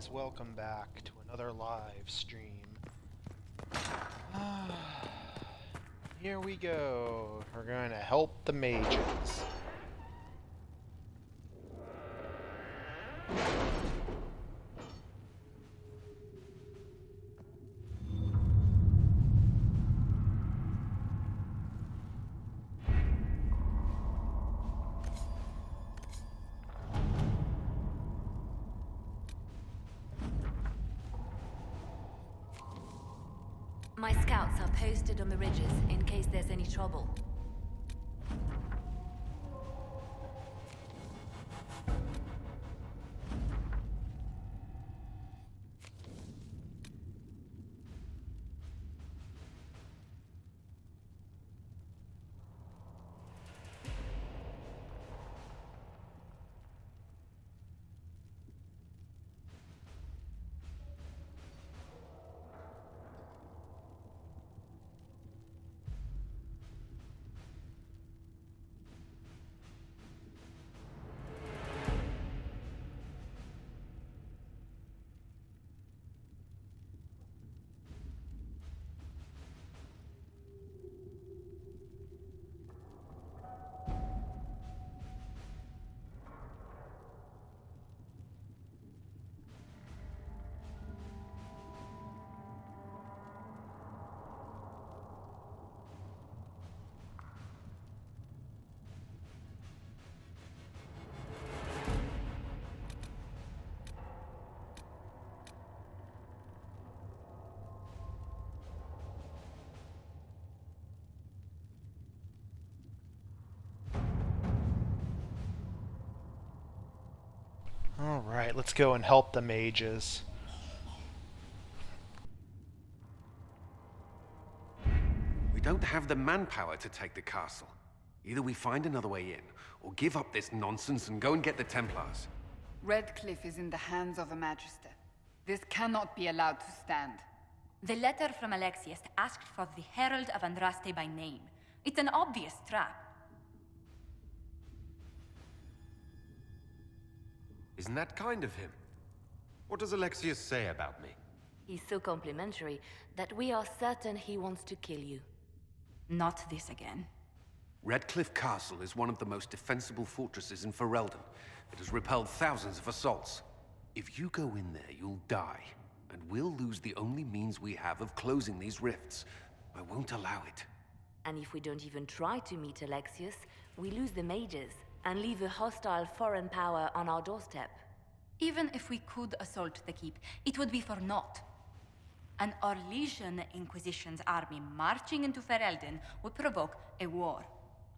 guys, welcome back to another live stream. Here we go. We're going to help the mages. My scouts are posted on the ridges in case there's any trouble. Alright, let's go and help the mages. We don't have the manpower to take the castle. Either we find another way in, or give up this nonsense and go and get the Templars. Redcliffe is in the hands of a Magister. This cannot be allowed to stand. The letter from Alexius asked for the Herald of Andraste by name. It's an obvious trap. Isn't that kind of him? What does Alexius say about me? He's so complimentary that we are certain he wants to kill you. Not this again. Redcliffe Castle is one of the most defensible fortresses in Ferelden. It has repelled thousands of assaults. If you go in there, you'll die, and we'll lose the only means we have of closing these rifts. I won't allow it. And if we don't even try to meet Alexius, we lose the mages and leave a hostile foreign power on our doorstep. Even if we could assault the keep, it would be for naught. An Orlesian Inquisition's army marching into Ferelden would provoke a war.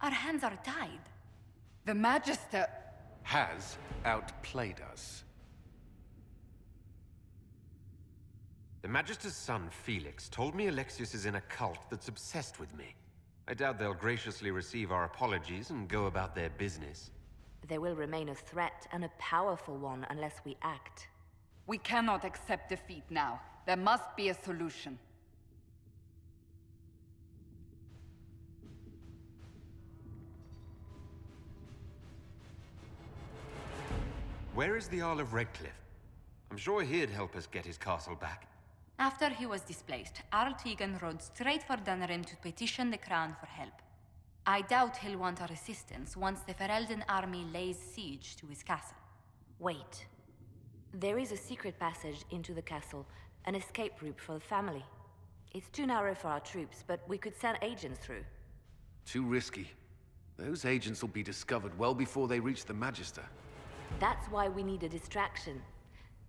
Our hands are tied. The Magister... has outplayed us. The Magister's son, Felix, told me Alexius is in a cult that's obsessed with me. I doubt they'll graciously receive our apologies and go about their business. There will remain a threat, and a powerful one, unless we act. We cannot accept defeat now. There must be a solution. Where is the Earl of Redcliffe? I'm sure he'd help us get his castle back. After he was displaced, Arl Tegan rode straight for Dunrim to petition the Crown for help. I doubt he'll want our assistance once the Ferelden army lays siege to his castle. Wait. There is a secret passage into the castle, an escape route for the family. It's too narrow for our troops, but we could send agents through. Too risky. Those agents will be discovered well before they reach the Magister. That's why we need a distraction.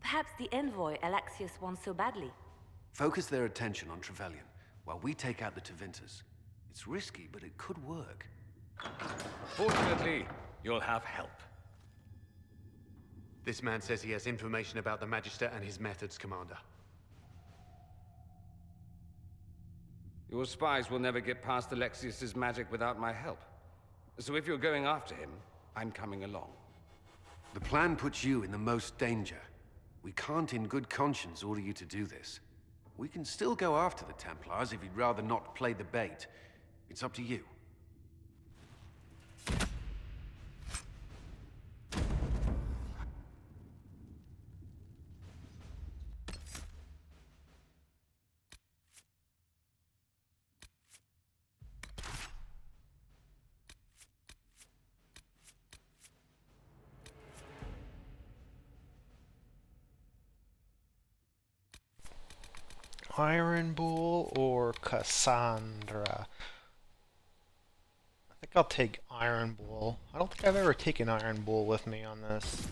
Perhaps the envoy Alexius wants so badly. Focus their attention on Trevelyan, while we take out the Tevinters. It's risky, but it could work. Fortunately, you'll have help. This man says he has information about the Magister and his methods, Commander. Your spies will never get past Alexius's magic without my help. So if you're going after him, I'm coming along. The plan puts you in the most danger. We can't in good conscience order you to do this. We can still go after the Templars if you'd rather not play the bait. It's up to you. Iron Bull or Cassandra? I think I'll take Iron Bull. I don't think I've ever taken Iron Bull with me on this.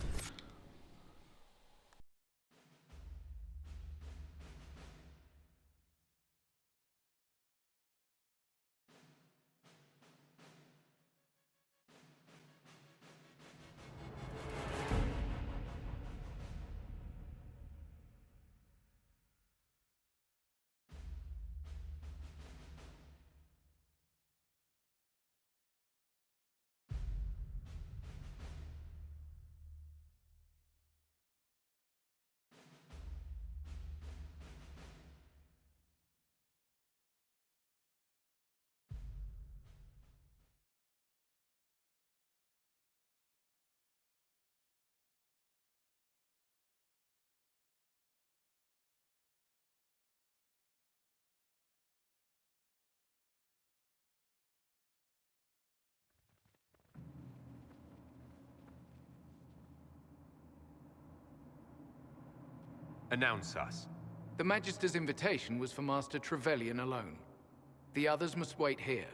Announce us. The Magister's invitation was for Master Trevelyan alone. The others must wait here.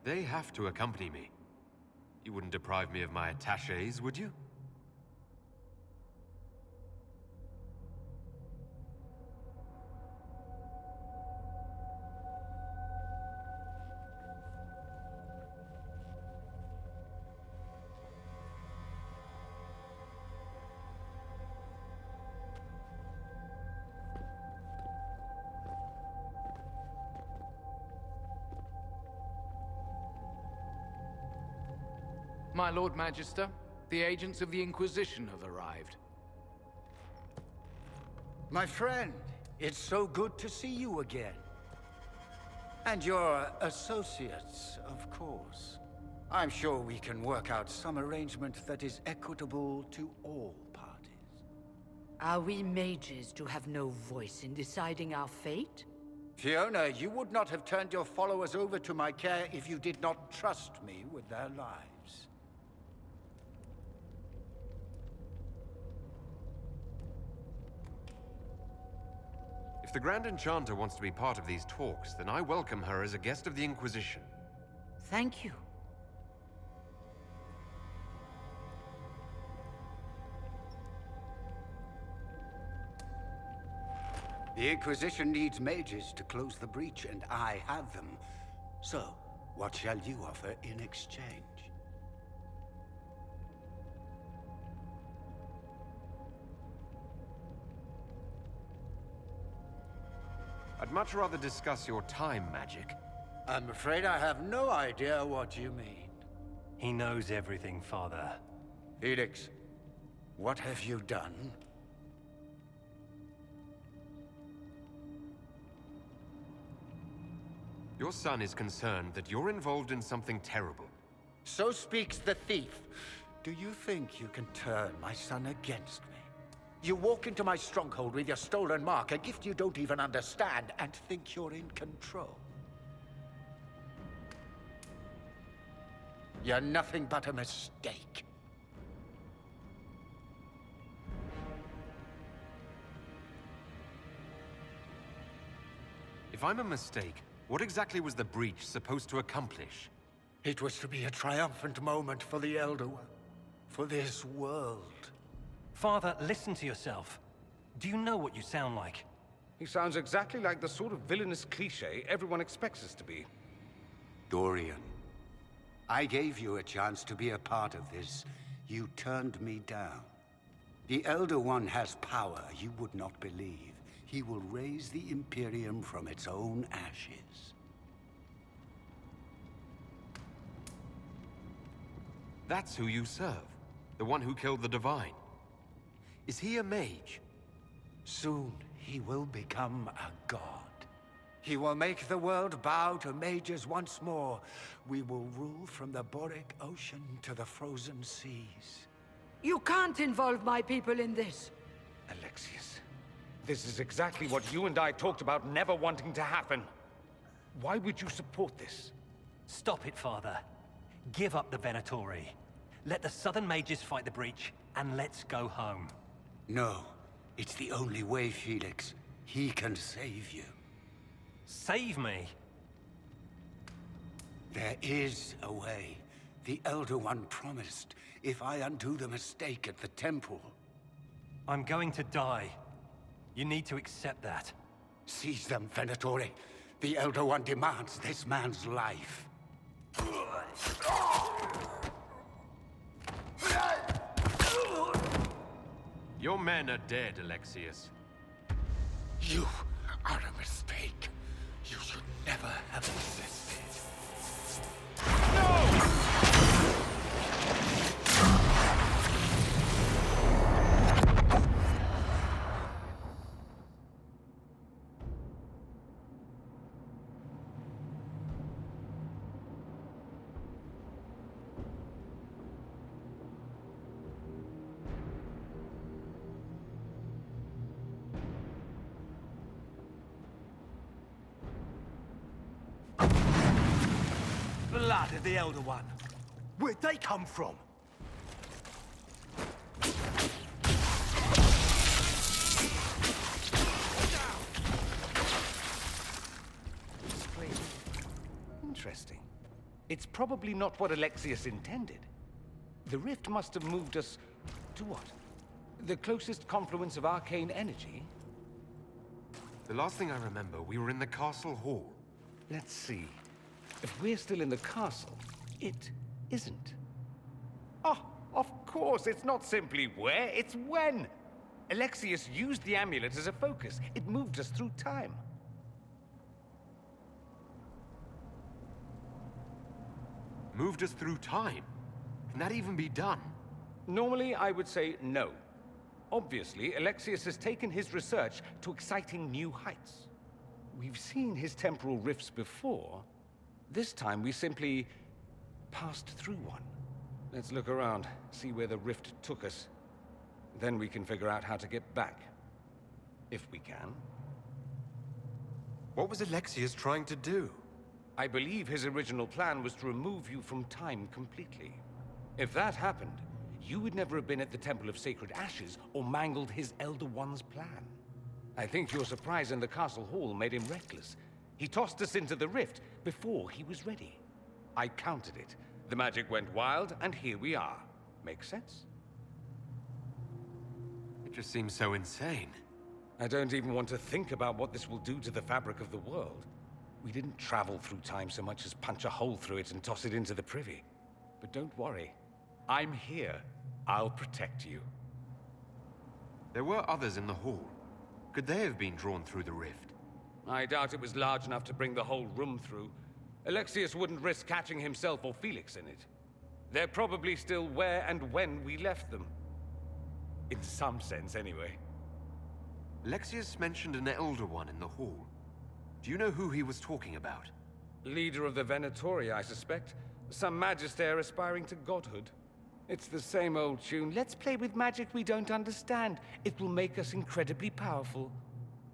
They have to accompany me. You wouldn't deprive me of my attachés, would you? My Lord Magister, the agents of the Inquisition have arrived. My friend, it's so good to see you again. And your associates, of course. I'm sure we can work out some arrangement that is equitable to all parties. Are we mages to have no voice in deciding our fate? Fiona, you would not have turned your followers over to my care if you did not trust me with their lives. If the Grand Enchanter wants to be part of these talks, then I welcome her as a guest of the Inquisition. Thank you. The Inquisition needs mages to close the breach, and I have them. So, what shall you offer in exchange? I'd much rather discuss your time magic. I'm afraid I have no idea what you mean. He knows everything, Father. Felix, what have you done? Your son is concerned that you're involved in something terrible. So speaks the thief. Do you think you can turn my son against me? You walk into my stronghold with your stolen mark, a gift you don't even understand, and think you're in control. You're nothing but a mistake. If I'm a mistake, what exactly was the breach supposed to accomplish? It was to be a triumphant moment for the Elder One, for this world. Father, listen to yourself. Do you know what you sound like? He sounds exactly like the sort of villainous cliché everyone expects us to be. Dorian, I gave you a chance to be a part of this. You turned me down. The Elder One has power you would not believe. He will raise the Imperium from its own ashes. That's who you serve. The one who killed the Divine. Is he a mage? Soon, he will become a god. He will make the world bow to mages once more. We will rule from the Boric Ocean to the frozen seas. You can't involve my people in this. Alexius, this is exactly what you and I talked about never wanting to happen. Why would you support this? Stop it, Father. Give up the Venatori. Let the Southern Mages fight the breach, and let's go home. No, it's the only way, Felix. He can save you. Save me? There is a way. The Elder One promised, if I undo the mistake at the temple. I'm going to die. You need to accept that. Seize them, Venatori. The Elder One demands this man's life. Your men are dead, Alexius. You are a mistake. You should never have existed. Blood of the Elder One. Where'd they come from? Strange. Interesting. It's probably not what Alexius intended. The rift must have moved us to what? The closest confluence of arcane energy? The last thing I remember, we were in the castle hall. Let's see. If we're still in the castle, it isn't. Oh, of course, it's not simply where, it's when. Alexius used the amulet as a focus. It moved us through time. Moved us through time? Can that even be done? Normally, I would say no. Obviously, Alexius has taken his research to exciting new heights. We've seen his temporal rifts before. This time, we simply passed through one. Let's look around, see where the rift took us. Then we can figure out how to get back. If we can. What was Alexius trying to do? I believe his original plan was to remove you from time completely. If that happened, you would never have been at the Temple of Sacred Ashes or mangled his Elder One's plan. I think your surprise in the castle hall made him reckless. He tossed us into the rift before he was ready. I countered it. The magic went wild, and here we are. Make sense? It just seems so insane. I don't even want to think about what this will do to the fabric of the world. We didn't travel through time so much as punch a hole through it and toss it into the privy. But don't worry. I'm here. I'll protect you. There were others in the hall. Could they have been drawn through the rift? I doubt it was large enough to bring the whole room through. Alexius wouldn't risk catching himself or Felix in it. They're probably still where and when we left them. In some sense, anyway. Alexius mentioned an Elder One in the hall. Do you know who he was talking about? Leader of the Venatori, I suspect. Some magister aspiring to godhood. It's the same old tune. Let's play with magic we don't understand. It will make us incredibly powerful.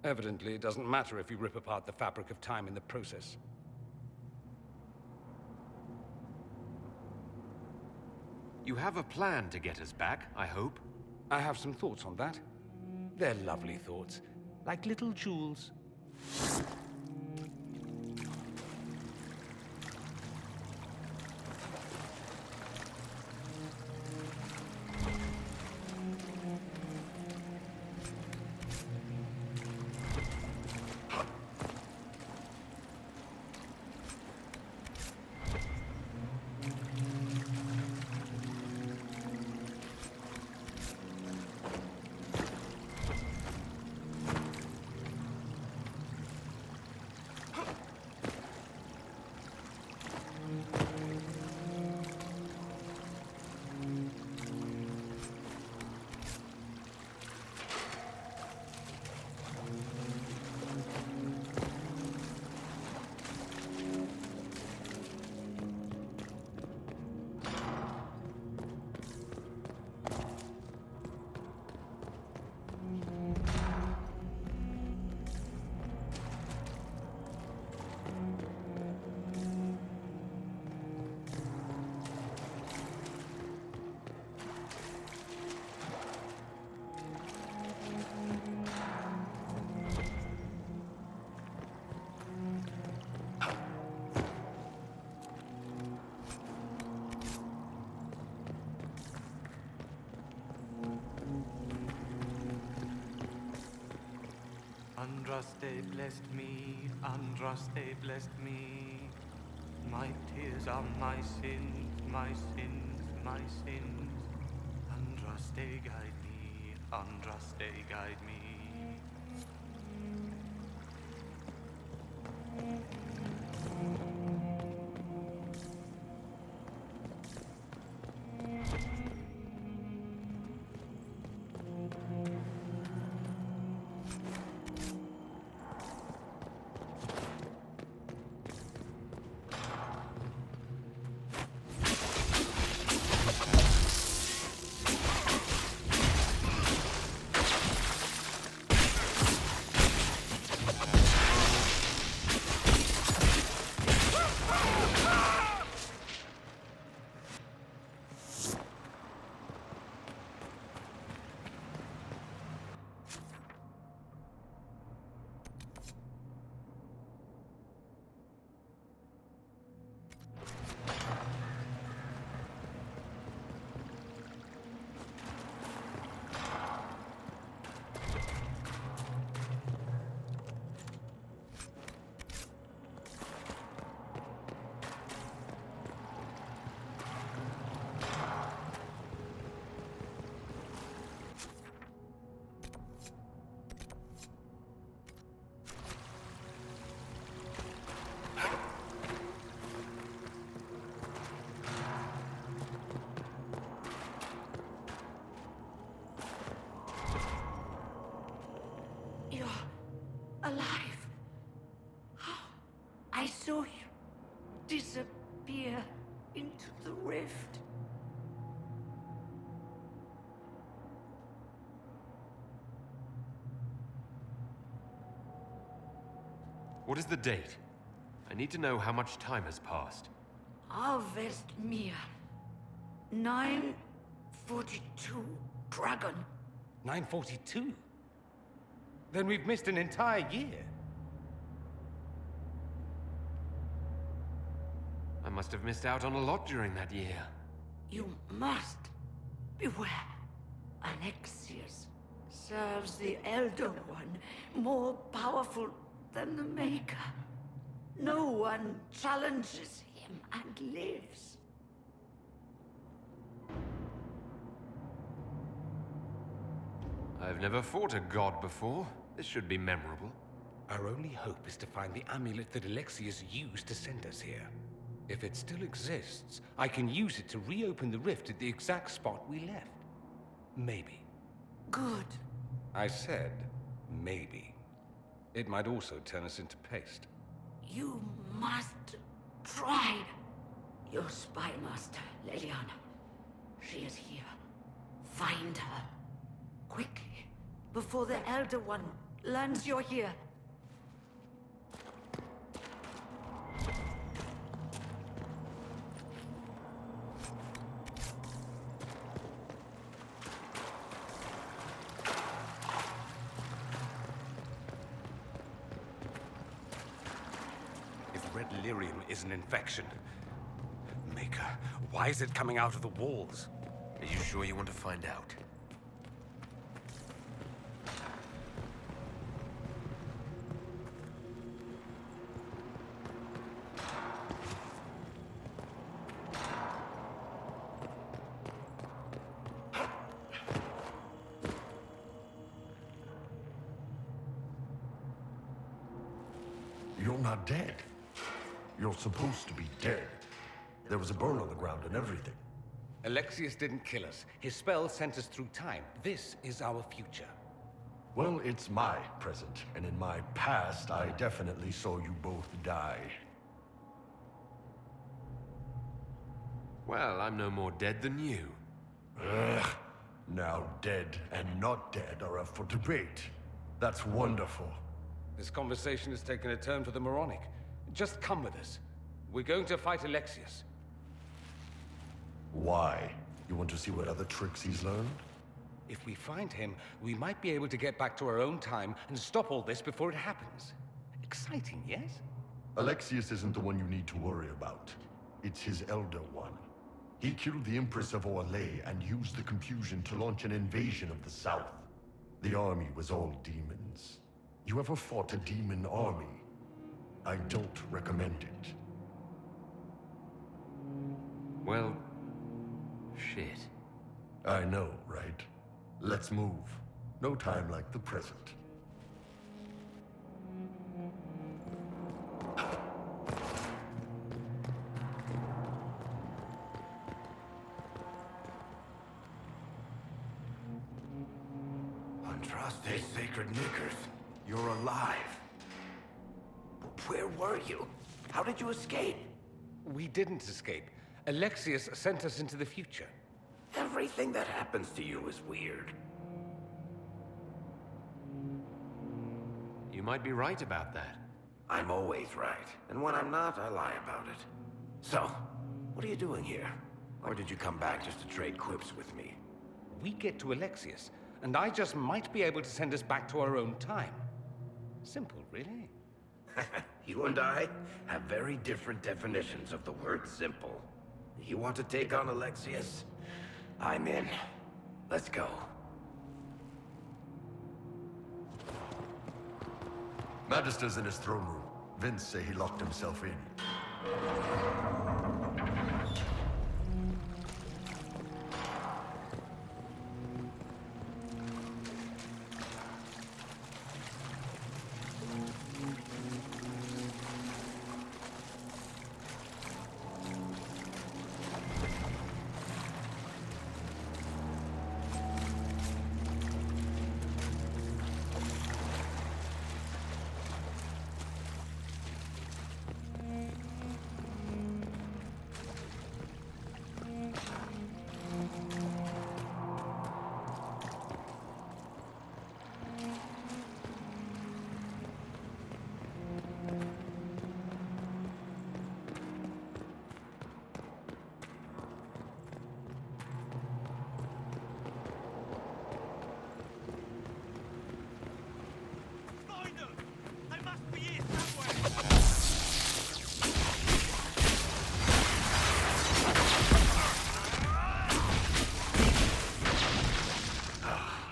Evidently, it doesn't matter if you rip apart the fabric of time in the process. You have a plan to get us back, I hope? I have some thoughts on that. They're lovely thoughts, like little jewels. Andraste blessed me, Andraste blessed me. My tears are my sins, my sins, my sins. Andraste guide me, Andraste guide me. Alive. I saw you disappear into the rift. What is the date? I need to know how much time has passed. Harvest Mia. 942 Dragon. 942? Then we've missed an entire year. I must have missed out on a lot during that year. You must beware. Alexius serves the Elder One, more powerful than the Maker. No one challenges him and lives. I've never fought a god before. This should be memorable. Our only hope is to find the amulet that Alexius used to send us here. If it still exists, I can use it to reopen the rift at the exact spot we left. Maybe. Good. I said, maybe. It might also turn us into paste. You must try. Your spy master, Leliana. She is here. Find her. Quickly, before the Elder One learns you're here. If red lyrium is an infection, Maker, why is it coming out of the walls? Are you sure you want to find out? You're not dead. You're supposed to be dead. There was a burn on the ground and everything. Alexius didn't kill us. His spell sent us through time. This is our future. Well, it's my present, and in my past, I definitely saw you both die. Well, I'm no more dead than you. Ugh. Now dead and not dead are up for debate. That's wonderful. This conversation has taken a turn for the moronic. Just come with us. We're going to fight Alexius. Why? You want to see what other tricks he's learned? If we find him, we might be able to get back to our own time and stop all this before it happens. Exciting, yes? Alexius isn't the one you need to worry about. It's his Elder One. He killed the Empress of Orlais and used the confusion to launch an invasion of the South. The army was all demons. You ever fought a demon army? I don't recommend it. Well, shit. I know, right? Let's move. No time like the present. Andraste Sacred Knickers, you're alive. Where were you? How did you escape? We didn't escape. Alexius sent us into the future. Everything that happens to you is weird. You might be right about that. I'm always right, and when I'm not, I lie about it. So, what are you doing here? Or did you come back just to trade quips with me? We get to Alexius, and I just might be able to send us back to our own time. Simple, really. You and I have very different definitions of the word simple. You want to take on Alexius? I'm in. Let's go. Magister's in his throne room. Vince say he locked himself in.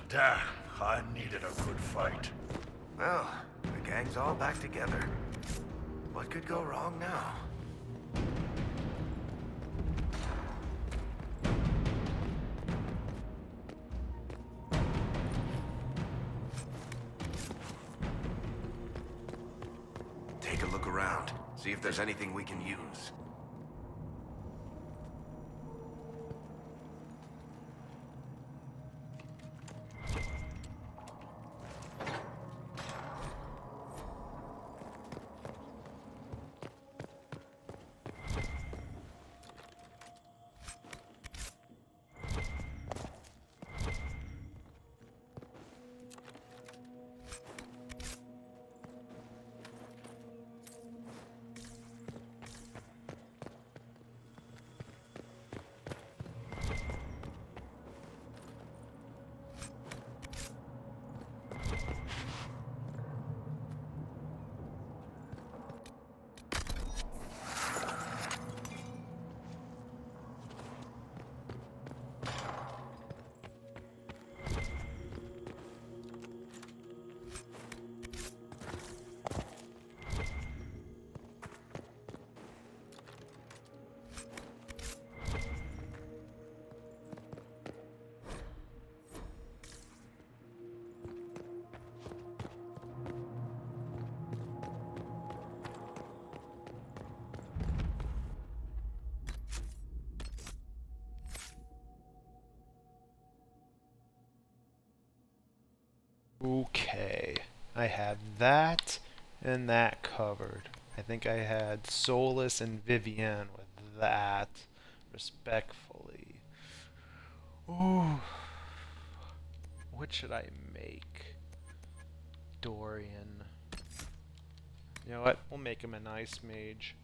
Damn, I needed a good fight. Well, the gang's all back together. What could go wrong now? Take a look around. See if there's anything we can use. Okay, I had that and that covered. I think I had Solas and Vivienne with that, respectfully. Ooh, what should I make? Dorian. You know what? We'll make him an ice mage.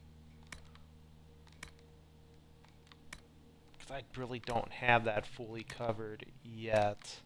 Because I really don't have that fully covered yet.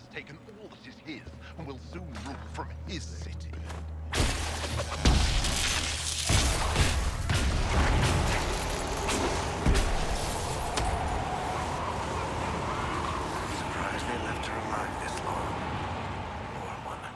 has taken all that is his and will soon rule from his city. Surprised they left her alive this long. Poor woman.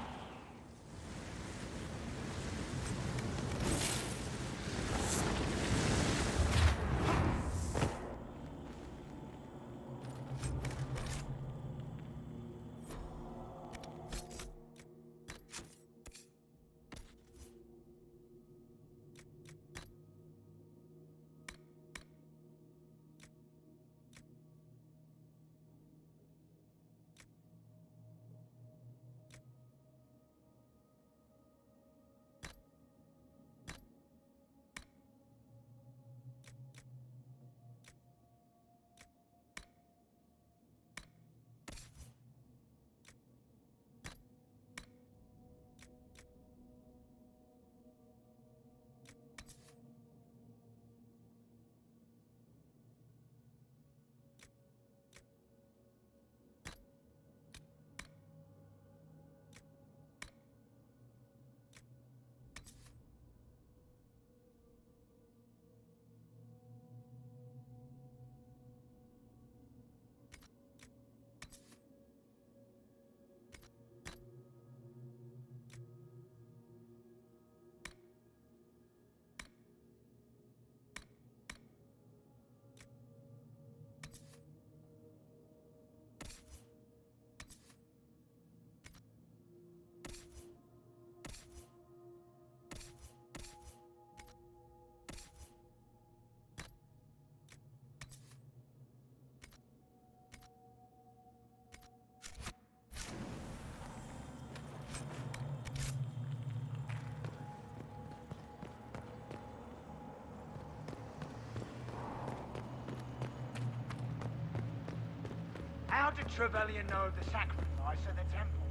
How did Trevelyan know of the sacrifice at the temple?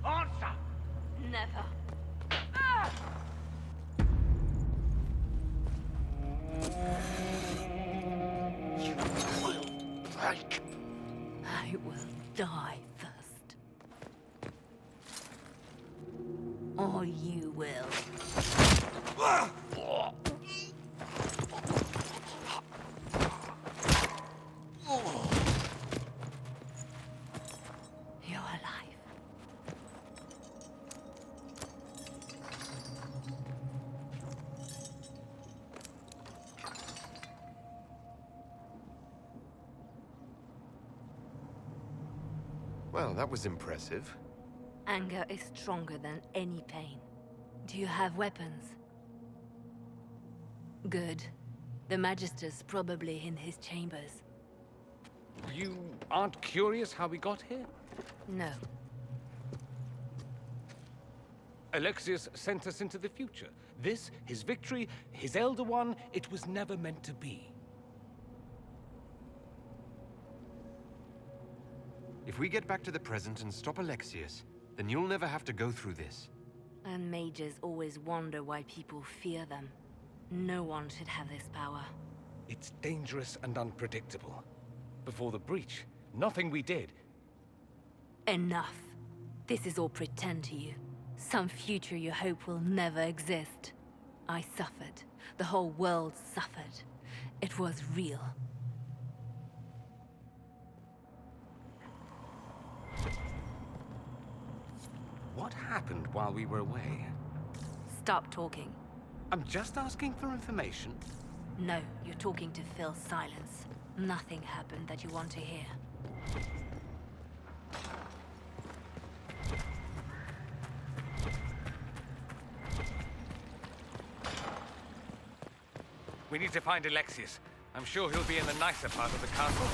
Answer! Never. You will break. I will die first. Or you will. You're alive. Well, that was impressive. Anger is stronger than any pain. Do you have weapons? Good. The Magister's probably in his chambers. You aren't curious how we got here? No. Alexius sent us into the future. This, his victory, his Elder One, it was never meant to be. If we get back to the present and stop Alexius, then you'll never have to go through this. And mages always wonder why people fear them. No one should have this power. It's dangerous and unpredictable. Before the breach, nothing we did. Enough. This is all pretend to you. Some future you hope will never exist. I suffered. The whole world suffered. It was real. What happened while we were away? Stop talking. I'm just asking for information. No, you're talking to fill silence. Nothing happened that you want to hear. We need to find Alexius. I'm sure he'll be in the nicer part of the castle.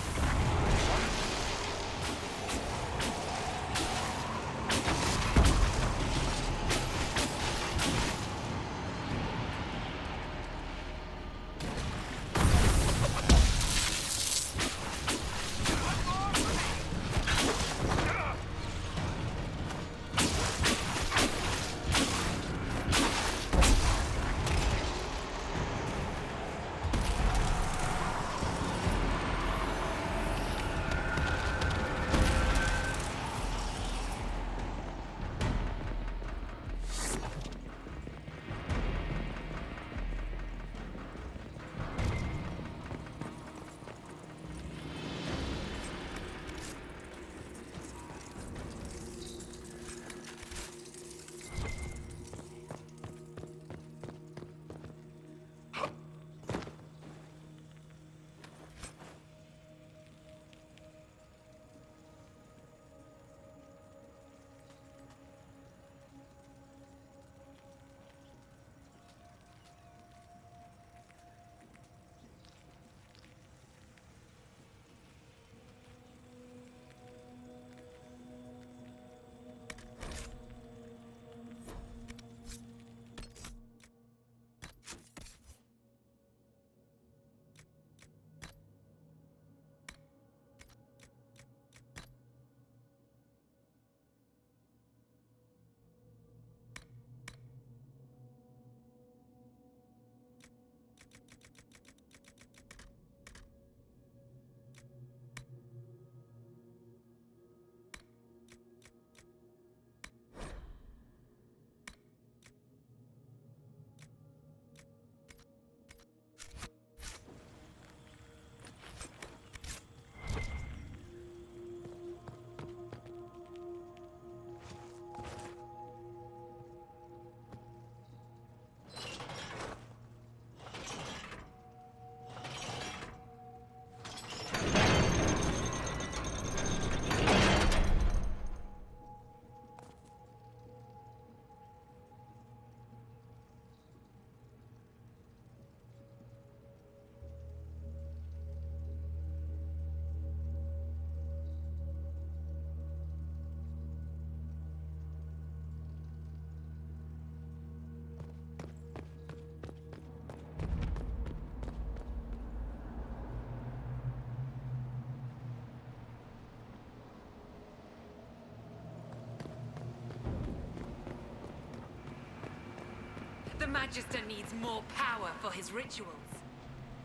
Magister needs more power for his rituals.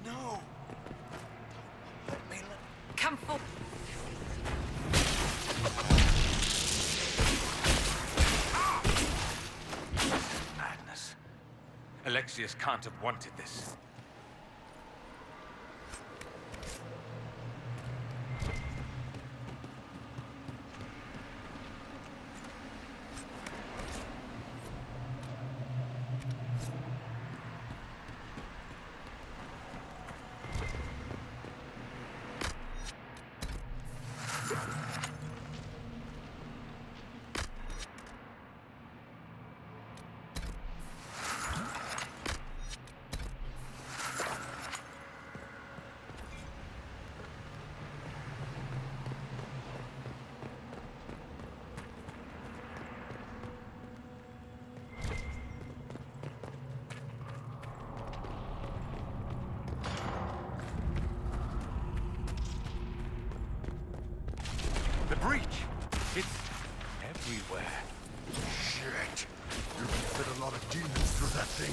No! Let me Come forward. Madness. Alexius can't have wanted this. The breach! It's everywhere. Shit! You can fit a lot of demons through that thing.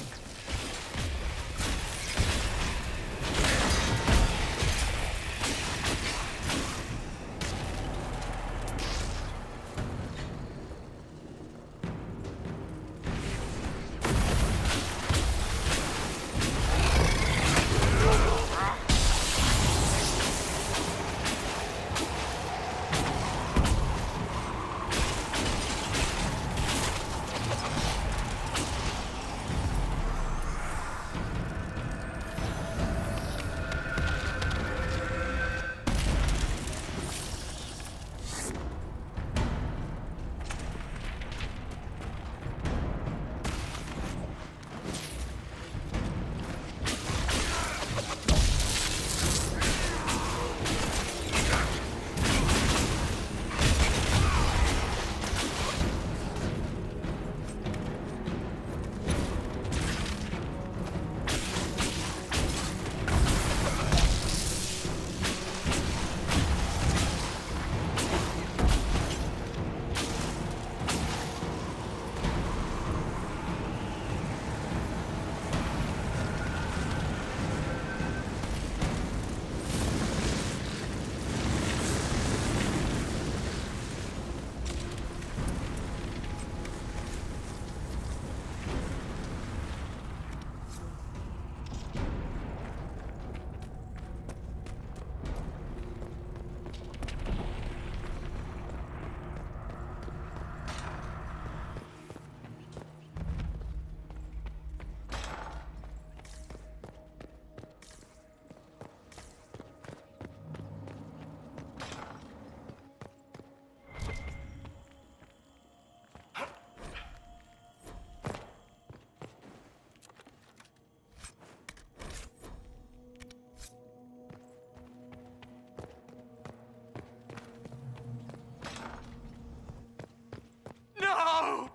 No!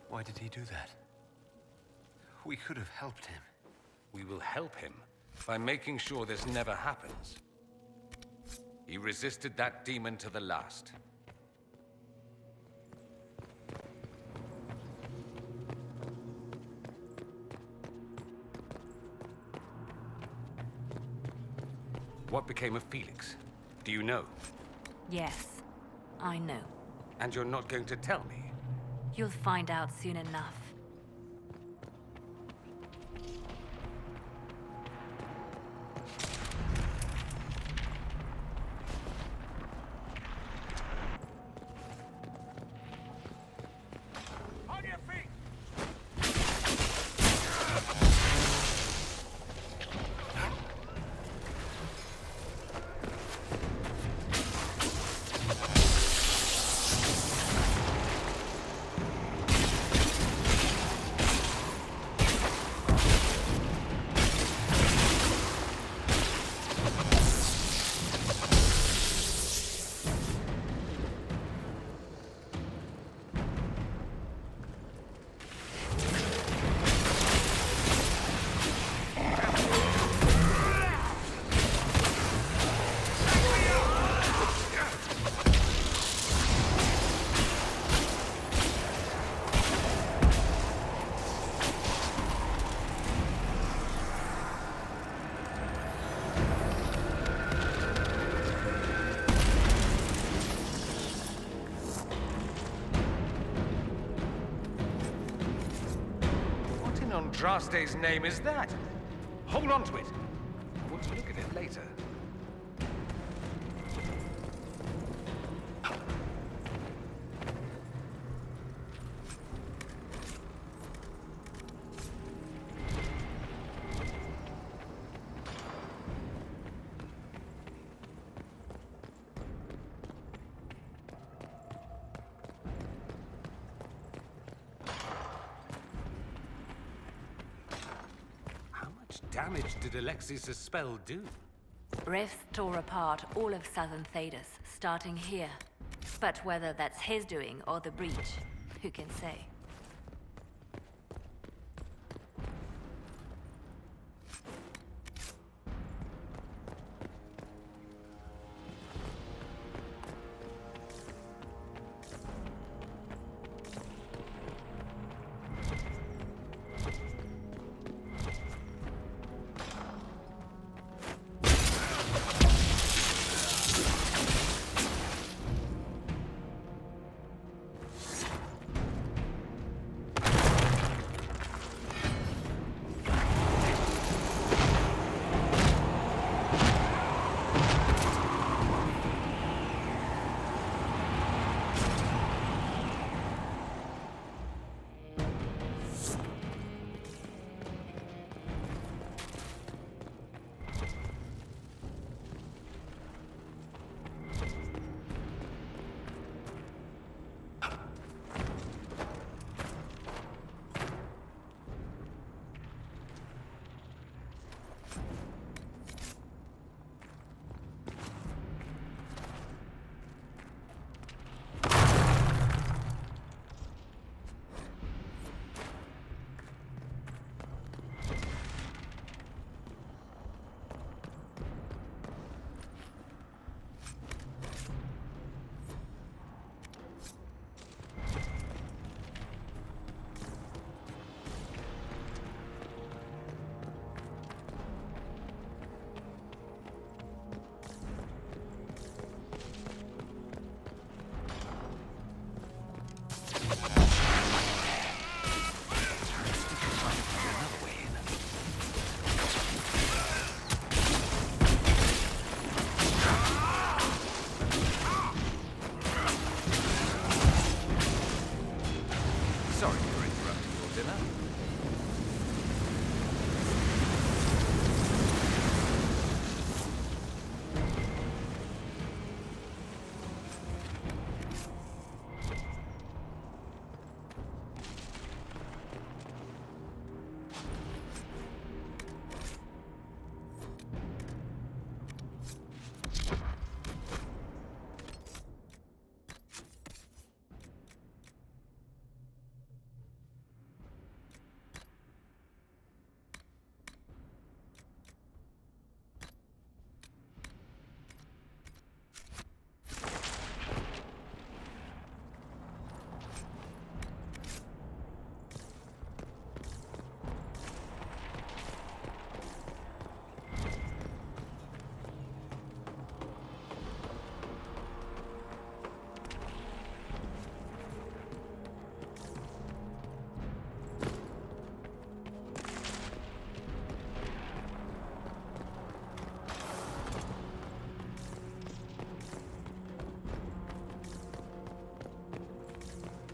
Why did he do that? We could have helped him. We will help him by making sure this never happens. He resisted that demon to the last. What became of Felix? Do you know? Yes, I know. And you're not going to tell me? You'll find out soon enough. On your feet! Andraste's name is that? Hold on to it. I want to look at it later. Damage did Alexius' spell do? Rifts tore apart all of southern Thedas, starting here. But whether that's his doing or the breach, who can say?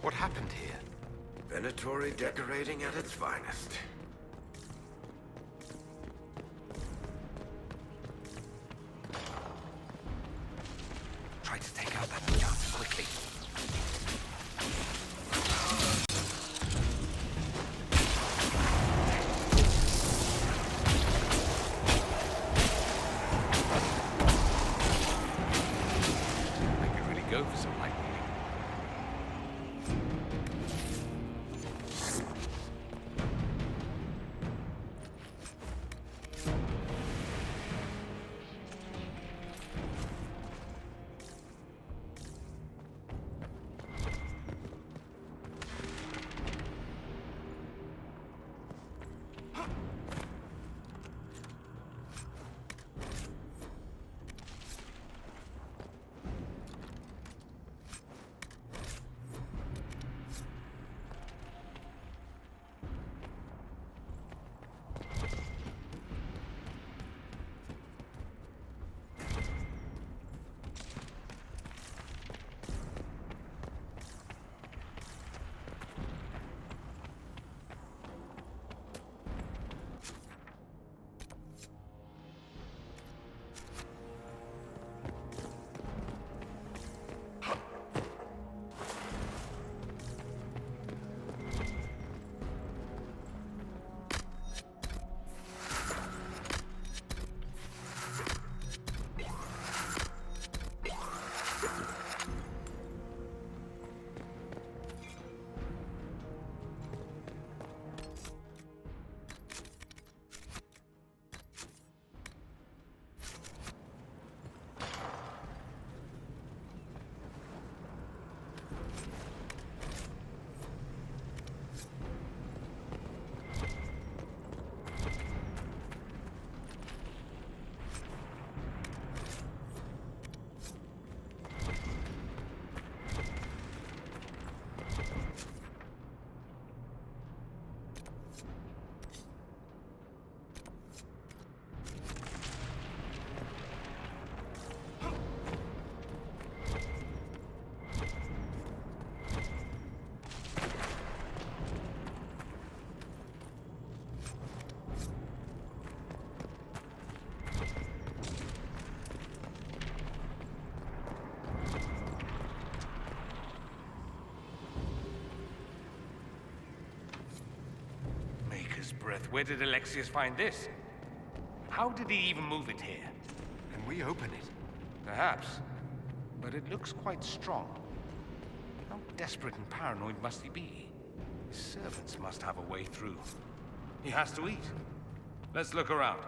What happened here? Venatori decorating at its finest. Try to take out that Piazza quickly. I could really go for some lightning. breath, where did Alexius find this? How did he even move it here? Can we open it? Perhaps. But it looks quite strong. How desperate and paranoid must he be? His servants must have a way through. He has to eat. Let's look around.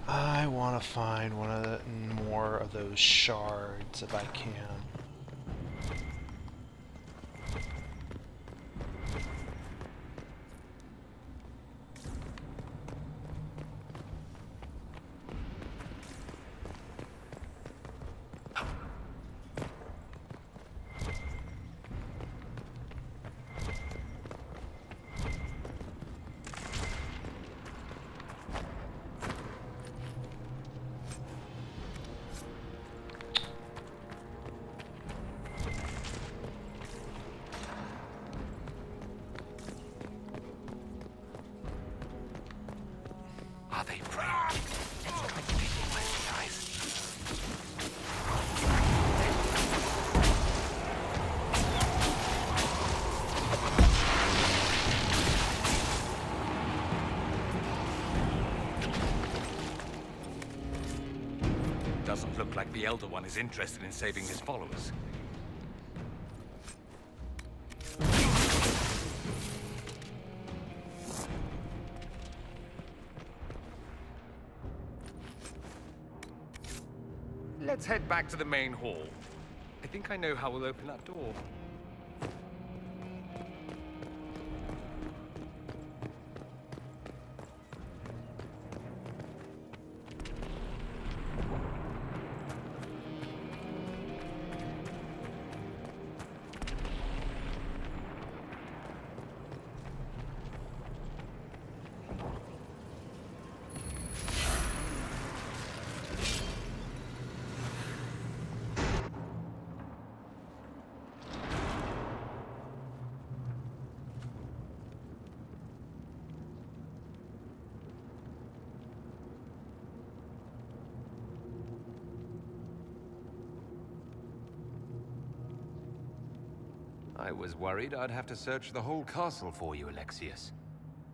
I want to find one of the more of those shards if I can. Are they praying? Let's try to get in where she dies. Doesn't look like the Elder One is interested in saving his followers. Let's head back to the main hall. I think I know how we'll open that door. I was worried I'd have to search the whole castle for you, Alexius.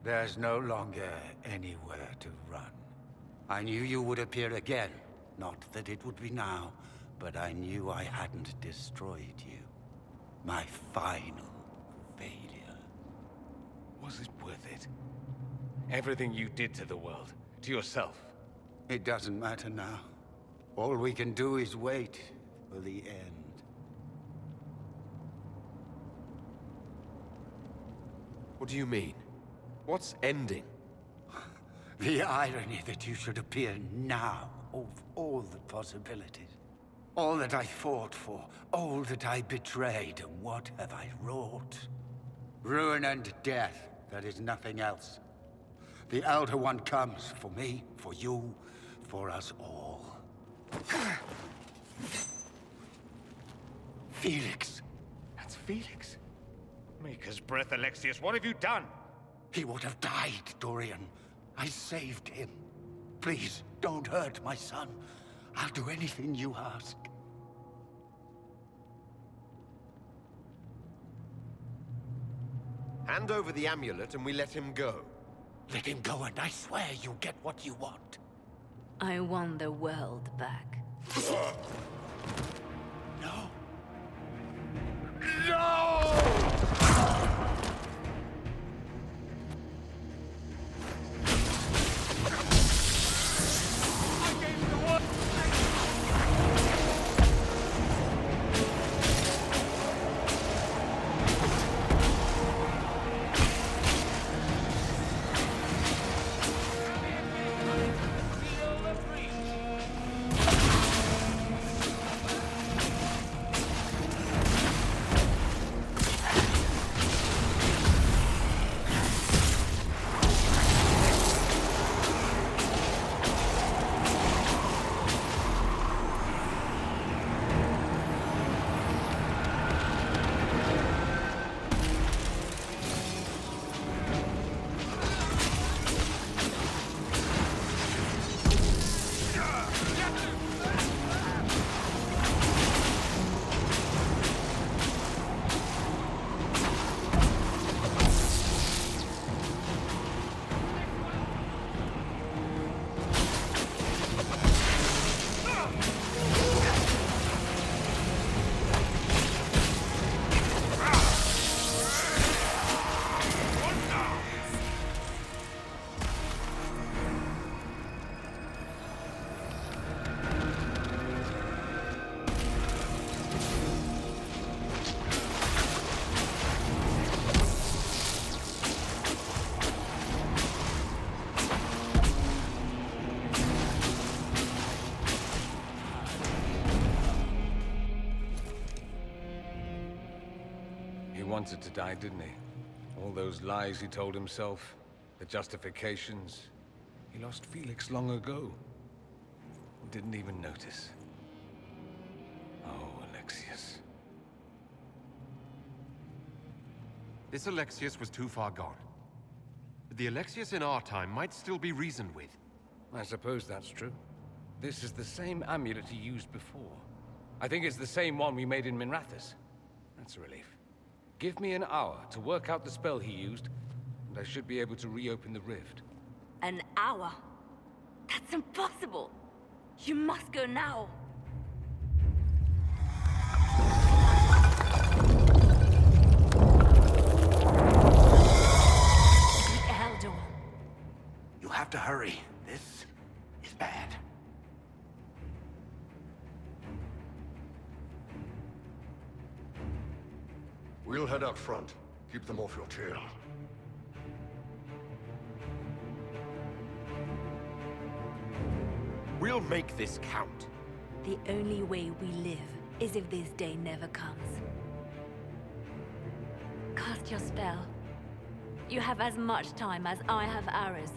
There's no longer anywhere to run. I knew you would appear again. Not that it would be now, but I knew I hadn't destroyed you. My final failure. Was it worth it? Everything you did to the world, to yourself. It doesn't matter now. All we can do is wait for the end. What do you mean? What's ending? The irony that you should appear now of all the possibilities. All that I fought for, all that I betrayed, and what have I wrought? Ruin and death, there is nothing else. The Elder One comes for me, for you, for us all. Felix. That's Felix. Maker's breath, Alexius, what have you done? He would have died, Dorian. I saved him. Please, don't hurt my son. I'll do anything you ask. Hand over the amulet and we let him go. Let him go and I swear you'll get what you want. I want the world back. No. Wanted to die, didn't he? All those lies he told himself, the justifications. He lost Felix long ago. Didn't even notice. Oh, Alexius. This Alexius was too far gone. But the Alexius in our time might still be reasoned with. I suppose that's true. This is the same amulet he used before. I think it's the same one we made in Minrathous. That's a relief. Give me an hour to work out the spell he used, and I should be able to reopen the rift. An hour? That's impossible! You must go now! The Elder One. You have to hurry. This is bad. We'll head out front. Keep them off your tail. We'll make this count. The only way we live is if this day never comes. Cast your spell. You have as much time as I have arrows.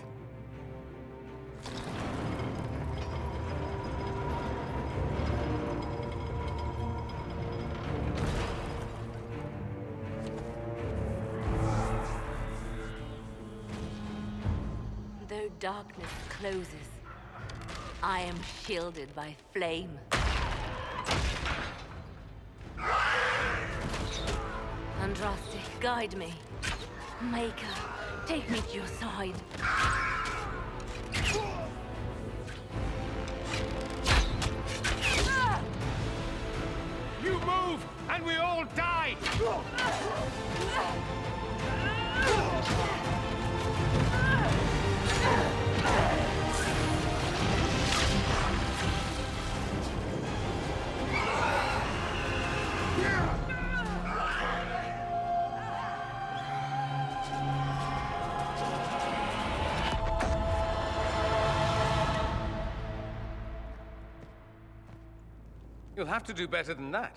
Though darkness closes, I am shielded by flame. Andraste, guide me. Maker, take me to your side. You move, and we all die! You'll have to do better than that.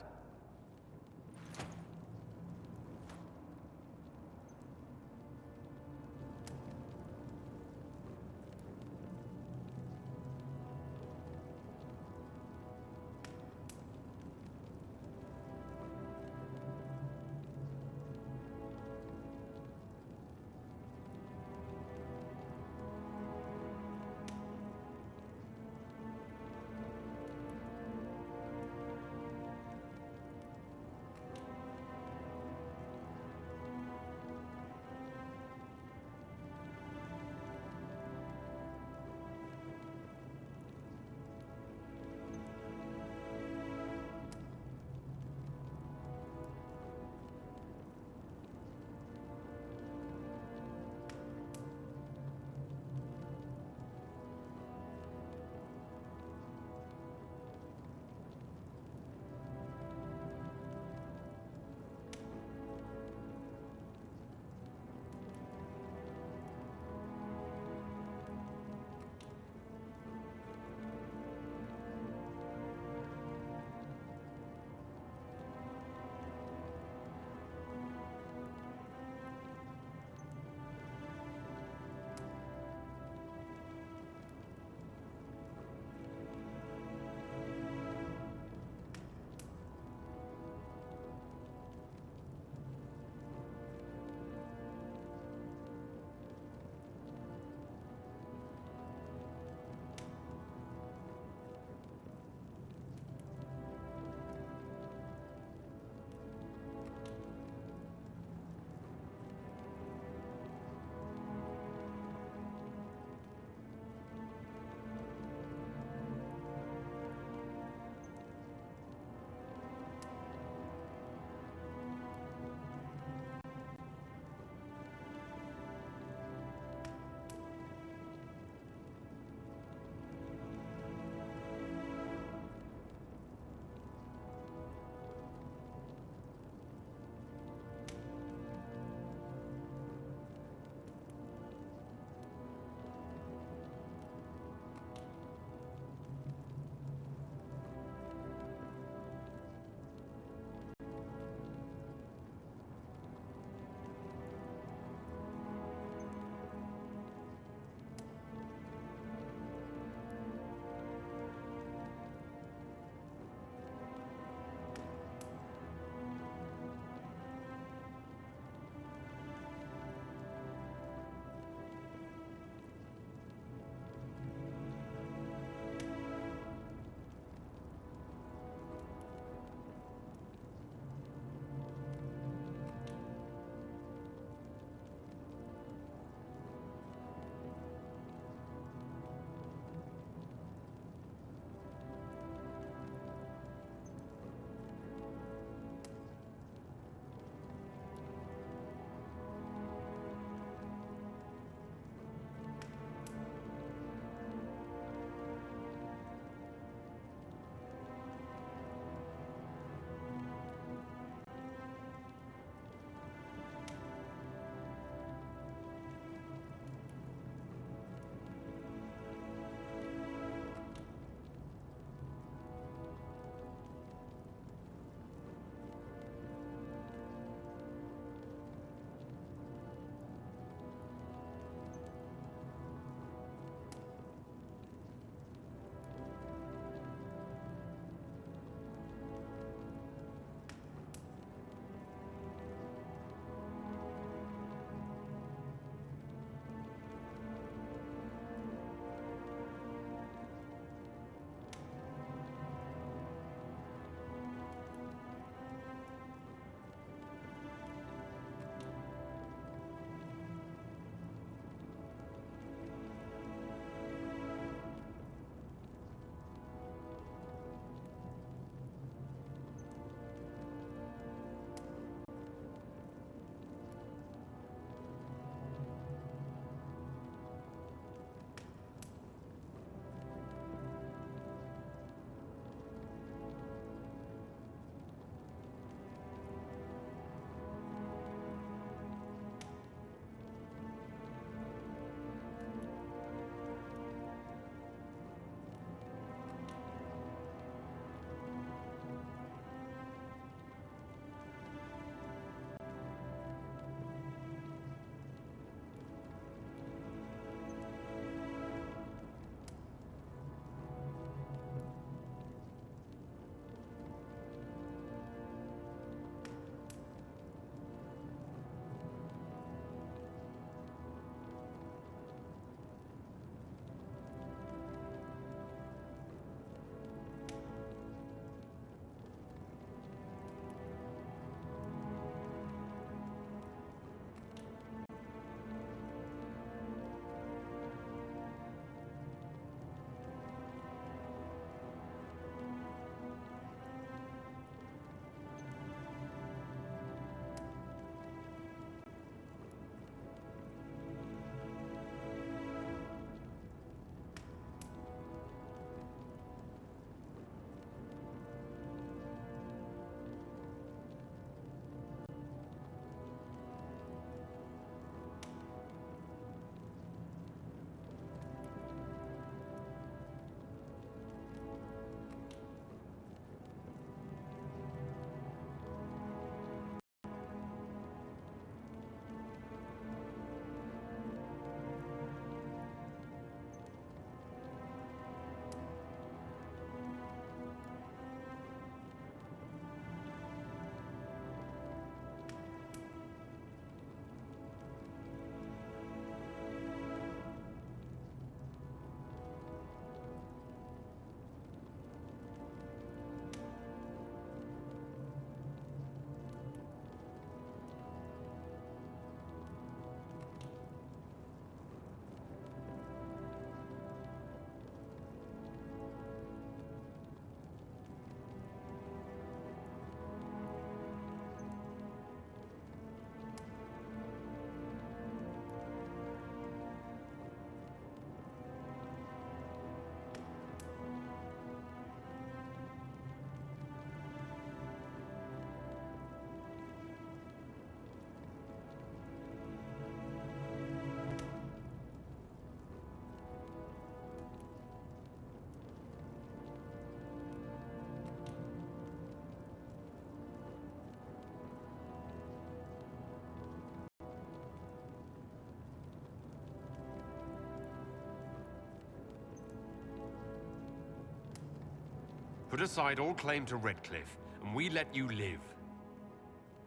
Put aside all claim to Redcliffe, and we let you live.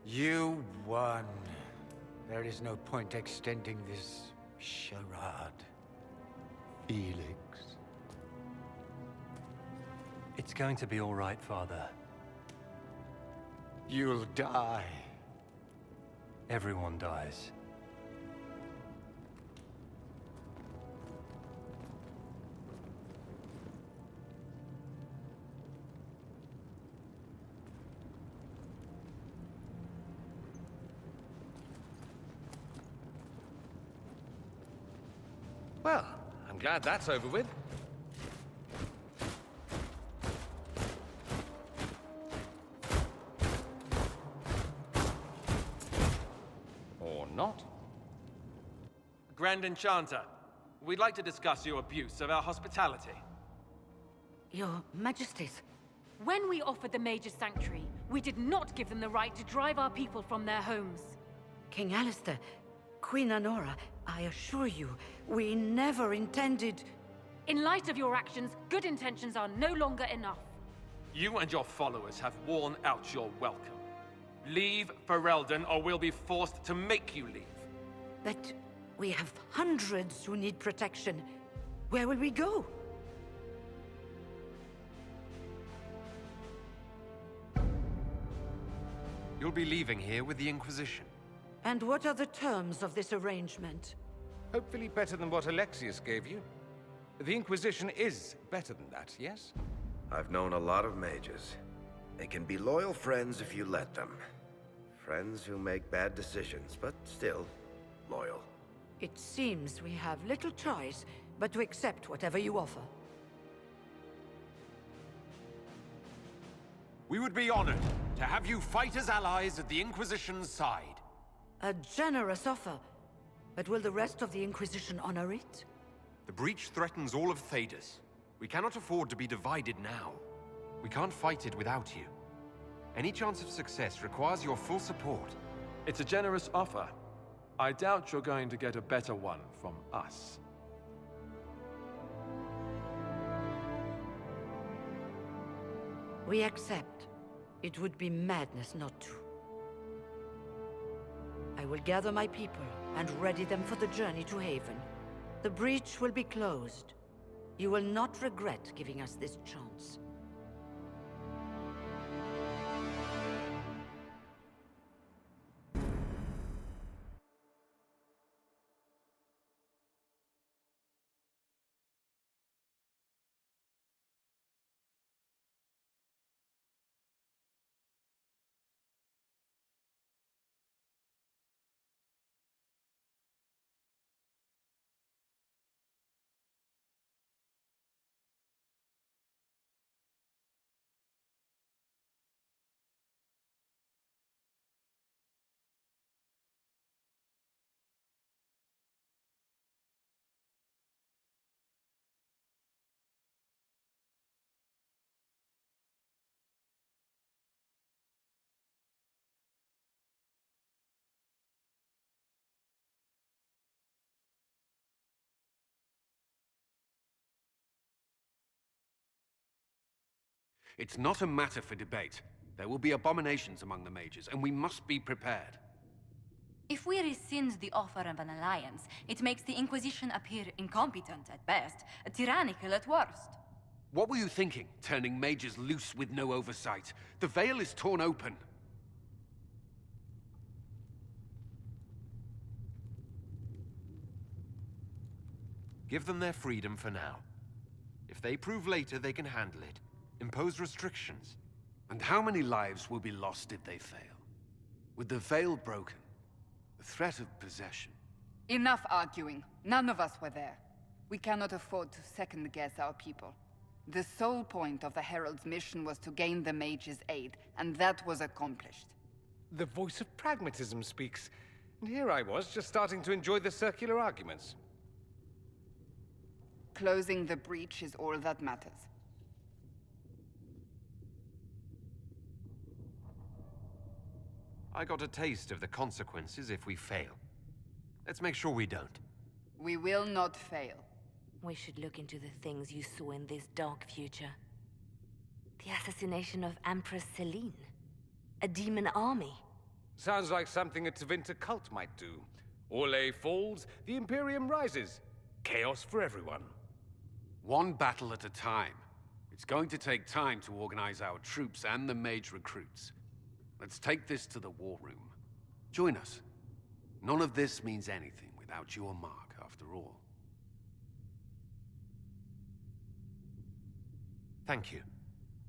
You won. There is no point extending this charade. Felix. It's going to be all right, Father. You'll die. Everyone dies. Well, I'm glad that's over with. Or not. Grand Enchanter, we'd like to discuss your abuse of our hospitality. Your Majesties. When we offered the Mage's Sanctuary, we did not give them the right to drive our people from their homes. King Alistair, Queen Honora, I assure you, we never intended... In light of your actions, good intentions are no longer enough. You and your followers have worn out your welcome. Leave Ferelden, or we'll be forced to make you leave. But we have hundreds who need protection. Where will we go? You'll be leaving here with the Inquisition. And what are the terms of this arrangement? Hopefully better than what Alexius gave you. The Inquisition is better than that, yes? I've known a lot of mages. They can be loyal friends if you let them. Friends who make bad decisions, but still loyal. It seems we have little choice but to accept whatever you offer. We would be honored to have you fight as allies at the Inquisition's side. A generous offer. But will the rest of the Inquisition honor it? The breach threatens all of Thedas. We cannot afford to be divided now. We can't fight it without you. Any chance of success requires your full support. It's a generous offer. I doubt you're going to get a better one from us. We accept. It would be madness not to. I will gather my people and ready them for the journey to Haven. The breach will be closed. You will not regret giving us this chance. It's not a matter for debate. There will be abominations among the mages, and we must be prepared. If we rescind the offer of an alliance, it makes the Inquisition appear incompetent at best, tyrannical at worst. What were you thinking, turning mages loose with no oversight? The veil is torn open. Give them their freedom for now. If they prove later they can handle it, impose restrictions. And how many lives will be lost if they fail? With the veil broken, the threat of possession. Enough arguing. None of us were there. We cannot afford to second-guess our people. The sole point of the Herald's mission was to gain the mage's aid, and that was accomplished. The voice of pragmatism speaks. And here I was, just starting to enjoy the circular arguments. Closing the breach is all that matters. I got a taste of the consequences if we fail. Let's make sure we don't. We will not fail. We should look into the things you saw in this dark future. The assassination of Empress Celine. A demon army. Sounds like something a Tevinter cult might do. Orlais falls, the Imperium rises. Chaos for everyone. One battle at a time. It's going to take time to organize our troops and the mage recruits. Let's take this to the war room. Join us. None of this means anything without your mark, after all. Thank you.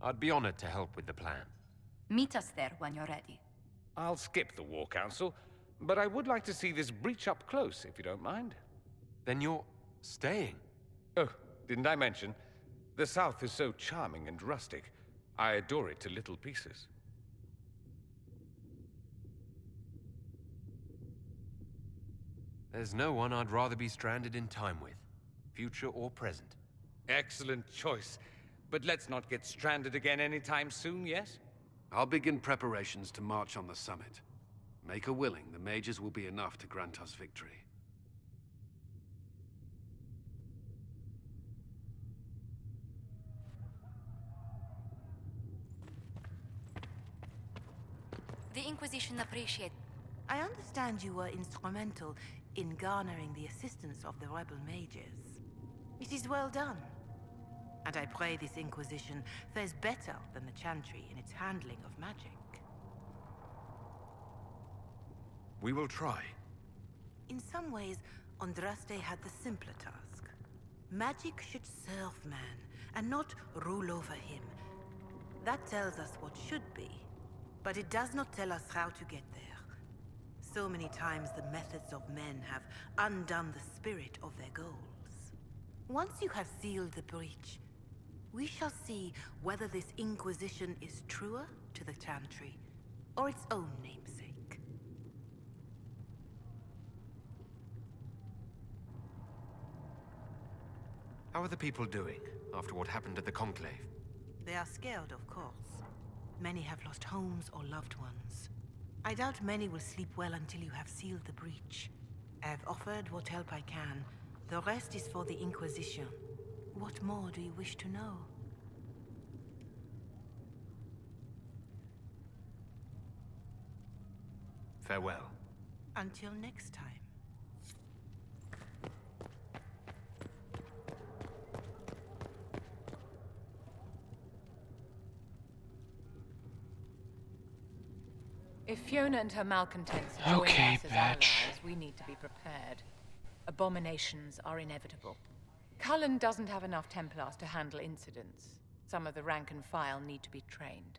I'd be honored to help with the plan. Meet us there when you're ready. I'll skip the War Council, but I would like to see this breach up close, if you don't mind. Then you're staying? Oh, didn't I mention? The South is so charming and rustic. I adore it to little pieces. There's no one I'd rather be stranded in time with, future or present. Excellent choice. But let's not get stranded again anytime soon, yes? I'll begin preparations to march on the summit. Make her willing, the mages will be enough to grant us victory. The Inquisition appreciate. I understand you were instrumental in garnering the assistance of the rebel mages. It is well done. And I pray this Inquisition fares better than the Chantry in its handling of magic. We will try. In some ways, Andraste had the simpler task. Magic should serve man, and not rule over him. That tells us what should be, but it does not tell us how to get there. So many times the methods of men have undone the spirit of their goals. Once you have sealed the breach, we shall see whether this Inquisition is truer to the Chantry, or its own namesake. How are the people doing after what happened at the Conclave? They are scared, of course. Many have lost homes or loved ones. I doubt many will sleep well until you have sealed the breach. I have offered what help I can. The rest is for the Inquisition. What more do you wish to know? Farewell. Until next time. If Fiona and her malcontents join us as allies, we need to be prepared. Abominations are inevitable. Cullen doesn't have enough Templars to handle incidents. Some of the rank and file need to be trained.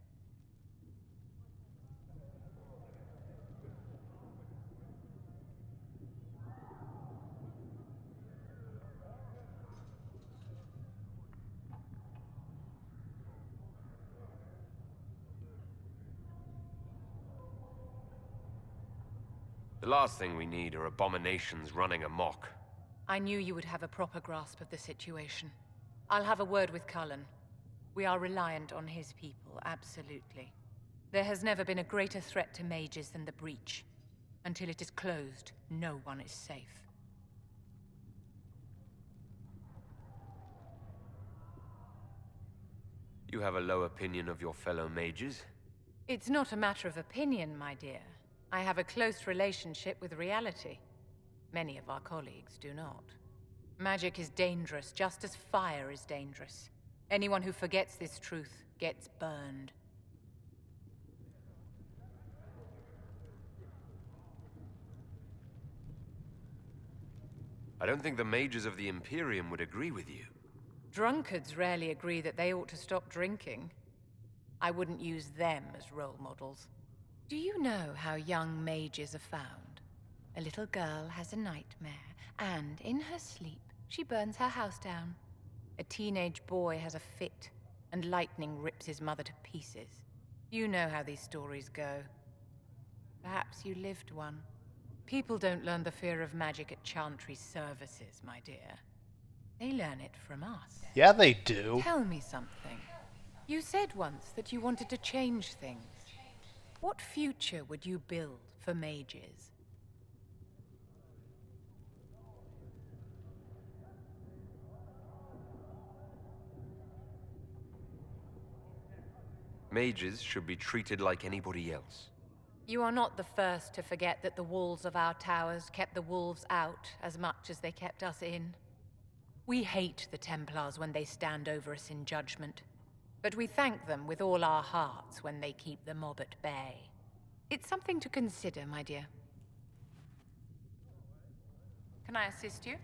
The last thing we need are abominations running amok. I knew you would have a proper grasp of the situation. I'll have a word with Cullen. We are reliant on his people, absolutely. There has never been a greater threat to mages than the breach. Until it is closed, no one is safe. You have a low opinion of your fellow mages? It's not a matter of opinion, my dear. I have a close relationship with reality. Many of our colleagues do not. Magic is dangerous, just as fire is dangerous. Anyone who forgets this truth gets burned. I don't think the mages of the Imperium would agree with you. Drunkards rarely agree that they ought to stop drinking. I wouldn't use them as role models. Do you know how young mages are found? A little girl has a nightmare, and in her sleep, she burns her house down. A teenage boy has a fit, and lightning rips his mother to pieces. You know how these stories go. Perhaps you lived one. People don't learn the fear of magic at Chantry services, my dear. They learn it from us. Yeah, they do. Tell me something. You said once that you wanted to change things. What future would you build for mages? Mages should be treated like anybody else. You are not the first to forget that the walls of our towers kept the wolves out as much as they kept us in. We hate the Templars when they stand over us in judgment, but we thank them with all our hearts when they keep the mob at bay. It's something to consider, my dear. Can I assist you?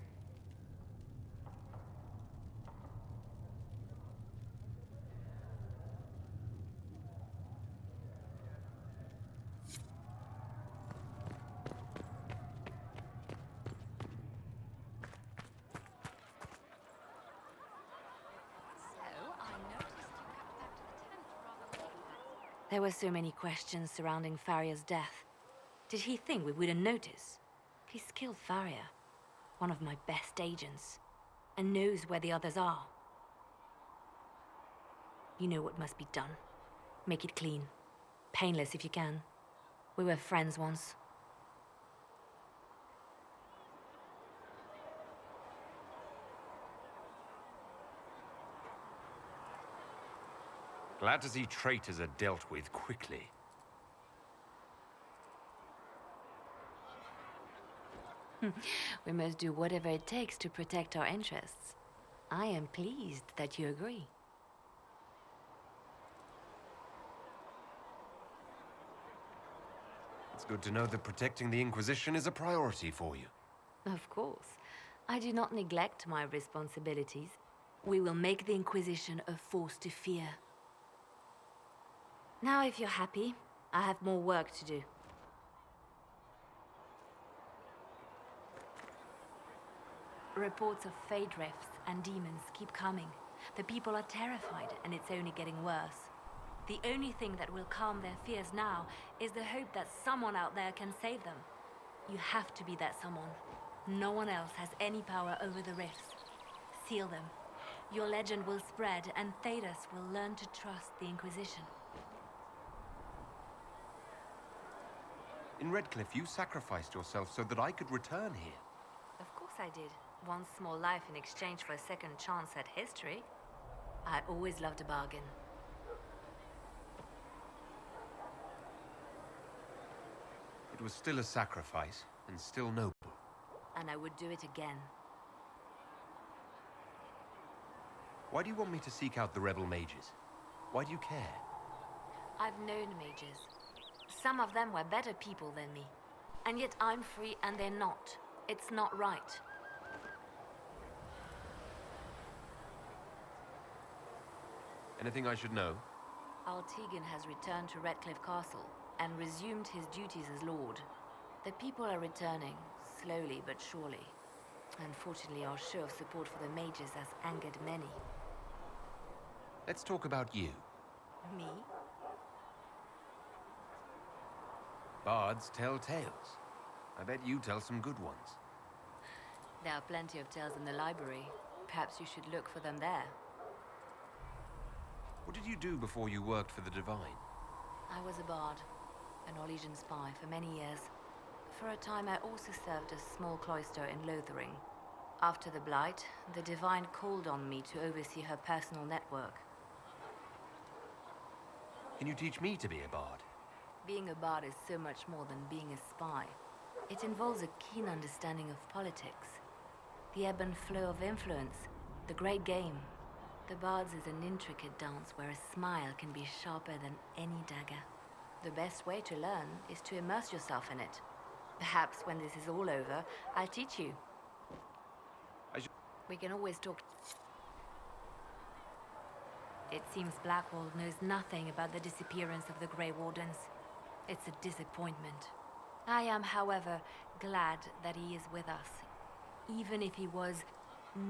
There were so many questions surrounding Faria's death. Did he think we wouldn't notice? He's killed Faria, one of my best agents, and knows where the others are. You know what must be done. Make it clean. Painless if you can. We were friends once. Glad to see traitors are dealt with quickly. We must do whatever it takes to protect our interests. I am pleased that you agree. It's good to know that protecting the Inquisition is a priority for you. Of course. I do not neglect my responsibilities. We will make the Inquisition a force to fear. Now, if you're happy, I have more work to do. Reports of fade rifts and demons keep coming. The people are terrified, and it's only getting worse. The only thing that will calm their fears now is the hope that someone out there can save them. You have to be that someone. No one else has any power over the rifts. Seal them. Your legend will spread, and Thedas will learn to trust the Inquisition. In Redcliffe, you sacrificed yourself so that I could return here. Of course I did. One small life in exchange for a second chance at history. I always loved a bargain. It was still a sacrifice, and still noble. And I would do it again. Why do you want me to seek out the rebel mages? Why do you care? I've known mages. Some of them were better people than me. And yet I'm free and they're not. It's not right. Anything I should know? Artigan has returned to Redcliffe Castle and resumed his duties as Lord. The people are returning, slowly but surely. Unfortunately, our show of support for the mages has angered many. Let's talk about you. Me? Bards tell tales. I bet you tell some good ones. There are plenty of tales in the library. Perhaps you should look for them there. What did you do before you worked for the Divine? I was a bard, an Orlesian spy for many years. For a time, I also served a small cloister in Lothering. After the Blight, the Divine called on me to oversee her personal network. Can you teach me to be a bard? Being a bard is so much more than being a spy. It involves a keen understanding of politics, the ebb and flow of influence, the great game. The Bard's is an intricate dance where a smile can be sharper than any dagger. The best way to learn is to immerse yourself in it. Perhaps when this is all over, I'll teach you. We can always talk. It seems Blackwall knows nothing about the disappearance of the Grey Wardens. It's a disappointment. I am, however, glad that he is with us, even if he was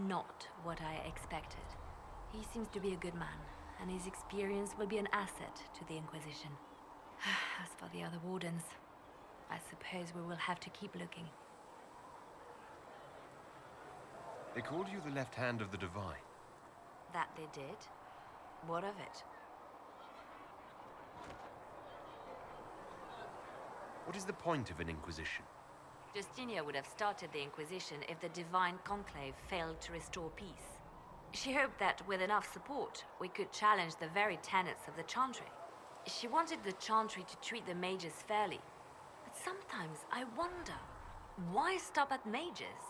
not what I expected. He seems to be a good man, and his experience will be an asset to the Inquisition. As for the other Wardens, I suppose we will have to keep looking. They called you the left hand of the Divine. That they did? What of it? What is the point of an Inquisition? Justinia would have started the Inquisition if the Divine Conclave failed to restore peace. She hoped that with enough support, we could challenge the very tenets of the Chantry. She wanted the Chantry to treat the mages fairly. But sometimes I wonder, why stop at mages?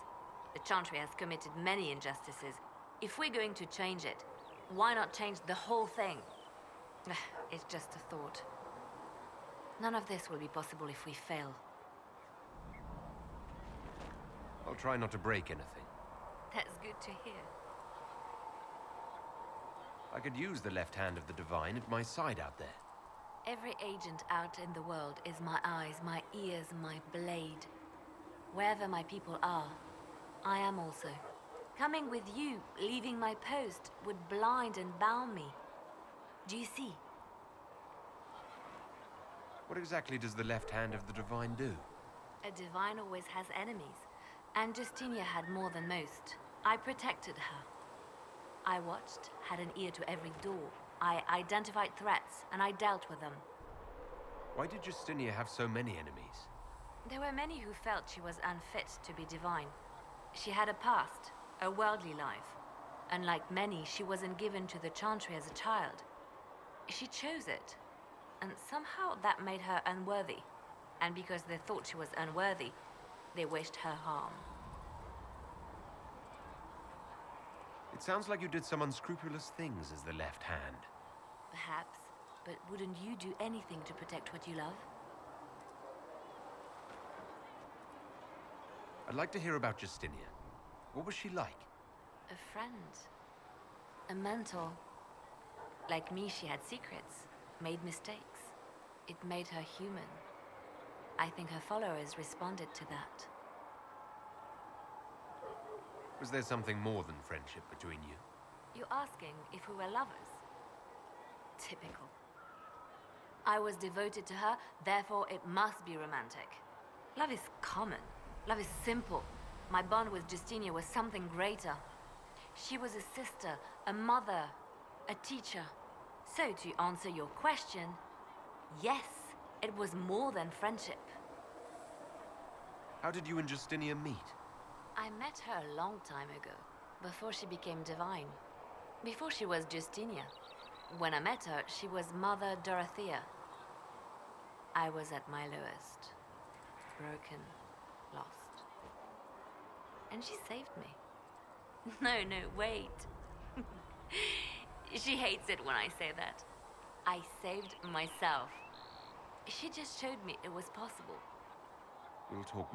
The Chantry has committed many injustices. If we're going to change it, why not change the whole thing? It's just a thought. None of this will be possible if we fail. I'll try not to break anything. That's good to hear. I could use the left hand of the Divine at my side out there. Every agent out in the world is my eyes, my ears, my blade. Wherever my people are, I am also. Coming with you, leaving my post, would blind and bound me. Do you see? What exactly does the left hand of the Divine do? A divine always has enemies, and Justinia had more than most. I protected her. I watched, had an ear to every door. I identified threats, and I dealt with them. Why did Justinia have so many enemies? There were many who felt she was unfit to be divine. She had a past, a worldly life. Unlike many, she wasn't given to the Chantry as a child. She chose it, and somehow that made her unworthy. And because they thought she was unworthy, they wished her harm. It sounds like you did some unscrupulous things as the left hand. Perhaps, but wouldn't you do anything to protect what you love? I'd like to hear about Justinia. What was she like? A friend. A mentor. Like me, she had secrets, made mistakes. It made her human. I think her followers responded to that. Was there something more than friendship between you? You're asking if we were lovers? Typical. I was devoted to her, therefore it must be romantic. Love is common. Love is simple. My bond with Justinia was something greater. She was a sister, a mother, a teacher. So to answer your question, yes, it was more than friendship. How did you and Justinia meet? I met her a long time ago, before she became divine. Before she was Justinia. When I met her, she was Mother Dorothea. I was at my lowest. Broken, lost. And she saved me. No, wait. She hates it when I say that. I saved myself. She just showed me it was possible. We'll talk.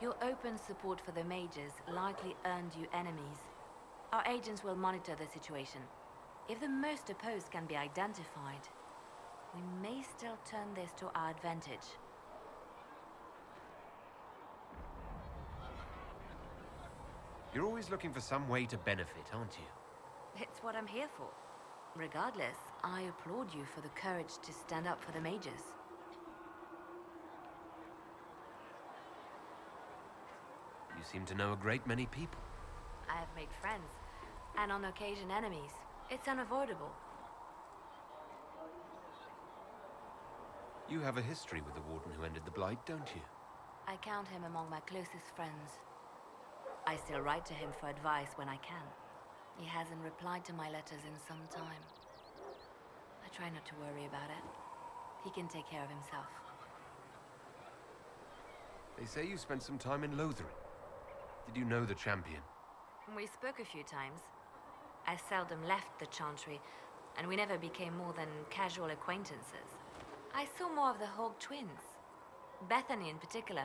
Your open support for the mages likely earned you enemies. Our agents will monitor the situation. If the most opposed can be identified, we may still turn this to our advantage. You're always looking for some way to benefit, aren't you? It's what I'm here for. Regardless, I applaud you for the courage to stand up for the mages. You seem to know a great many people. I have made friends, and on occasion enemies. It's unavoidable. You have a history with the Warden who ended the Blight, don't you? I count him among my closest friends. I still write to him for advice when I can. He hasn't replied to my letters in some time. I try not to worry about it. He can take care of himself. They say you spent some time in Lothering. Did you know the champion? We spoke a few times. I seldom left the Chantry, and we never became more than casual acquaintances. I saw more of the Hawk twins. Bethany in particular.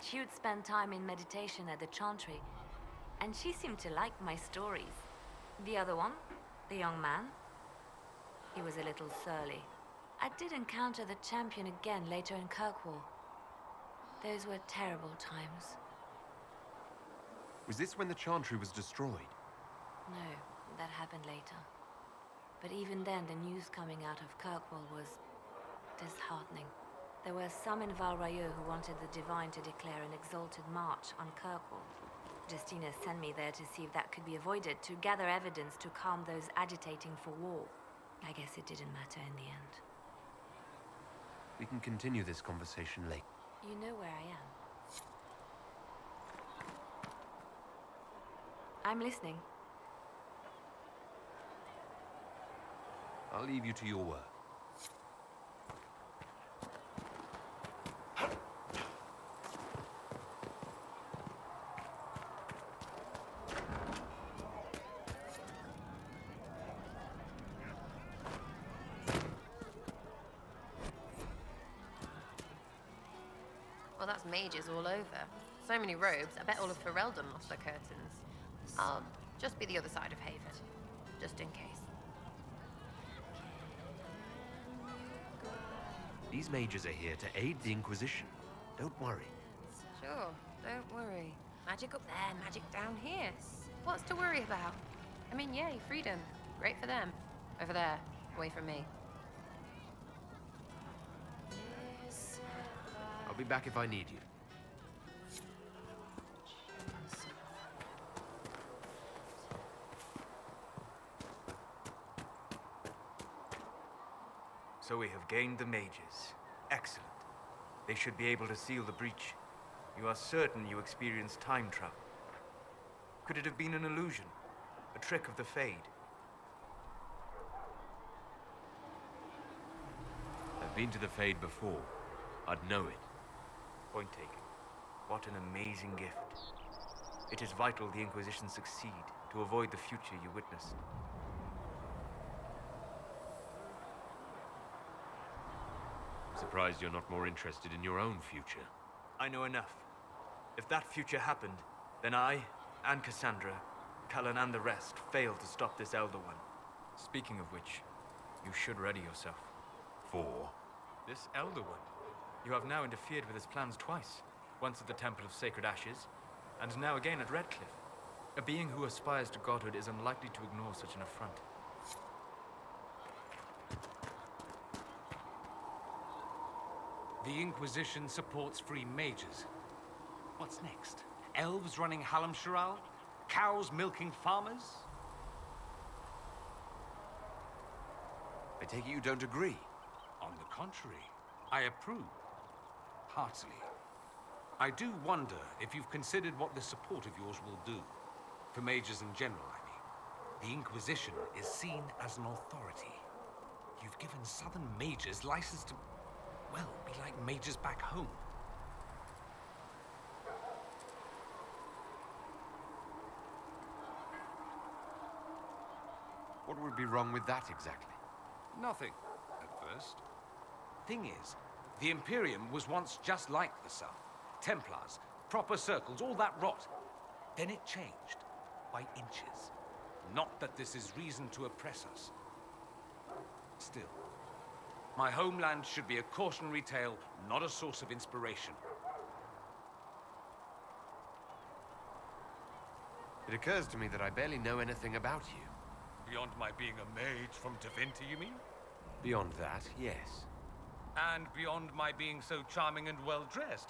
She would spend time in meditation at the Chantry, and she seemed to like my stories. The other one, the young man, he was a little surly. I did encounter the champion again later in Kirkwall. Those were terrible times. Was this when the Chantry was destroyed? No, that happened later. But even then, the news coming out of Kirkwall was disheartening. There were some in Val Rayeau who wanted the Divine to declare an exalted march on Kirkwall. Justina sent me there to see if that could be avoided, to gather evidence to calm those agitating for war. I guess it didn't matter in the end. We can continue this conversation later. You know where I am. I'm listening. I'll leave you to your work. Well, that's mages all over. So many robes, I bet all of Ferelden lost their curtains. I'll just be the other side of Haven, just in case. These mages are here to aid the Inquisition. Don't worry. Sure, don't worry. Magic up there, magic down here. What's to worry about? I mean, yay, freedom. Great for them. Over there, away from me. I'll be back if I need you. So we have gained the mages. Excellent. They should be able to seal the breach. You are certain you experienced time travel. Could it have been an illusion? A trick of the Fade? I've been to the Fade before. I'd know it. Point taken. What an amazing gift. It is vital the Inquisition succeed to avoid the future you witnessed. I'm surprised you're not more interested in your own future. I know enough. If that future happened, then I, and Cassandra, Cullen and the rest, failed to stop this Elder One. Speaking of which, you should ready yourself. For? This Elder One. You have now interfered with his plans twice. Once at the Temple of Sacred Ashes, and now again at Redcliffe. A being who aspires to godhood is unlikely to ignore such an affront. The Inquisition supports free mages. What's next? Elves running Hallamsharal? Cows milking farmers? I take it you don't agree? On the contrary, I approve. Heartily. I do wonder if you've considered what this support of yours will do. For mages in general, I mean. The Inquisition is seen as an authority. You've given Southern mages license to, well, be like mages back home. What would be wrong with that exactly? Nothing, at first. Thing is, the Imperium was once just like the South. Templars, proper circles, all that rot. Then it changed, by inches. Not that this is reason to oppress us. Still, my homeland should be a cautionary tale, not a source of inspiration. It occurs to me that I barely know anything about you. Beyond my being a mage from Tevinter, you mean? Beyond that, yes. And beyond my being so charming and well-dressed,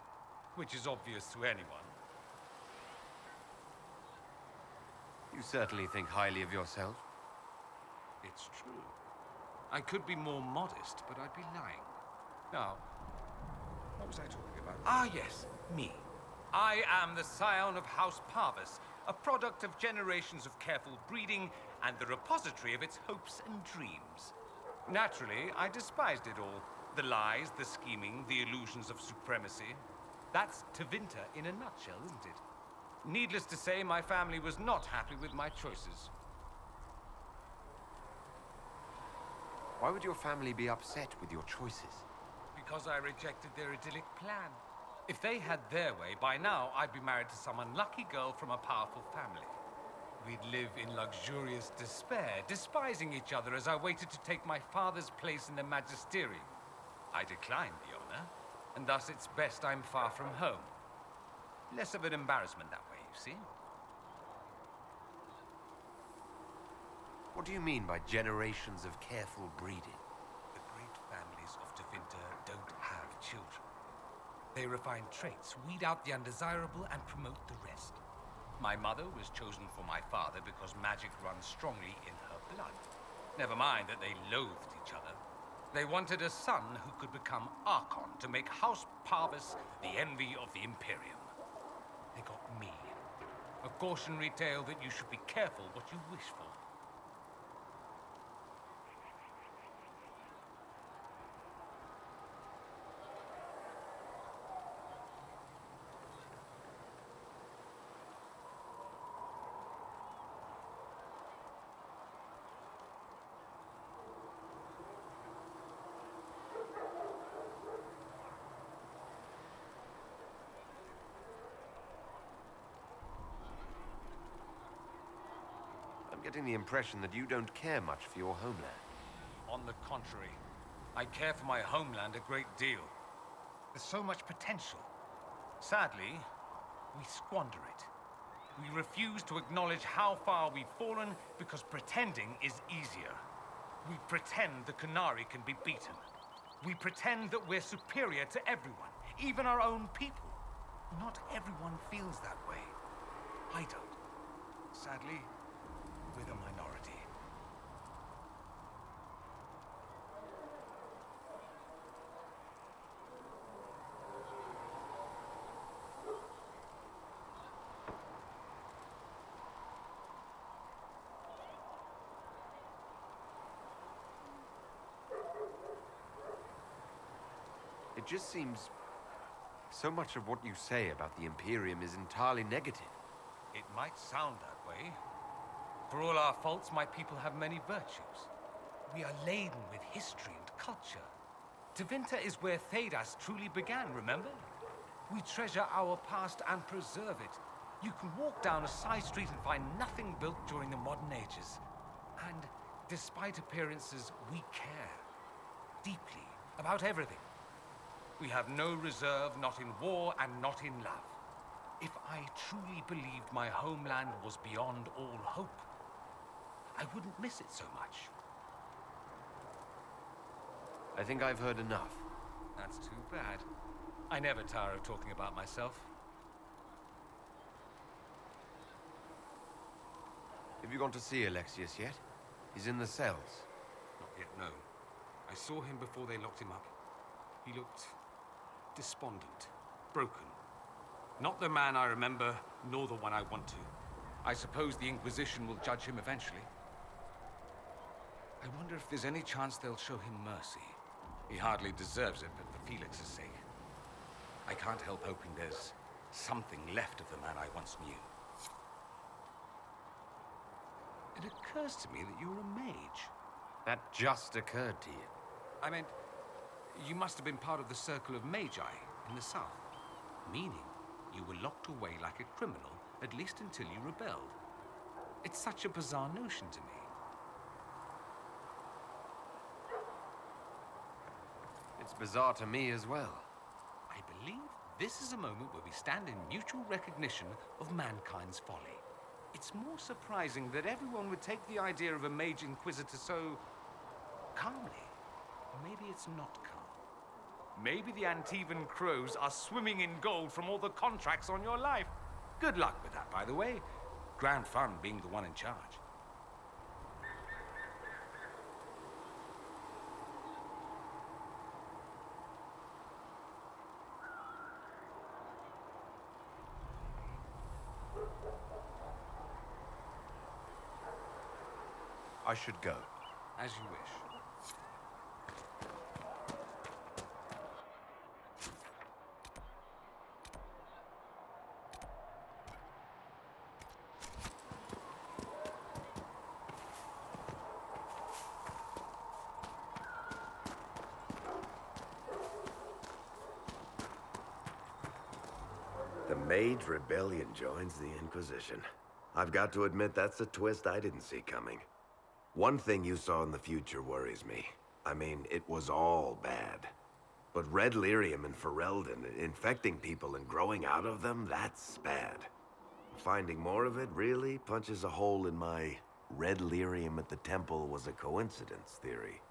which is obvious to anyone. You certainly think highly of yourself. It's true. I could be more modest, but I'd be lying. Now, what was I talking about? Ah, yes, me. I am the scion of House Parvis, a product of generations of careful breeding and the repository of its hopes and dreams. Naturally, I despised it all. The lies, the scheming, the illusions of supremacy. That's Tevinter in a nutshell, isn't it? Needless to say, my family was not happy with my choices. Why would your family be upset with your choices? Because I rejected their idyllic plan. If they had their way, by now I'd be married to some unlucky girl from a powerful family. We'd live in luxurious despair, despising each other as I waited to take my father's place in the magisterium. I declined the honor, and thus it's best I'm far from home. Less of an embarrassment that way, you see. What do you mean by generations of careful breeding? The great families of Tevinter don't have children. They refine traits, weed out the undesirable, and promote the rest. My mother was chosen for my father because magic runs strongly in her blood. Never mind that they loathed each other. They wanted a son who could become Archon to make House Parvis the envy of the Imperium. They got me. A cautionary tale that you should be careful what you wish for. I'm getting the impression that you don't care much for your homeland. On the contrary, I care for my homeland a great deal. There's so much potential. Sadly, we squander it. We refuse to acknowledge how far we've fallen because pretending is easier. We pretend the Qunari can be beaten. We pretend that we're superior to everyone, even our own people. Not everyone feels that way. I don't. Sadly, we're the minority. It just seems... so much of what you say about the Imperium is entirely negative. It might sound that way. For all our faults, my people have many virtues. We are laden with history and culture. Tevinter is where Thedas truly began, remember? We treasure our past and preserve it. You can walk down a side street and find nothing built during the modern ages. And despite appearances, we care. Deeply. About everything. We have no reserve, not in war and not in love. If I truly believed my homeland was beyond all hope, I wouldn't miss it so much. I think I've heard enough. That's too bad. I never tire of talking about myself. Have you gone to see Alexius yet? He's in the cells. Not yet, no. I saw him before they locked him up. He looked despondent, broken. Not the man I remember, nor the one I want to. I suppose the Inquisition will judge him eventually. I wonder if there's any chance they'll show him mercy. He hardly deserves it, but for Felix's sake. I can't help hoping there's something left of the man I once knew. It occurs to me that you're a mage. That just occurred to you. I meant, you must have been part of the Circle of Magi in the south. Meaning, you were locked away like a criminal, at least until you rebelled. It's such a bizarre notion to me. It's bizarre to me as well. I believe this is a moment where we stand in mutual recognition of mankind's folly. It's more surprising that everyone would take the idea of a mage inquisitor so calmly. Or maybe it's not calm. Maybe the Antivan crows are swimming in gold from all the contracts on your life. Good luck with that, by the way. Grand fun being the one in charge. I should go. As you wish. The Mage Rebellion joins the Inquisition. I've got to admit that's a twist I didn't see coming. One thing you saw in the future worries me. I mean, it was all bad. But red lyrium and Ferelden, infecting people and growing out of them, that's bad. Finding more of it really punches a hole in my red lyrium at the temple was a coincidence theory.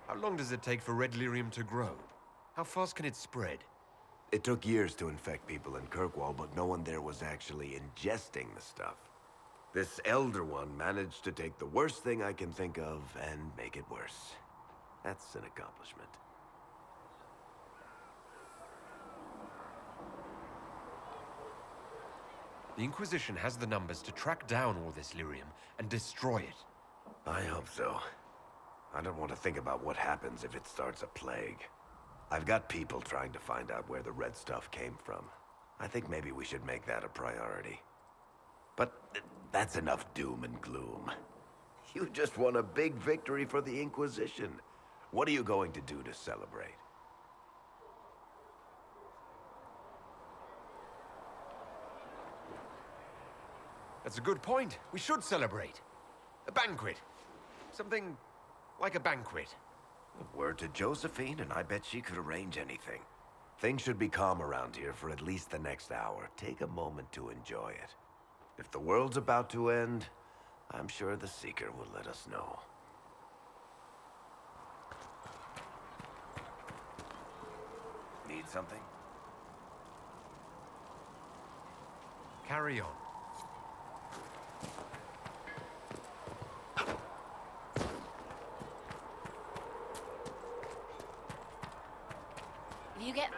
How long does it take for red lyrium to grow? How fast can it spread? It took years to infect people in Kirkwall, but no one there was actually ingesting the stuff. This Elder One managed to take the worst thing I can think of and make it worse. That's an accomplishment. The Inquisition has the numbers to track down all this lyrium and destroy it. I hope so. I don't want to think about what happens if it starts a plague. I've got people trying to find out where the red stuff came from. I think maybe we should make that a priority. But that's enough doom and gloom. You just won a big victory for the Inquisition. What are you going to do to celebrate? That's a good point. We should celebrate. A banquet. Something like a banquet. Word to Josephine, and I bet she could arrange anything. Things should be calm around here for at least the next hour. Take a moment to enjoy it. If the world's about to end, I'm sure the Seeker will let us know. Need something? Carry on. If you get...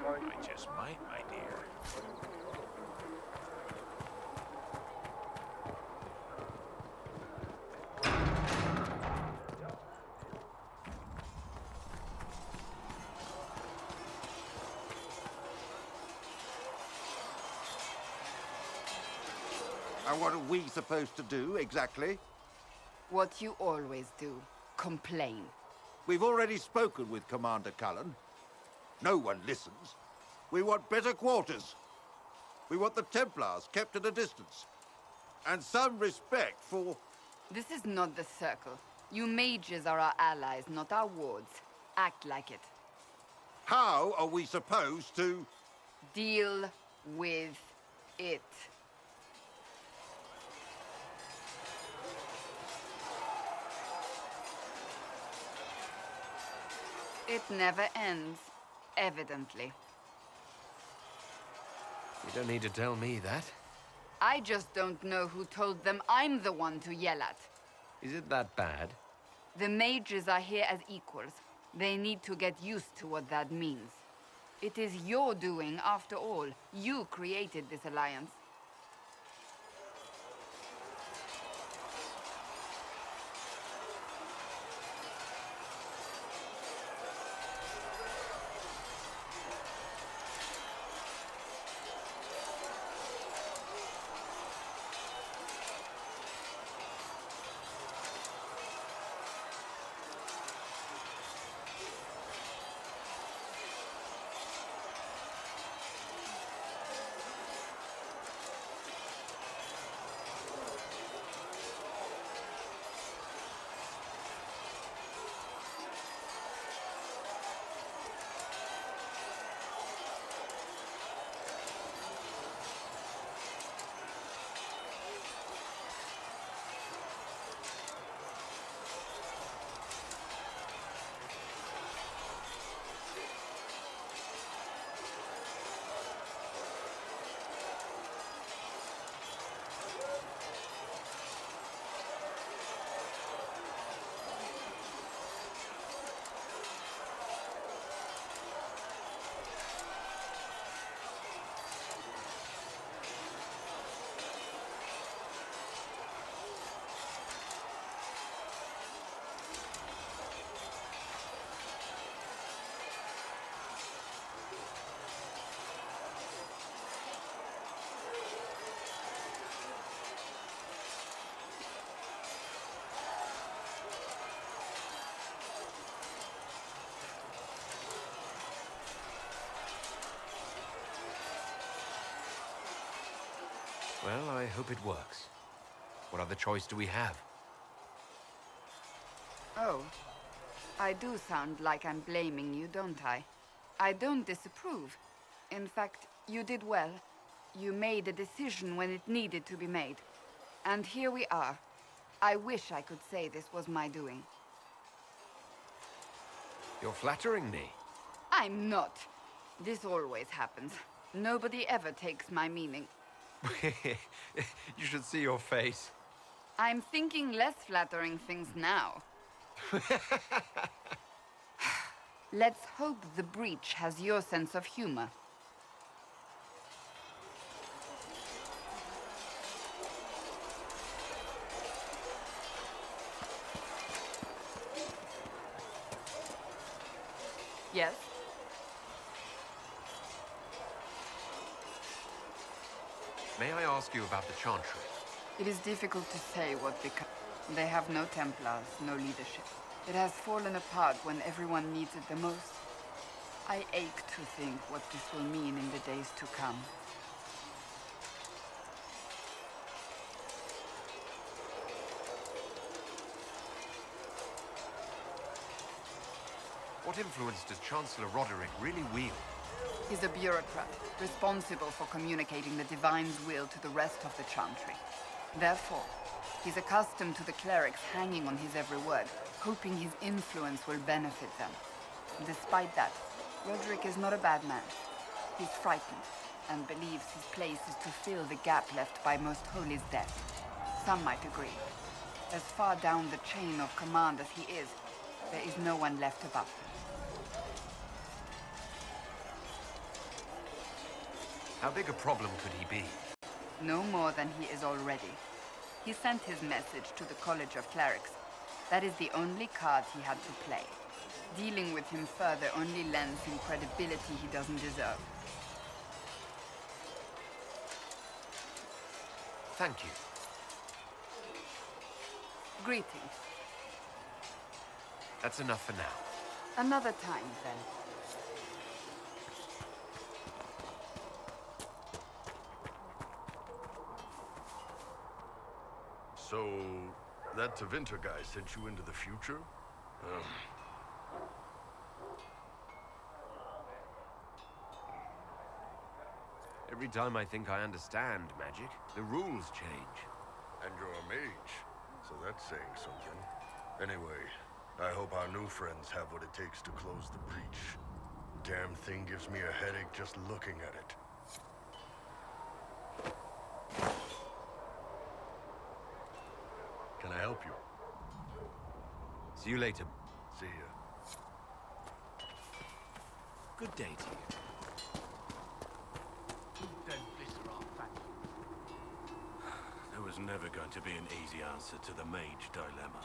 I just might, my dear. And what are we supposed to do, exactly? What you always do. Complain. We've already spoken with Commander Cullen. No one listens. We want better quarters. We want the Templars kept at a distance. And some respect for... This is not the Circle. You mages are our allies, not our wards. Act like it. How are we supposed to... Deal with it. It never ends, evidently. You don't need to tell me that. I just don't know who told them I'm the one to yell at. Is it that bad? The mages are here as equals. They need to get used to what that means. It is your doing, after all. You created this alliance. Well, I hope it works. What other choice do we have? Oh. I do sound like I'm blaming you, don't I? I don't disapprove. In fact, you did well. You made a decision when it needed to be made. And here we are. I wish I could say this was my doing. You're flattering me. I'm not. This always happens. Nobody ever takes my meaning. You should see your face. I'm thinking less flattering things now. Let's hope the breach has your sense of humor. Yes? May I ask you about the Chantry? It is difficult to say what becomes. They have no Templars, no leadership. It has fallen apart when everyone needs it the most. I ache to think what this will mean in the days to come. What influence does Chancellor Roderick really wield? He's a bureaucrat, responsible for communicating the Divine's will to the rest of the Chantry. Therefore, he's accustomed to the clerics hanging on his every word, hoping his influence will benefit them. Despite that, Roderick is not a bad man. He's frightened, and believes his place is to fill the gap left by Most Holy's death. Some might agree. As far down the chain of command as he is, there is no one left above him. How big a problem could he be? No more than he is already. He sent his message to the College of Clerics. That is the only card he had to play. Dealing with him further only lends him credibility he doesn't deserve. Thank you. Greetings. That's enough for now. Another time, then. So, that Tevinter guy sent you into the future? Every time I think I understand magic, the rules change. And you're a mage, so that's saying something. Anyway, I hope our new friends have what it takes to close the breach. Damn thing gives me a headache just looking at it. Can I help you? See you later. See ya. Good day to you. There was never going to be an easy answer to the mage dilemma.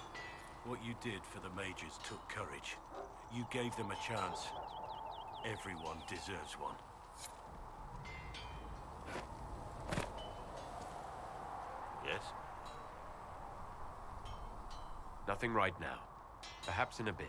What you did for the mages took courage. You gave them a chance. Everyone deserves one. Yes? Nothing right now. Perhaps in a bit.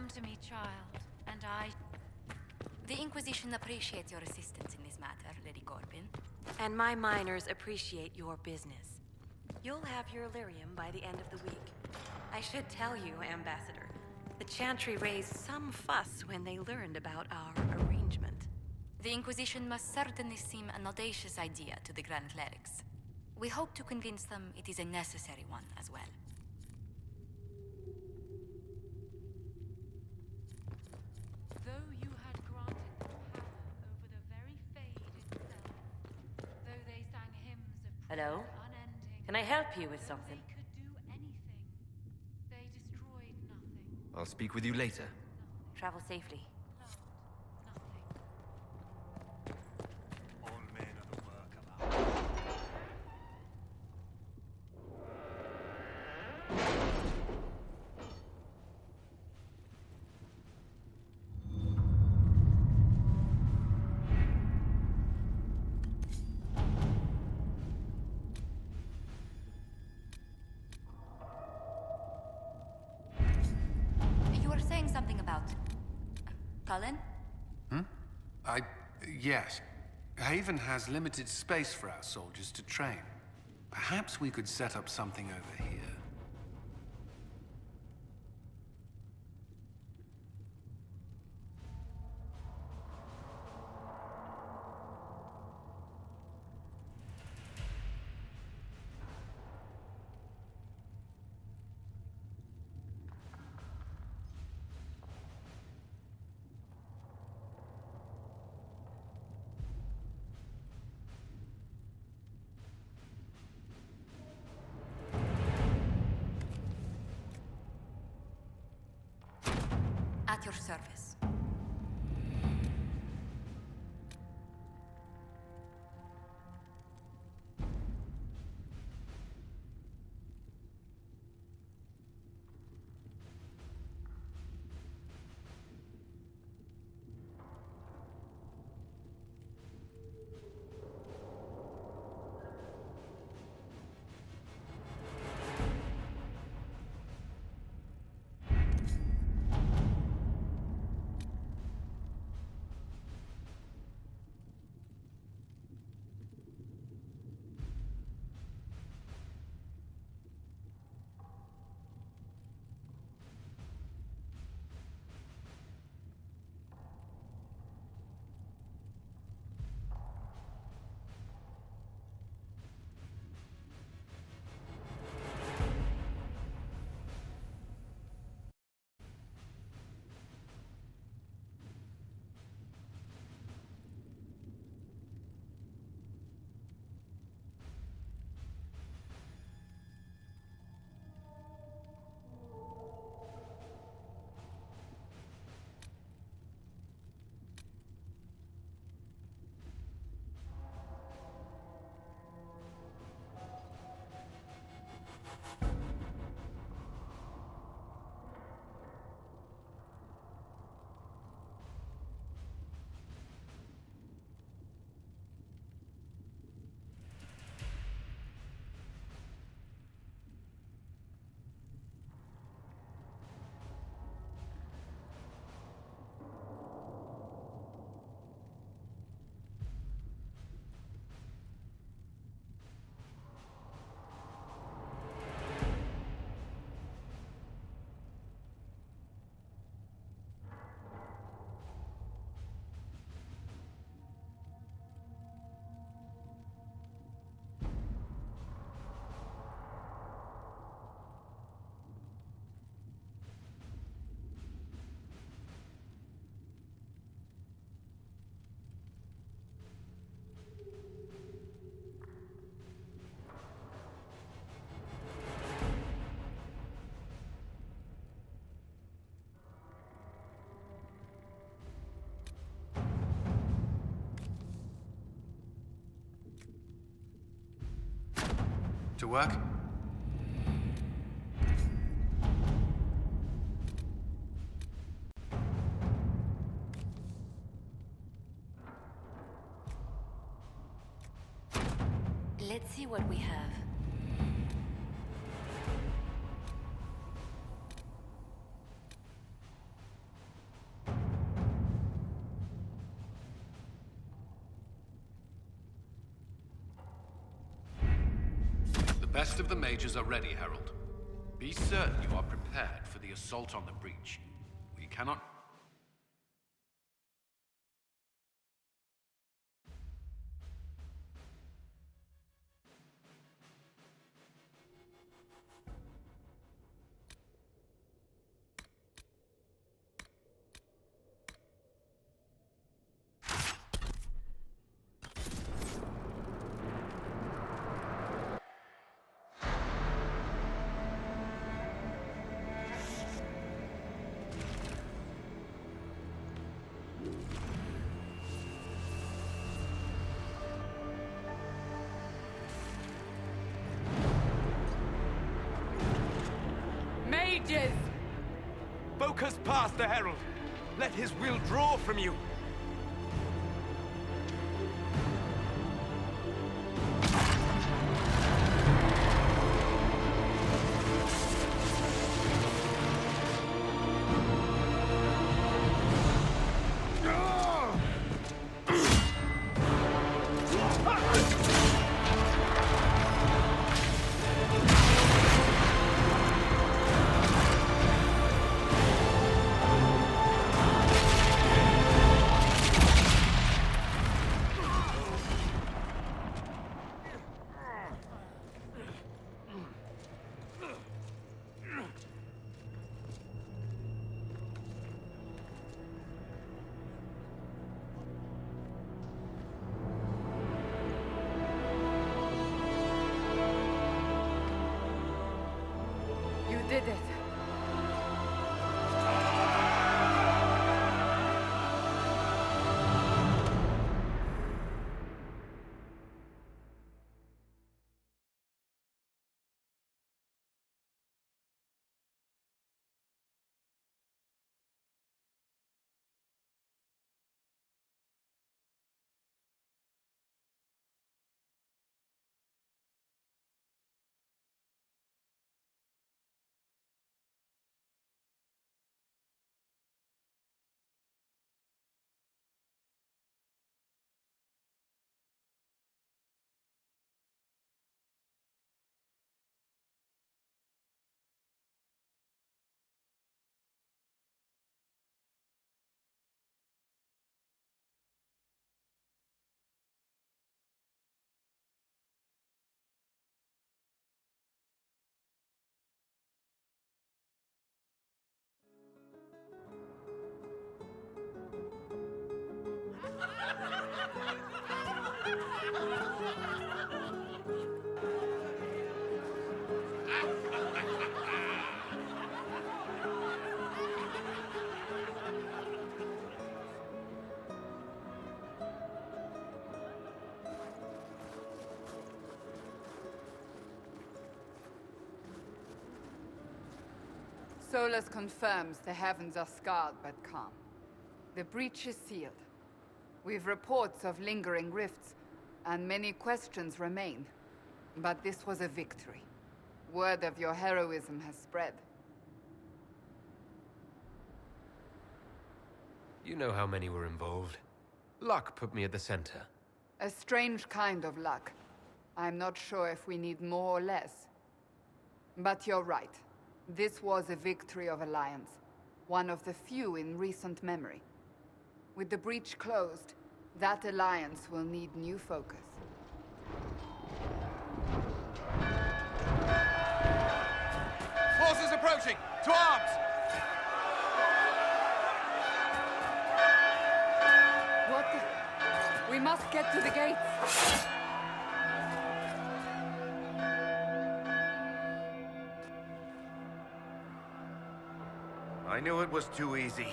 Come to me, child, and I... The Inquisition appreciates your assistance in this matter, Lady Corbin. And my miners appreciate your business. You'll have your Illyrium by the end of the week. I should tell you, Ambassador, the Chantry raised some fuss when they learned about our arrangement. The Inquisition must certainly seem an audacious idea to the Grand Clerics. We hope to convince them it is a necessary one as well. Though you had granted them power over the very Fade itself, though they sang hymns of Hello? praise unending, Can I help you with though something? they could do anything, they destroyed nothing. I'll speak with you later. Travel safely. All men of the work about. You were saying something about... Cullen? Yes. Haven has limited space for our soldiers to train. Perhaps we could set up something over here. At your service. To work? Let's see what we have. best of the mages are ready, Herald. Be certain you are prepared for the assault on the breach. We cannot... Mages! Focus past the Herald. Let his will draw from you. You did it. Solas confirms the heavens are scarred but calm. The breach is sealed. We've reports of lingering rifts, and many questions remain. But this was a victory. Word of your heroism has spread. You know how many were involved. Luck put me at the center. A strange kind of luck. I'm not sure if we need more or less. But you're right. This was a victory of Alliance. One of the few in recent memory. With the breach closed, that alliance will need new focus. Forces approaching! To arms! What the... We must get to the gates! I knew it was too easy.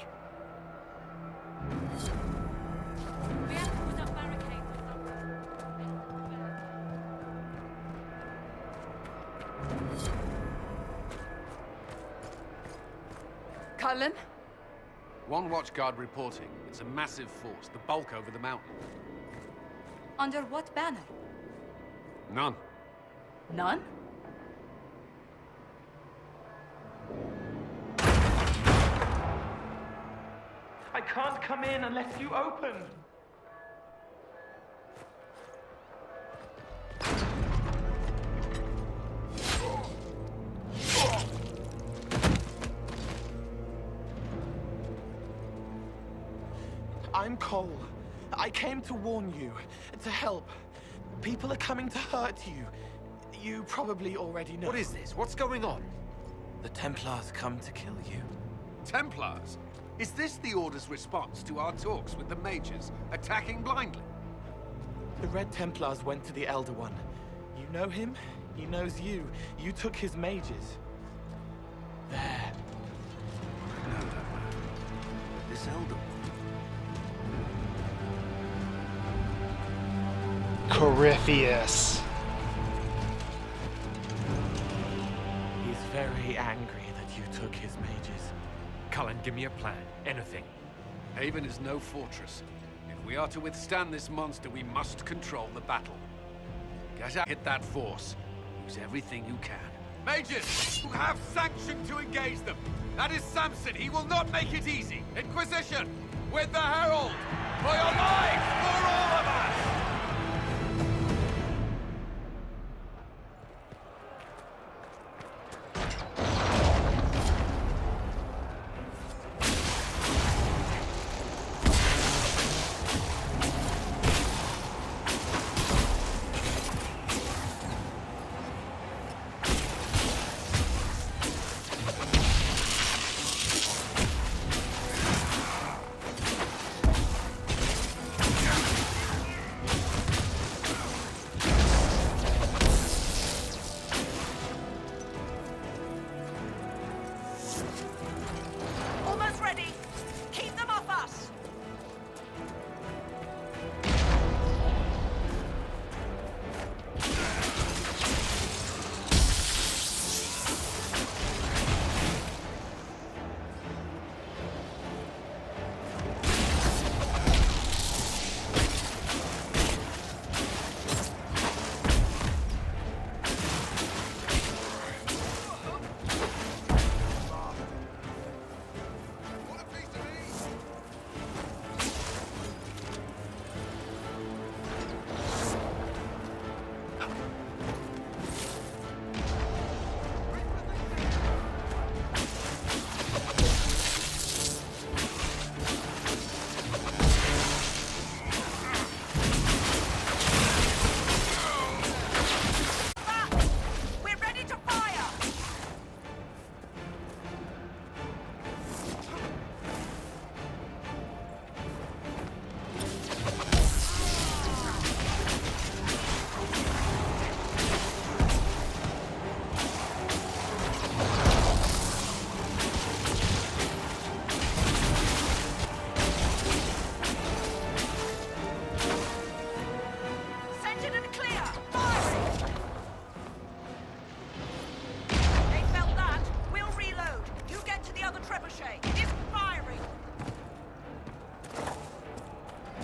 We have to put up barricades or something. Cullen? One watchguard reporting. It's a massive force, the bulk over the mountain. Under what banner? None. None? I can't come in unless you open. I'm Cole. I came to warn you, to help. People are coming to hurt you. You probably already know. What is this? What's going on? The Templars come to kill you. Templars? Is this the Order's response to our talks with the mages, attacking blindly? The Red Templars went to the Elder One. You know him, he knows you. You took his mages. There. No. This Elder One. Corypheus. He's very angry that you took his mages. Cullen, give me a plan. Anything. Haven is no fortress. If we are to withstand this monster, we must control the battle. Get out, hit that force. Use everything you can. Mages, you have sanction to engage them. That is Samson. He will not make it easy. Inquisition, with the Herald. For your lives, for all of us! Almost ready. Keep them off us. We're ready to fire. Scented and clear. Firing. They felt that. We'll reload. You get to the other trebuchet. It isn't firing.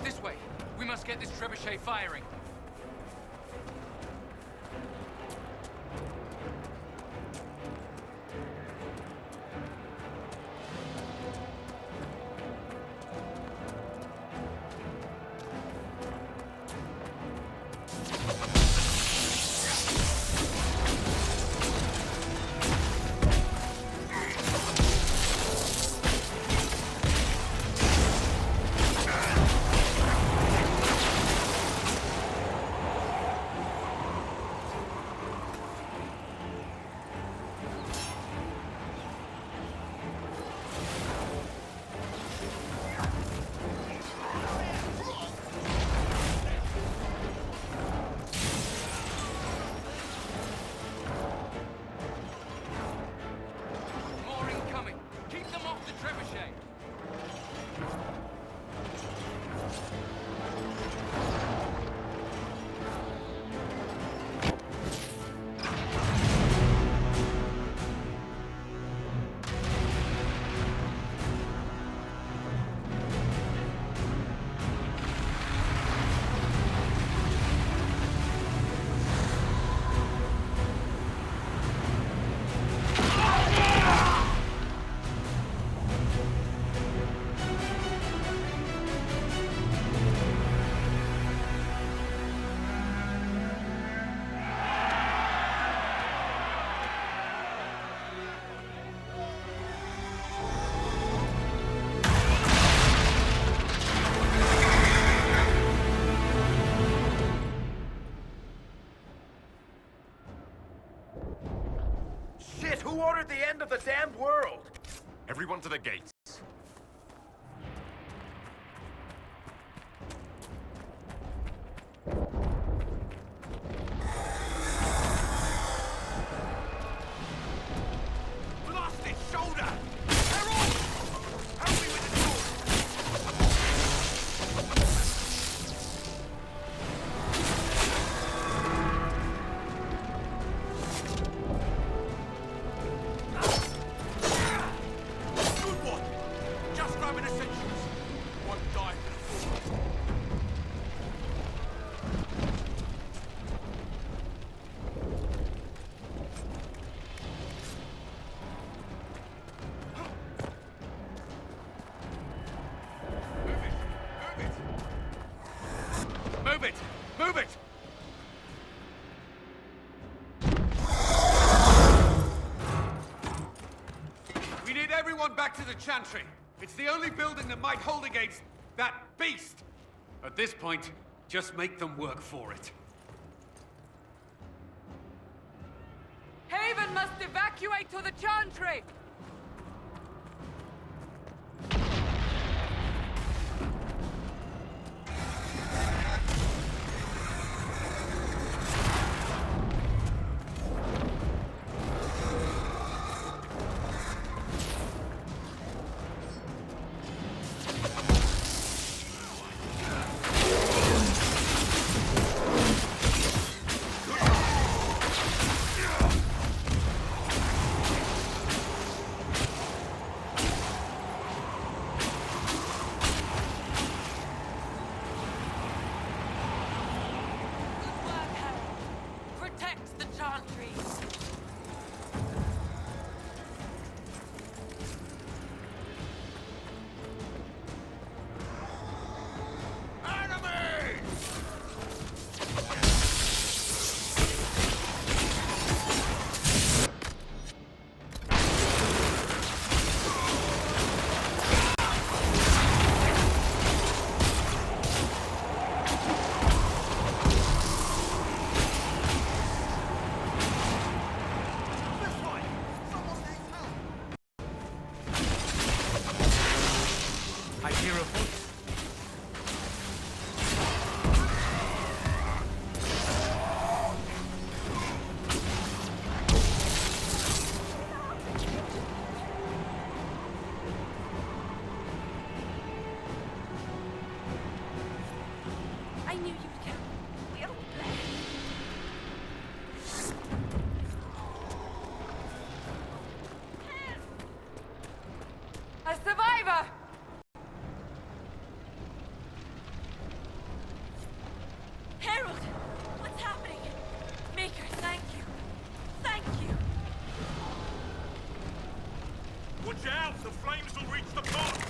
This way. We must get this trebuchet firing. of the damned world! Everyone to the gates. Blast its shoulder! Herald! Help me with the door! Good one! Just grabbing essentials. Won't die for the fool. Move it! Move it! We need everyone back to the Chantry. It's the only building that might hold against that beast. At this point, just make them work for it. Haven must evacuate to the Chantry! Protect the Chantry! I hear a voice. I knew you'd come. You're blessed. A survivor! Harold! What's happening? Maker, thank you. Thank you. Watch out! The flames will reach the pot!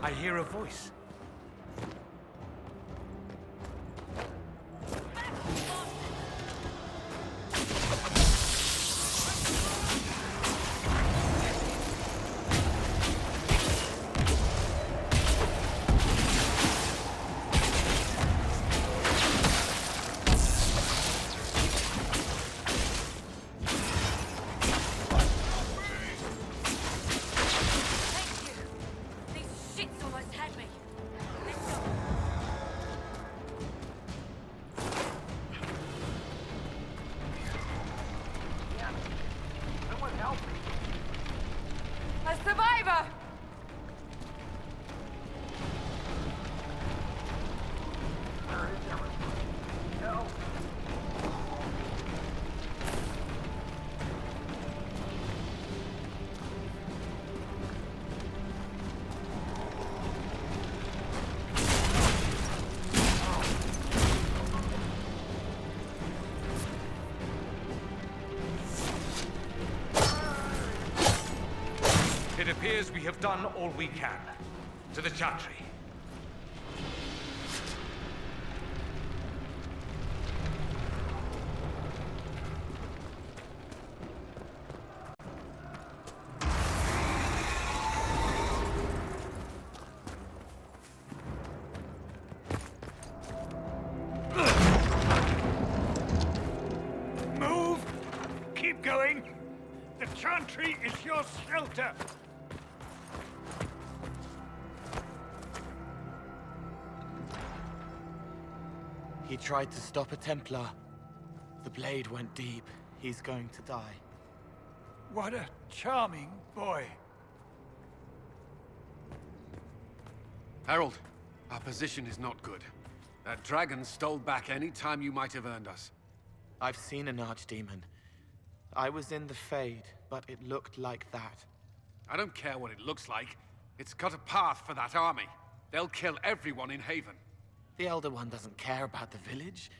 I hear a voice. These shits almost had me. Someone help me! A survivor! Where is everyone? Help! It appears we have done all we can. To the Chantry. Take your shelter! He tried to stop a Templar. The blade went deep. He's going to die. What a charming boy. Harold, our position is not good. That dragon stole back any time you might have earned us. I've seen an archdemon. I was in the Fade, but it looked like that. I don't care what it looks like. It's got a path for that army. They'll kill everyone in Haven. The Elder One doesn't care about the village.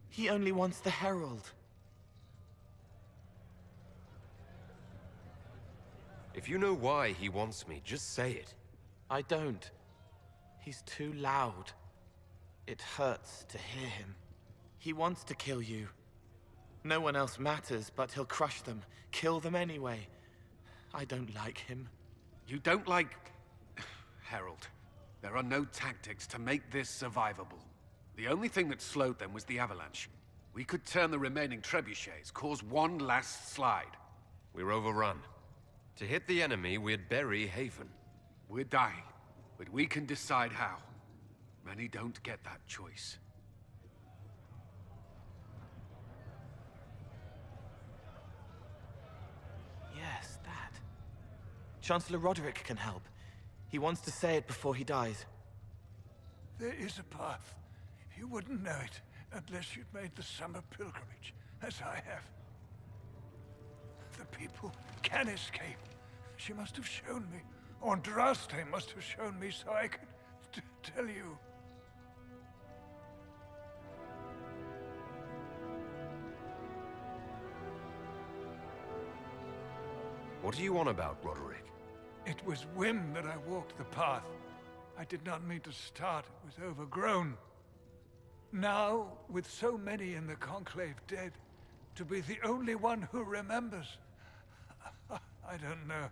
He only wants the Herald. If you know why he wants me, just say it. I don't. He's too loud. It hurts to hear him. He wants to kill you. No one else matters, but he'll crush them, kill them anyway. I don't like him. You don't like... Harold, there are no tactics to make this survivable. The only thing that slowed them was the avalanche. We could turn the remaining trebuchets, cause one last slide. We're overrun. To hit the enemy, we'd bury Haven. We're dying, but we can decide how. Many don't get that choice. Yes, that. Chancellor Roderick can help. He wants to say it before he dies. There is a path. You wouldn't know it unless you'd made the summer pilgrimage, as I have. The people can escape. She must have shown me. Or Andraste must have shown me so I could tell you. What are you on about, Roderick? It was whim that I walked the path. I did not mean to start. It was overgrown. Now, with so many in the Conclave dead, to be the only one who remembers... I don't know, Harold.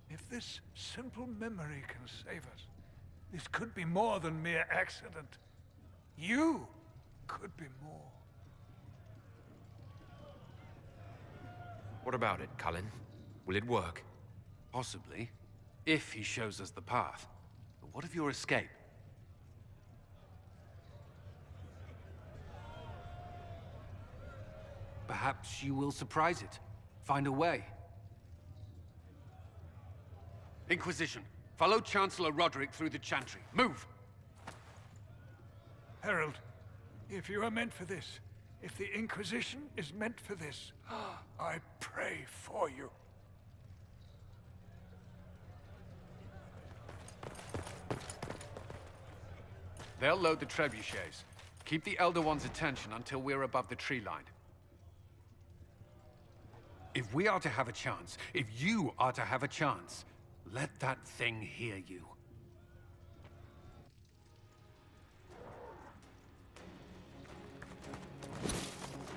If this simple memory can save us, this could be more than mere accident. You could be more. What about it, Cullen? Will it work? Possibly, if he shows us the path. But what of your escape? Perhaps you will surprise it. Find a way. Inquisition, follow Chancellor Roderick through the Chantry. Move! Harold, if you are meant for this, if the Inquisition is meant for this, I pray for you. They'll load the trebuchets. Keep the Elder One's attention until we're above the tree line. If we are to have a chance, if you are to have a chance, let that thing hear you.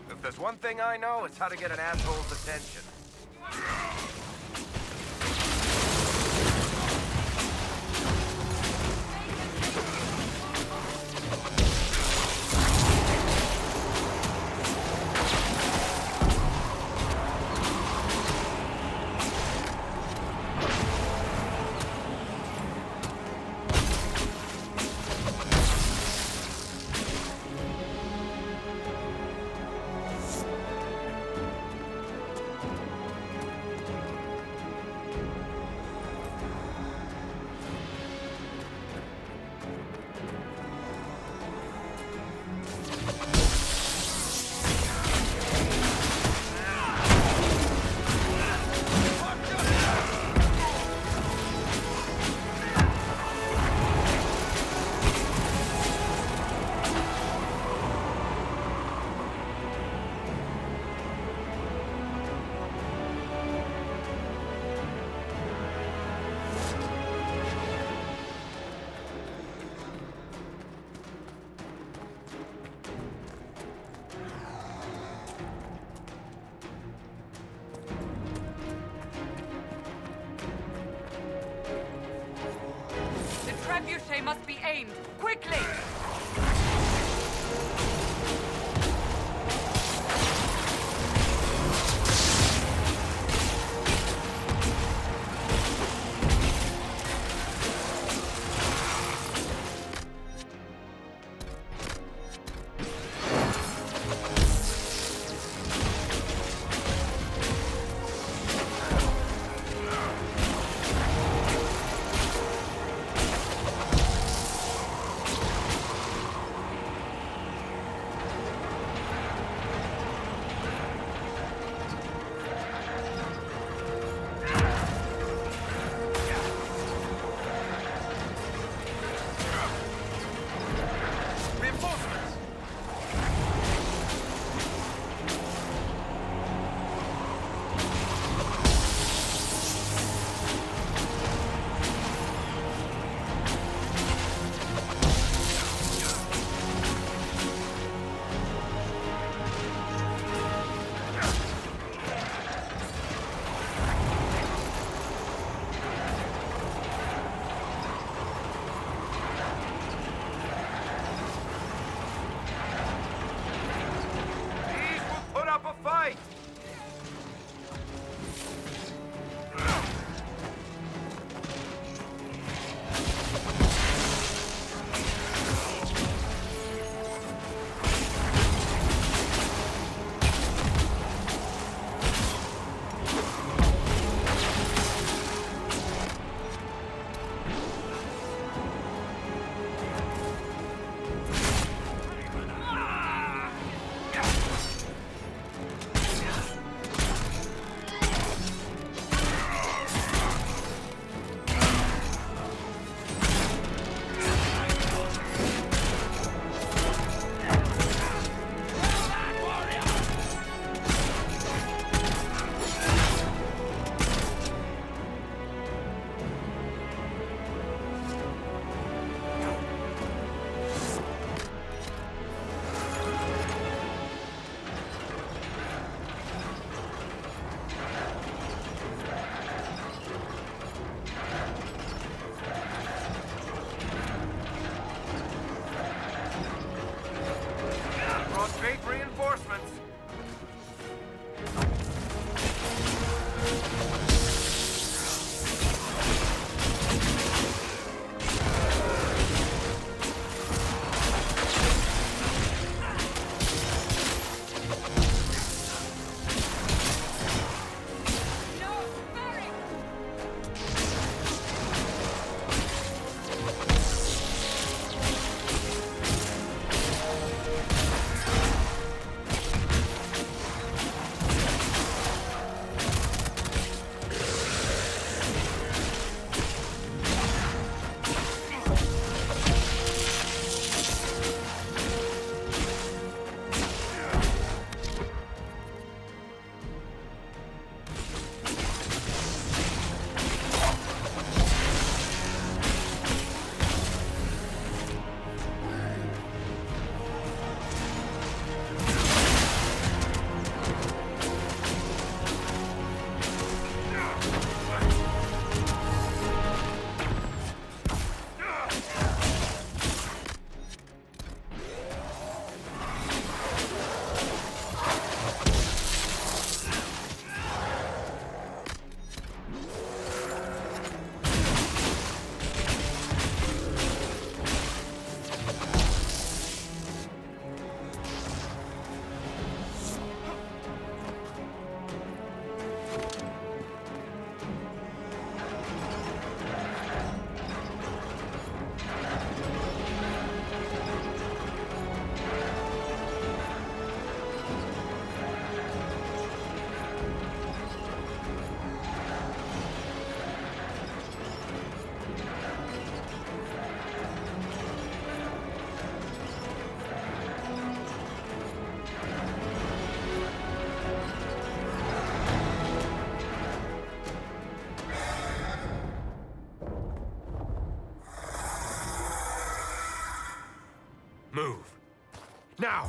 If there's one thing I know, it's how to get an asshole's attention. trebuchet must be aimed. Quickly! Now!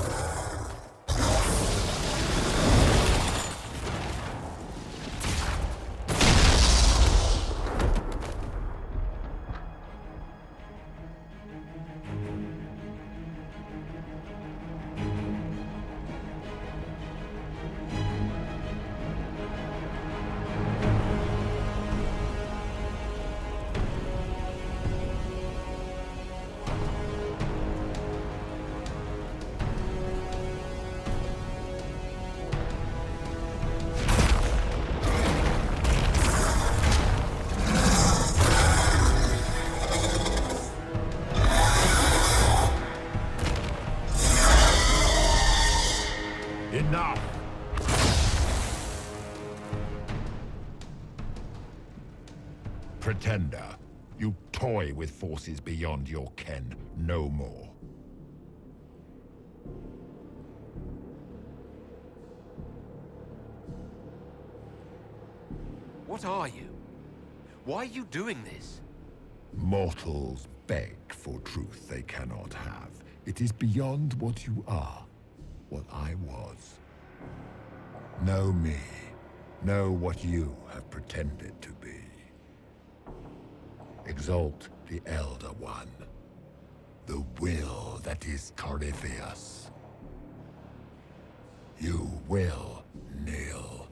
Enough! Pretender, you toy with forces beyond your ken. No more. What are you? Why are you doing this? Mortals beg for truth they cannot have. It is beyond what you are, what I was. Know me. Know what you have pretended to be. Exalt the Elder One. The will that is Corypheus. You will kneel.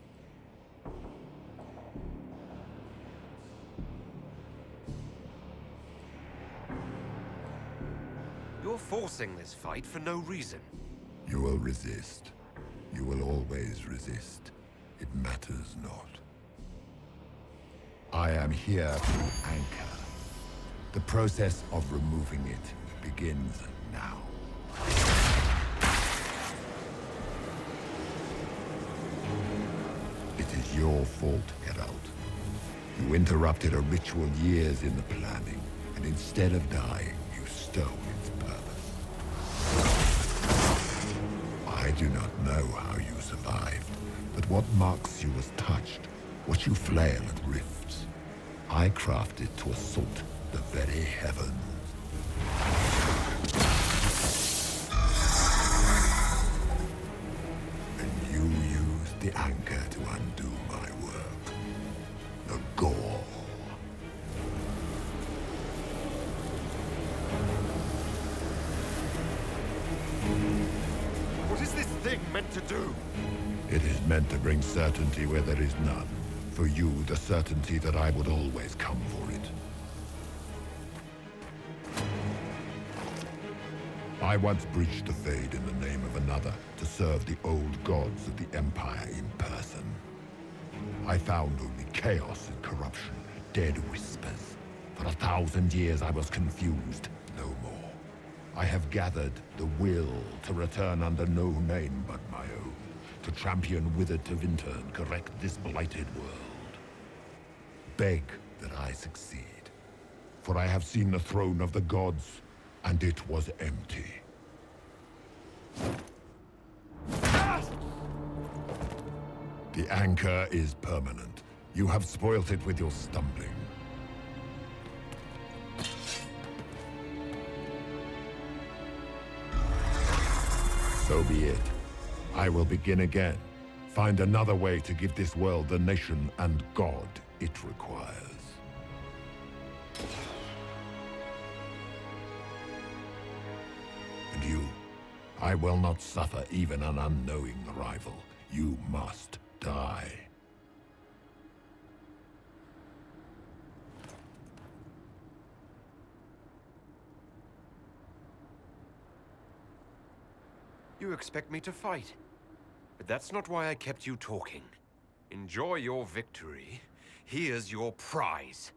You're forcing this fight for no reason. You will resist. You will always resist. It matters not. I am here to anchor. The process of removing it begins now. It is your fault, Geralt. You interrupted a ritual years in the planning, and instead of dying, you stole its purpose. I do not know how you survived, but what marks you as touched, what you flail at rifts, I crafted to assault the very heavens. And you used the anchor to undo my work. The gore. What is this thing meant to do? It is meant to bring certainty where there is none. For you, the certainty that I would always come for it. I once breached the Fade in the name of another to serve the old gods of the Empire in person. I found only chaos and corruption, dead whispers. For 1,000 years I was confused, no more. I have gathered the will to return under no name but my own, to champion Withered to Winter and correct this blighted world. Beg that I succeed, for I have seen the throne of the gods, and it was empty. The anchor is permanent. You have spoilt it with your stumbling. So be it. I will begin again. Find another way to give this world the nation and God it requires. And you, I will not suffer even an unknowing rival. You must die. You expect me to fight. But that's not why I kept you talking. Enjoy your victory. Here's your prize.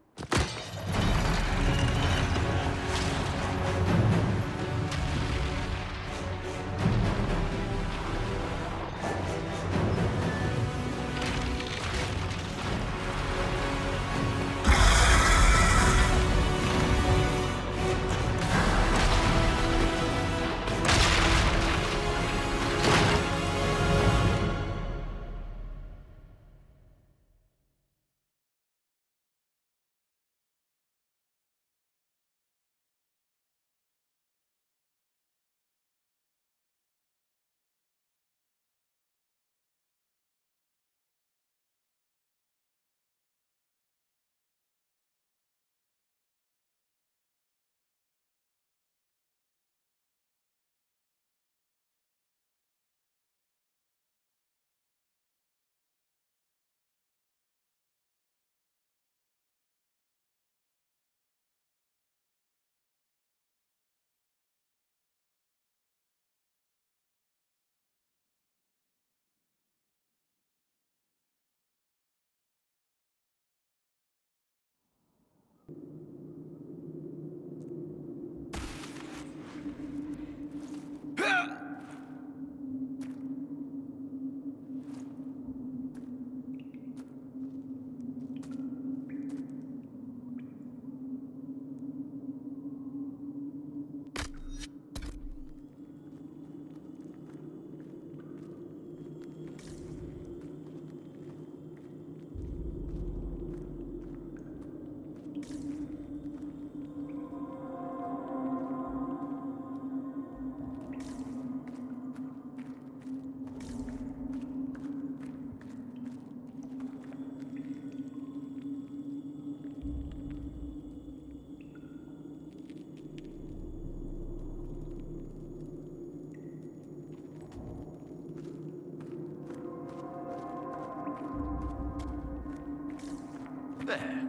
There.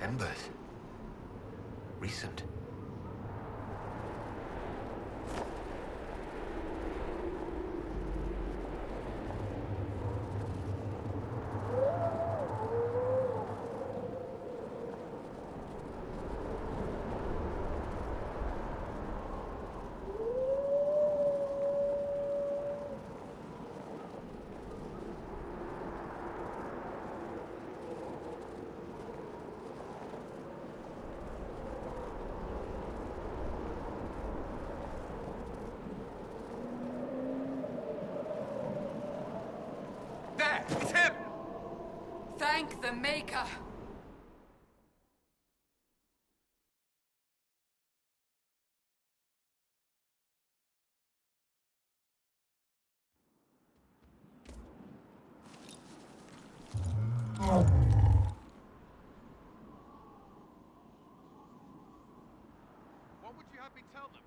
Embers. Recent. There! It's him! Thank the Maker! What would you have me tell them?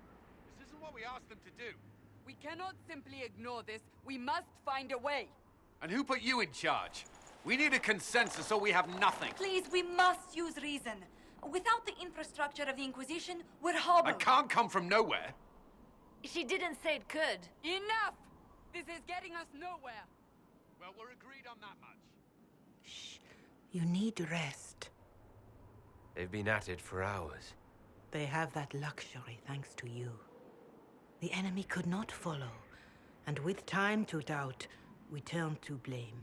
This isn't what we asked them to do. We cannot simply ignore this. We must find a way. And who put you in charge? We need a consensus or we have nothing. Please, we must use reason. Without the infrastructure of the Inquisition, we're hobbled. I can't come from nowhere. She didn't say it could. Enough! This is getting us nowhere. Well, we're agreed on that much. You need rest. They've been at it for hours. They have that luxury thanks to you. The enemy could not follow, and with time to doubt, we turn to blame.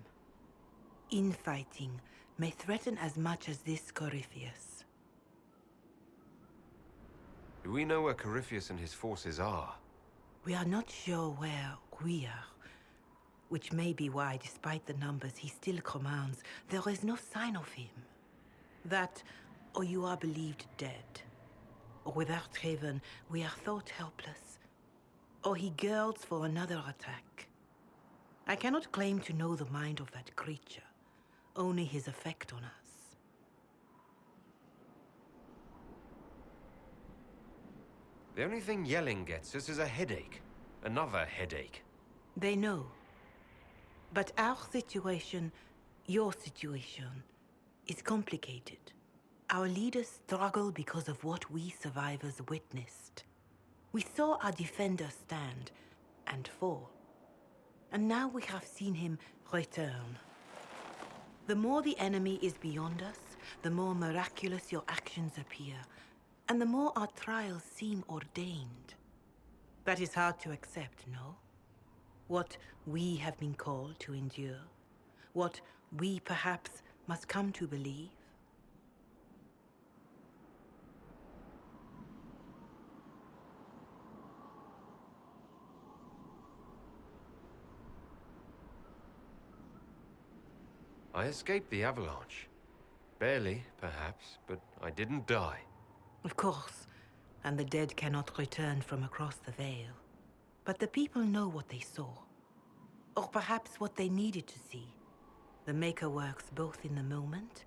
Infighting may threaten as much as this Corypheus. Do we know where Corypheus and his forces are? We are not sure where we are, which may be why, despite the numbers he still commands, there is no sign of him. That, or you are believed dead. Or without Haven, we are thought helpless. Or he girds for another attack. I cannot claim to know the mind of that creature, only his effect on us. The only thing yelling gets us is a headache. Another headache. They know. But our situation Your situation is complicated. Our leaders struggle because of what we survivors witnessed. We saw our defender stand and fall. And now we have seen him return. The more the enemy is beyond us, the more miraculous your actions appear, and the more our trials seem ordained. That is hard to accept, no? What we have been called to endure, what we perhaps must come to believe. I escaped the avalanche. Barely, perhaps, but I didn't die. Of course, and the dead cannot return from across the veil. But the people know what they saw. Or perhaps what they needed to see. The Maker works both in the moment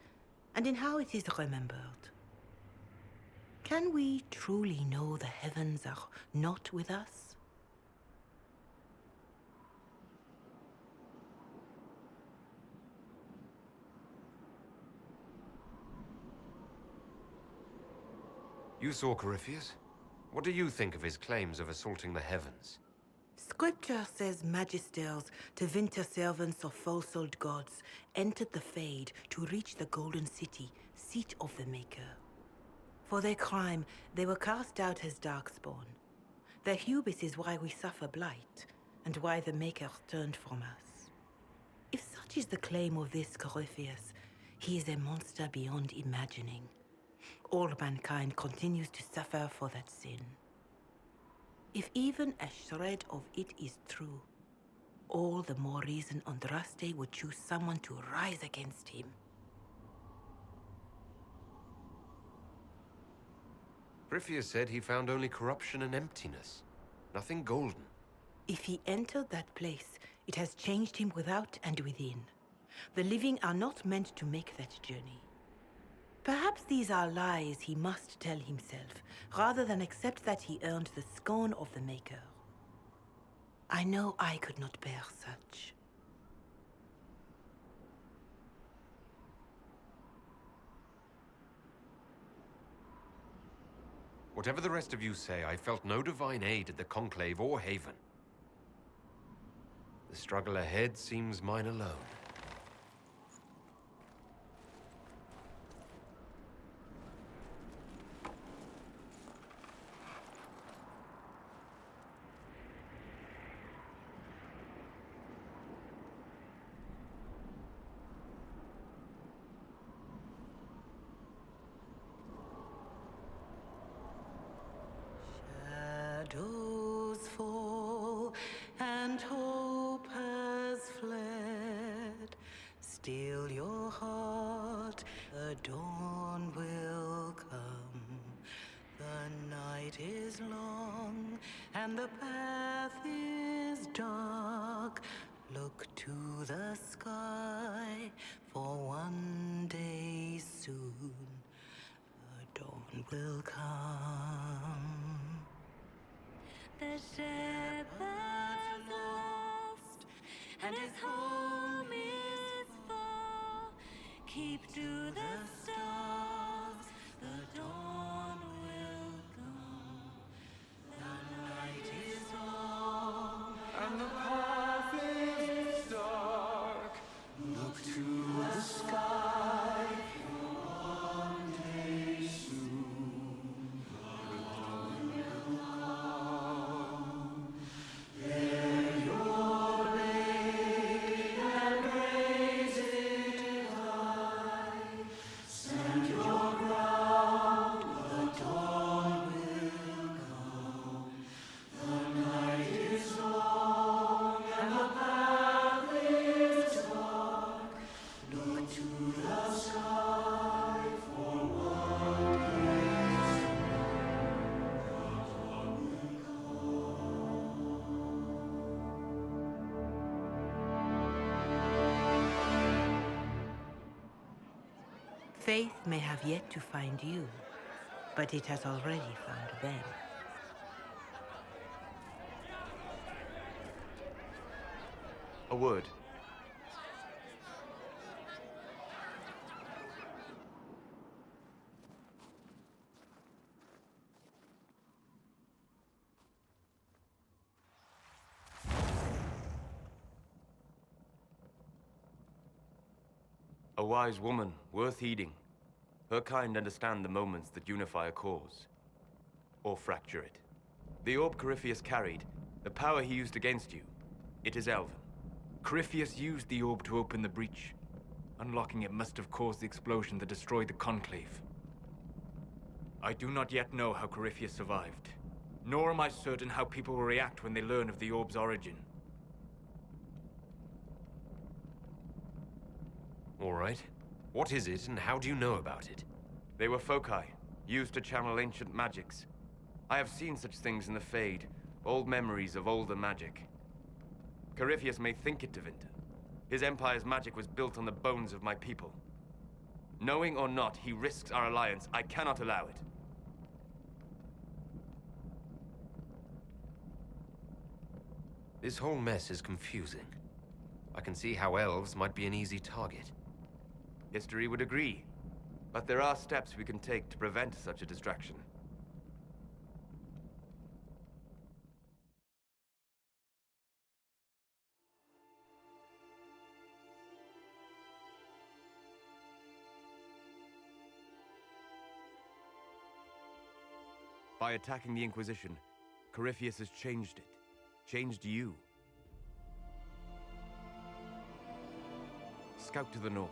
and in how it is remembered. Can we truly know the heavens are not with us? You saw Corypheus? What do you think of his claims of assaulting the heavens? Scripture says magisters, to winter servants of false-souled gods, entered the Fade to reach the Golden City, seat of the Maker. For their crime, they were cast out as darkspawn. Their hubris is why we suffer blight, and why the Maker turned from us. If such is the claim of this Corypheus, he is a monster beyond imagining. All mankind continues to suffer for that sin. If even a shred of it is true, all the more reason Andraste would choose someone to rise against him. Corypheus said he found only corruption and emptiness. Nothing golden. If he entered that place, it has changed him without and within. The living are not meant to make that journey. Perhaps these are lies he must tell himself, rather than accept that he earned the scorn of the Maker. I know I could not bear such. Whatever the rest of you say, I felt no divine aid at the Conclave or Haven. The struggle ahead seems mine alone. Shadows fall and hope has fled. Still your heart, the dawn will come. The night is long and the path is dark. Look to the sky, for one day soon the dawn will come. The shepherd's lost, and his home is far. Keep to the stars, the dawn will come. The night is long, and the path is dark. Look to the sky, for one day soon the dawn will come. Bear your blade and raise it high. Stand your ground, the dawn will come. The night is long and the path is dark. Look to the sky, for one day soon the dawn will Faith may have yet to find you, but it has already found them. A word. wise woman, worth heeding. Her kind understand the moments that unify a cause. Or fracture it. The orb Corypheus carried, the power he used against you, it is Elven. Corypheus used the orb to open the breach. Unlocking it must have caused the explosion that destroyed the Conclave. I do not yet know how Corypheus survived, nor am I certain how people will react when they learn of the orb's origin. All right. What is it, and how do you know about it? They were foci, used to channel ancient magics. I have seen such things in the Fade, old memories of older magic. Corypheus may think it Tevinter. His empire's magic was built on the bones of my people. Knowing or not, he risks our alliance. I cannot allow it. This whole mess is confusing. I can see how elves might be an easy target. History would agree, but there are steps we can take to prevent such a distraction. By attacking the Inquisition, Corypheus has changed it. Changed you. Scout to the north.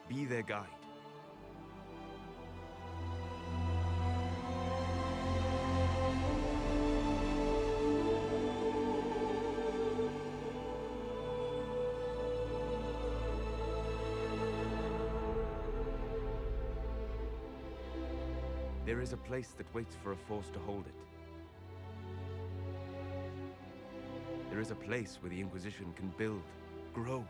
Be their guide. There is a place that waits for a force to hold it. There is a place where the Inquisition can build, grow.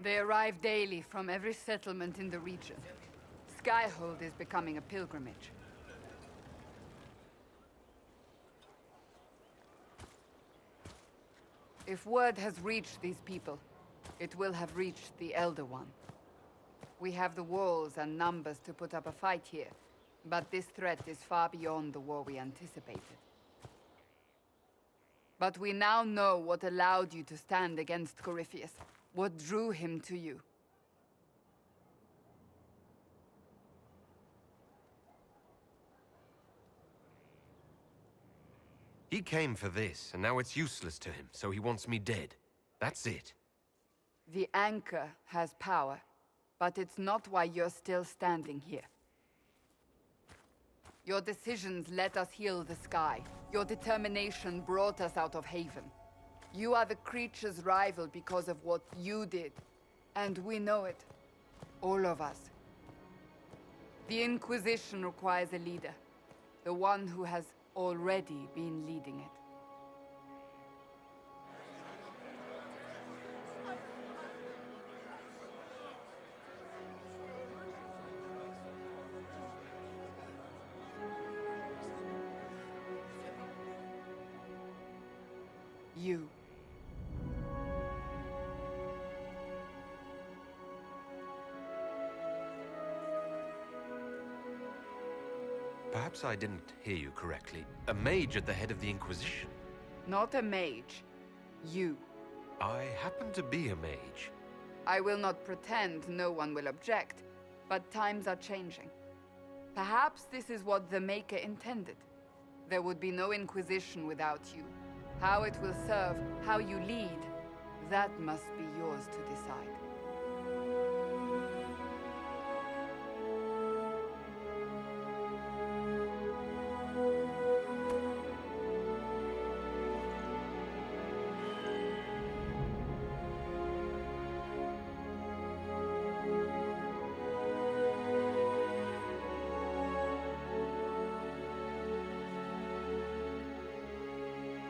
They arrive daily from every settlement in the region. Skyhold is becoming a pilgrimage. If word has reached these people, it will have reached the Elder One. We have the walls and numbers to put up a fight here, but this threat is far beyond the war we anticipated. But we now know what allowed you to stand against Corypheus. What drew him to you? He came for this, and now it's useless to him, so he wants me dead. That's it. The Anchor has power, but it's not why you're still standing here. Your decisions let us heal the sky. Your determination brought us out of Haven. You are the creature's rival because of what you did. And we know it. All of us. The Inquisition requires a leader. The one who has already been leading it. You. Perhaps I didn't hear you correctly. A mage at the head of the Inquisition. Not a mage. You. I happen to be a mage. I will not pretend no one will object, but times are changing. Perhaps this is what the Maker intended. There would be no Inquisition without you. How it will serve, how you lead, that must be yours to decide.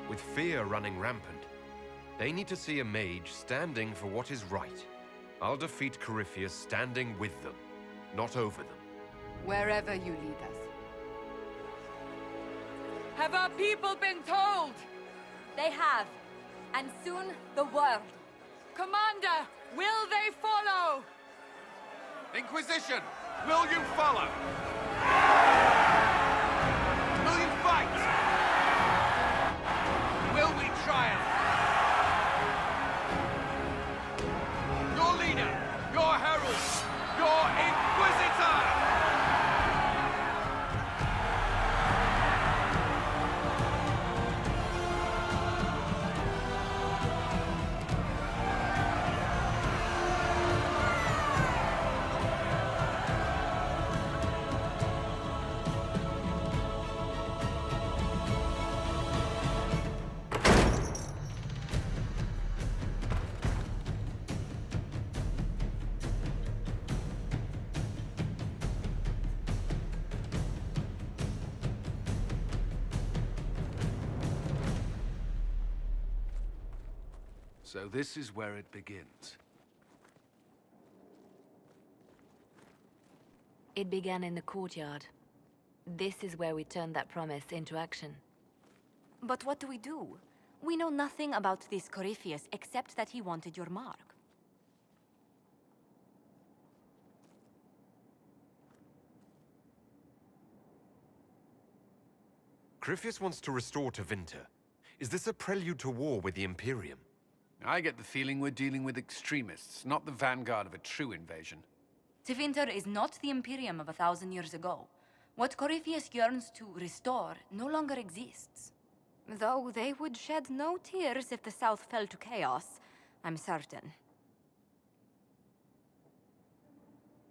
With fear running rampant, they need to see a mage standing for what is right. I'll defeat Corypheus standing with them, not over them. Wherever you lead us. Have our people been told? They have. And soon, the world. Commander, will they follow? Inquisition, will you follow? Will you fight? Will we triumph? Your leader, your herald, your inquisitor! So this is where it begins. It began in the courtyard. This is where we turned that promise into action. But what do we do? We know nothing about this Corypheus except that he wanted your mark. Corypheus wants to restore Tevinter. Is this a prelude to war with the Imperium? I get the feeling we're dealing with extremists, not the vanguard of a true invasion. Tevinter is not the Imperium of 1,000 years ago. What Corypheus yearns to restore no longer exists. Though they would shed no tears if the South fell to chaos, I'm certain.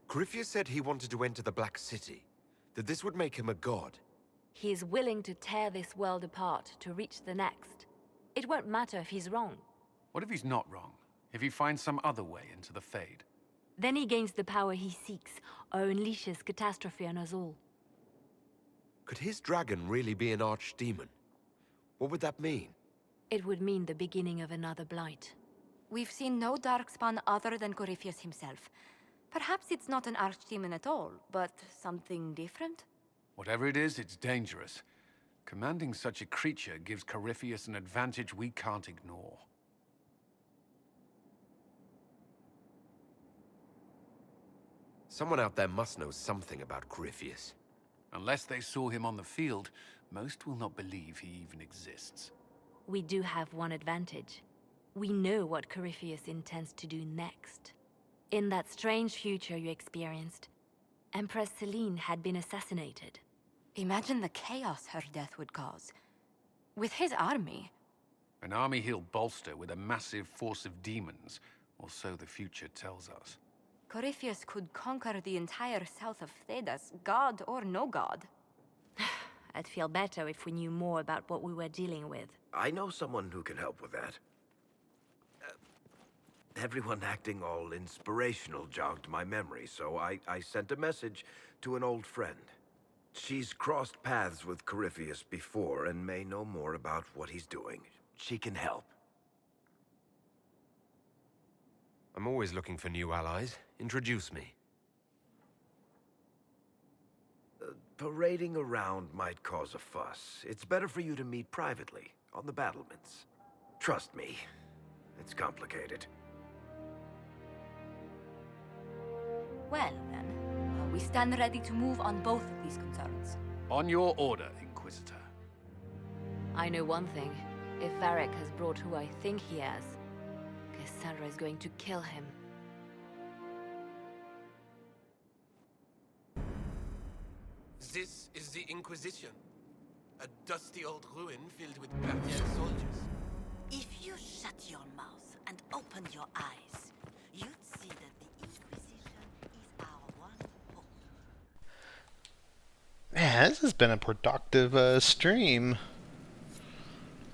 Corypheus said he wanted to enter the Black City, that this would make him a god. He is willing to tear this world apart to reach the next. It won't matter if he's wrong. What if he's not wrong? If he finds some other way into the Fade? Then he gains the power he seeks, or unleashes catastrophe on us all. Could his dragon really be an archdemon? What would that mean? It would mean the beginning of another blight. We've seen no darkspawn other than Corypheus himself. Perhaps it's not an archdemon at all, but something different? Whatever it is, it's dangerous. Commanding such a creature gives Corypheus an advantage we can't ignore. Someone out there must know something about Corypheus. Unless they saw him on the field, most will not believe he even exists. We do have one advantage. We know what Corypheus intends to do next. In that strange future you experienced, Empress Selene had been assassinated. Imagine the chaos her death would cause. With his army. An army he'll bolster with a massive force of demons, or so the future tells us. Corypheus could conquer the entire south of Thedas, god or no god. I'd feel better if we knew more about what we were dealing with. I know someone who can help with that. Everyone acting all inspirational jogged my memory, so I sent a message to an old friend. She's crossed paths with Corypheus before and may know more about what he's doing. She can help. I'm always looking for new allies. Introduce me. Parading around might cause a fuss. It's better for you to meet privately, on the battlements. Trust me, it's complicated. Well, then, we stand ready to move on both of these concerns. On your order, Inquisitor. I know one thing. If Varric has brought who I think he has, Cassandra is going to kill him. This is the Inquisition. A dusty old ruin filled with Parthian soldiers. If you shut your mouth and open your eyes, you'd see that the Inquisition is our one hope. Man, this has been a productive stream.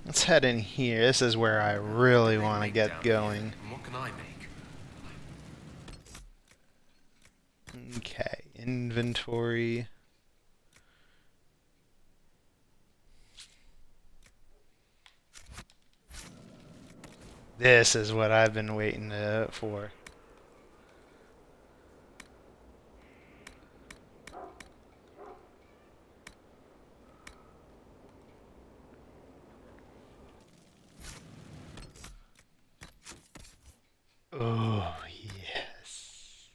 Let's head in here. This is where I really want to get going. What can I make? Okay, inventory. This is what I've been waiting for. Oh, yes.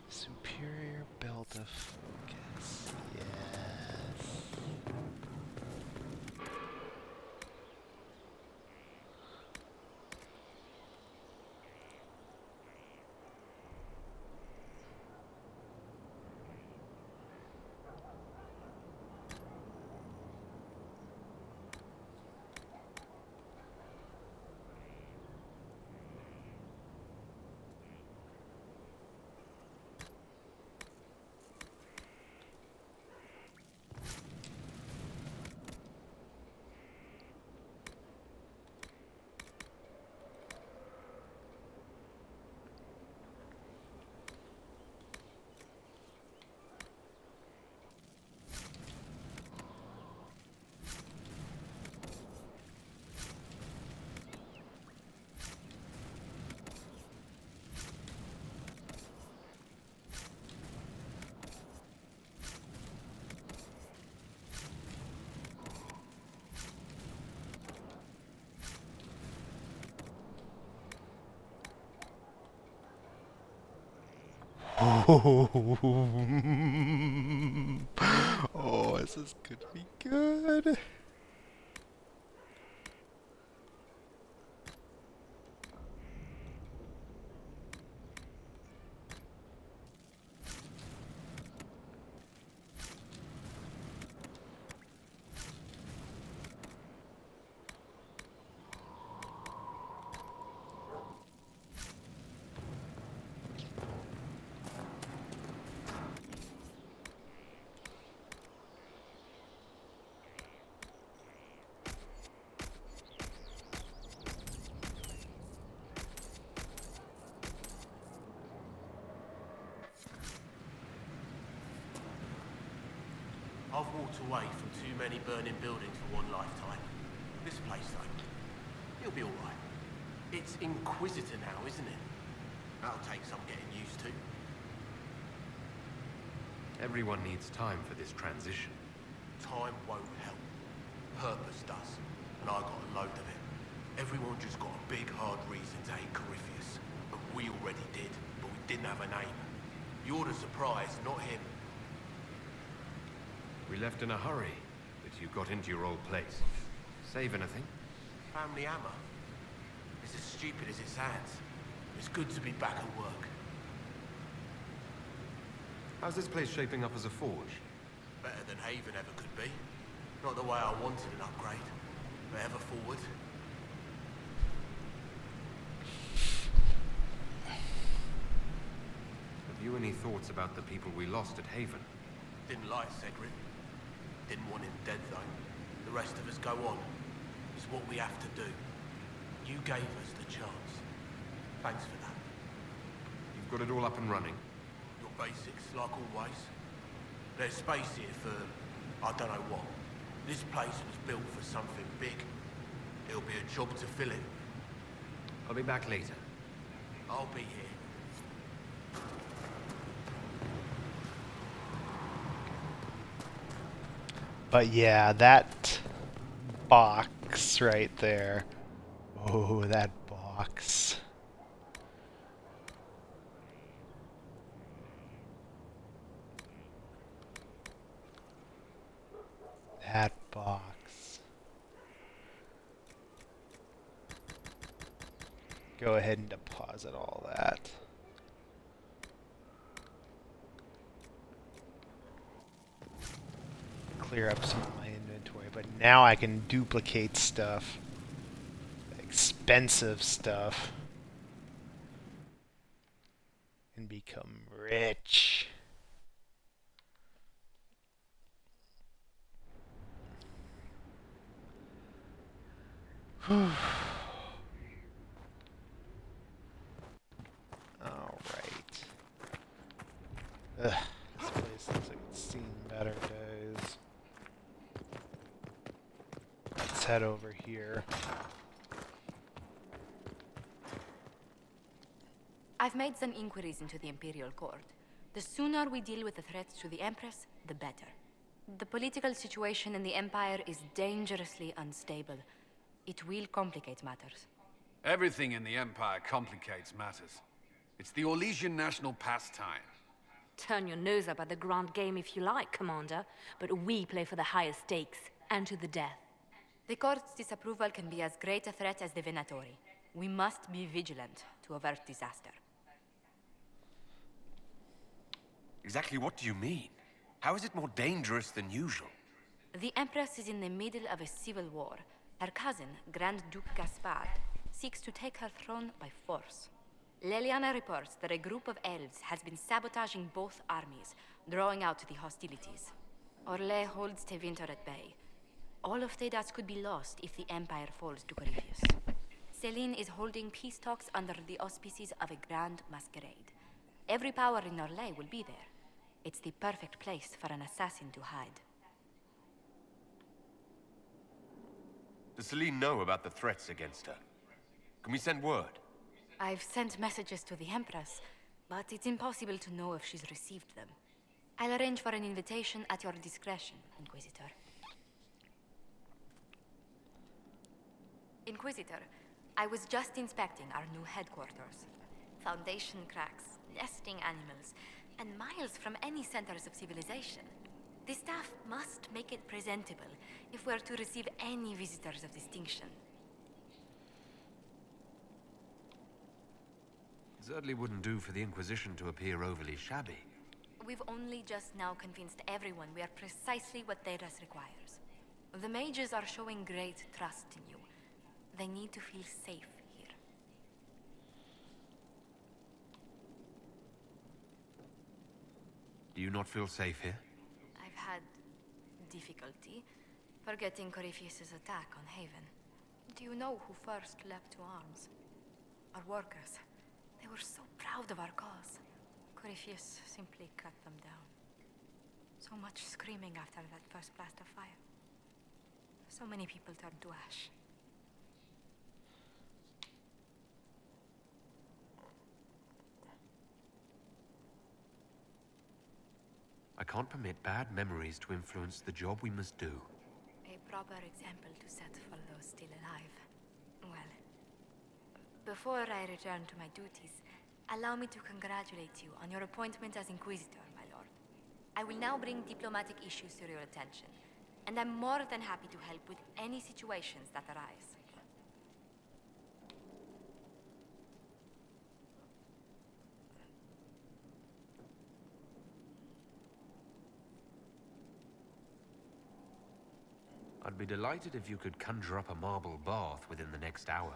Superior belt of focus. Yes. Oh, this is gonna be good. I've walked away from too many burning buildings for one lifetime. This place, though, it'll be alright. It's Inquisitor now, isn't it? That'll take some getting used to. Everyone needs time for this transition. Time won't help. Purpose does. And I got a load of it. Everyone just got a big, hard reason to hate Corypheus. But we already did. But we didn't have a name. You're the surprise, not him. We left in a hurry, but you got into your old place. Save anything? Family hammer. It's as stupid as it sounds. It's good to be back at work. How's this place shaping up as a forge? Better than Haven ever could be. Not the way I wanted an upgrade, but ever forward. Have you any thoughts about the people we lost at Haven? Didn't like Cedric. Didn't want him dead, though. The rest of us go on. It's what we have to do. You gave us the chance. Thanks for that. You've got it all up and running? Your basics, like always. There's space here for, I don't know what. This place was built for something big. It'll be a job to fill it. I'll be back later. I'll be here. But yeah, that box right there. Oh, that box. That box. Go ahead and deposit all that. Clear up some of my inventory, but now I can duplicate stuff. Expensive stuff. And become rich. Alright. Ugh, this place looks like it's seen better days. Let's head over here. I've made some inquiries into the Imperial Court. The sooner we deal with the threats to the Empress, the better. The political situation in the Empire is dangerously unstable. It will complicate matters. Everything in the Empire complicates matters. It's the Orlesian national pastime. Turn your nose up at the grand game if you like, Commander, but we play for the higher stakes, and to the death. The Court's disapproval can be as great a threat as the Venatori. We must be vigilant to avert disaster. Exactly what do you mean? How is it more dangerous than usual? The Empress is in the middle of a civil war. Her cousin, Grand Duke Gaspard, seeks to take her throne by force. Leliana reports that a group of elves has been sabotaging both armies, drawing out the hostilities. Orlais holds Tevinter at bay. All of Thedas could be lost if the Empire falls to Corypheus. Celine is holding peace talks under the auspices of a grand masquerade. Every power in Orlais will be there. It's the perfect place for an assassin to hide. Does Celine know about the threats against her? Can we send word? I've sent messages to the Empress, but it's impossible to know if she's received them. I'll arrange for an invitation at your discretion, Inquisitor. Inquisitor, I was just inspecting our new headquarters. Foundation cracks, nesting animals, and miles from any centers of civilization. The staff must make it presentable if we're to receive any visitors of distinction. Certainly wouldn't do for the Inquisition to appear overly shabby. We've only just now convinced everyone we are precisely what Thedas requires. The mages are showing great trust in you. They need to feel safe here. Do you not feel safe here? I've had difficulty forgetting Corypheus' attack on Haven. Do you know who first leapt to arms? Our workers. They were so proud of our cause. Corypheus simply cut them down. So much screaming after that first blast of fire. So many people turned to ash. I can't permit bad memories to influence the job we must do. A proper example to set for those still alive. Well, before I return to my duties, allow me to congratulate you on your appointment as Inquisitor, my lord. I will now bring diplomatic issues to your attention, and I'm more than happy to help with any situations that arise. I'd be delighted if you could conjure up a marble bath within the next hour.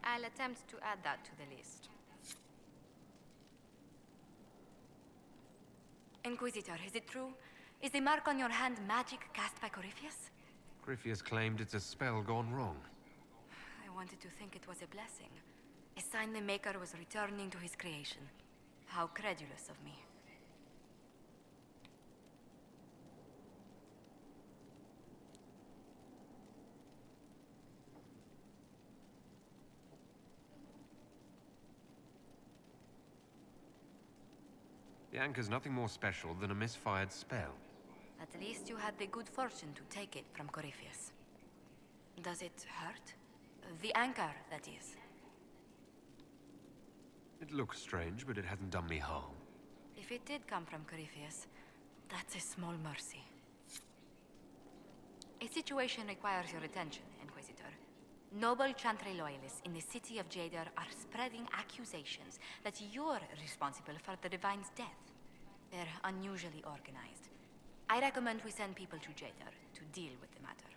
I'll attempt to add that to the list. Inquisitor, is it true? Is the mark on your hand magic cast by Corypheus? Corypheus claimed it's a spell gone wrong. I wanted to think it was a blessing. A sign the Maker was returning to his creation. How credulous of me. The anchor's nothing more special than a misfired spell. At least you had the good fortune to take it from Corypheus. Does it hurt? The anchor, that is. It looks strange, but it hasn't done me harm. If it did come from Corypheus, that's a small mercy. A situation requires your attention, Inquisitor. Noble Chantry loyalists in the city of Jadar are spreading accusations that you're responsible for the Divine's death. They're unusually organized. I recommend we send people to Jadar to deal with the matter.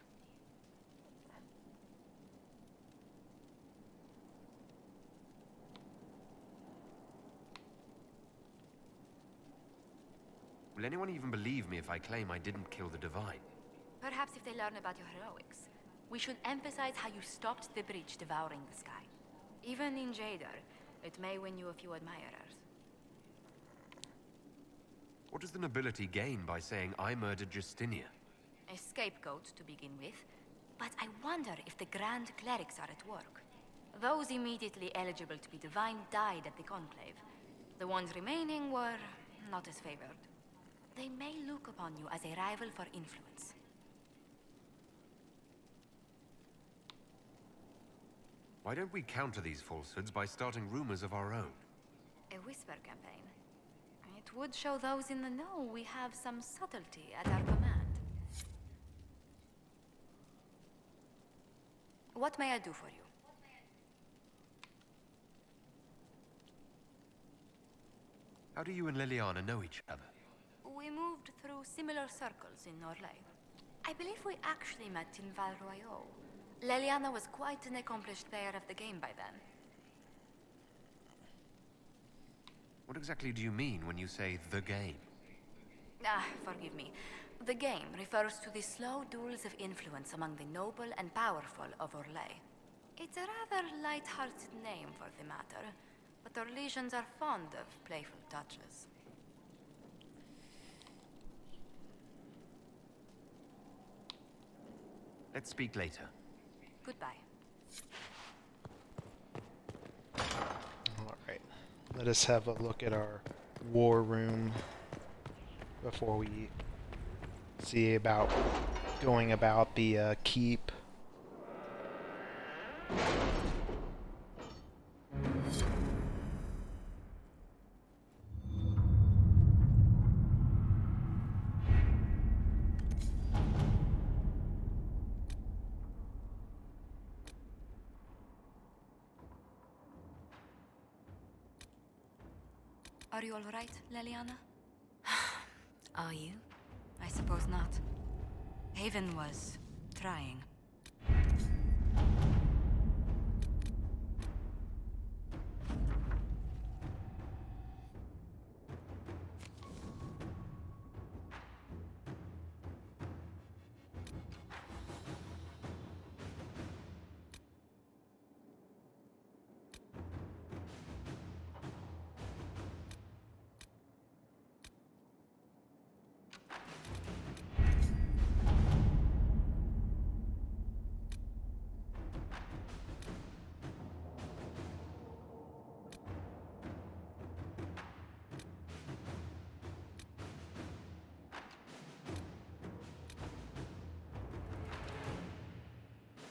Will anyone even believe me if I claim I didn't kill the Divine? Perhaps if they learn about your heroics. We should emphasize how you stopped the breach devouring the sky. Even in Jadar, it may win you a few admirers. What does the nobility gain by saying I murdered Justinia? A scapegoat to begin with, but I wonder if the Grand Clerics are at work. Those immediately eligible to be divine died at the Conclave. The ones remaining were not as favored. They may look upon you as a rival for influence. Why don't we counter these falsehoods by starting rumors of our own? A whisper campaign. It would show those in the know we have some subtlety at our command. What may I do for you? How do you and Liliana know each other? We moved through similar circles in Norlay. I believe we actually met in Val Royeaux. Liliana was quite an accomplished player of the game by then. What exactly do you mean when you say the game? Forgive me. The game refers to the slow duels of influence among the noble and powerful of Orlais. It's a rather light-hearted name for the matter, but Orlesians are fond of playful touches. Let's speak later. Goodbye. Alright. Let us have a look at our war room before we see about going about the keep. Are you all right, Liliana? Are you? I suppose not. Haven was trying.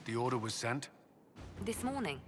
The order was sent? This morning.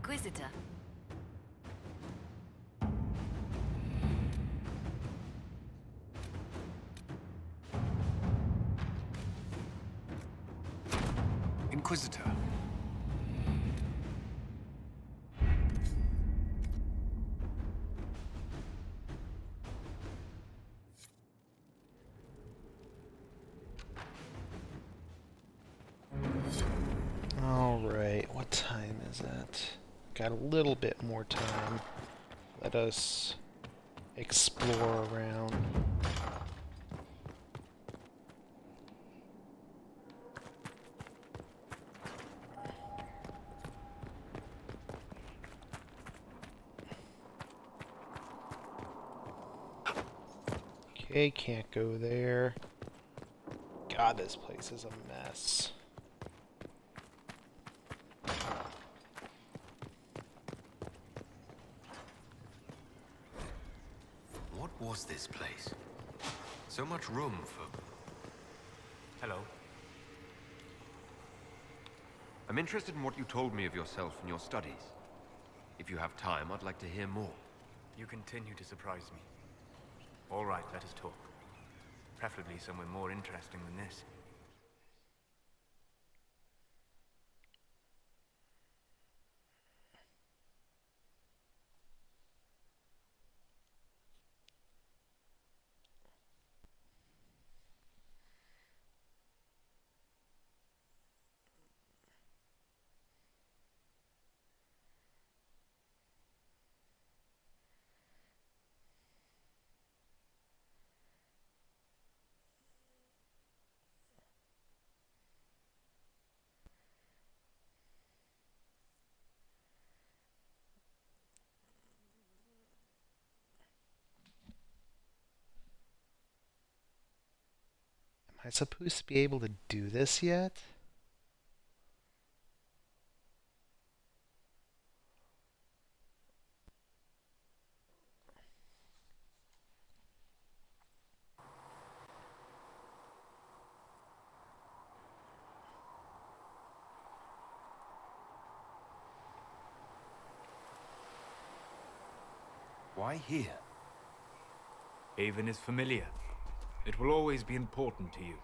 Inquisitor. Inquisitor. Alright, what time is it? Got a little bit more time. Let us explore around. Okay, can't go there. God, this place is a mess. What was this place? So much room for... Hello. I'm interested in what you told me of yourself and your studies. If you have time, I'd like to hear more. You continue to surprise me. All right, let us talk. Preferably somewhere more interesting than this. Am I supposed to be able to do this yet? Why here? Haven is familiar. It will always be important to you.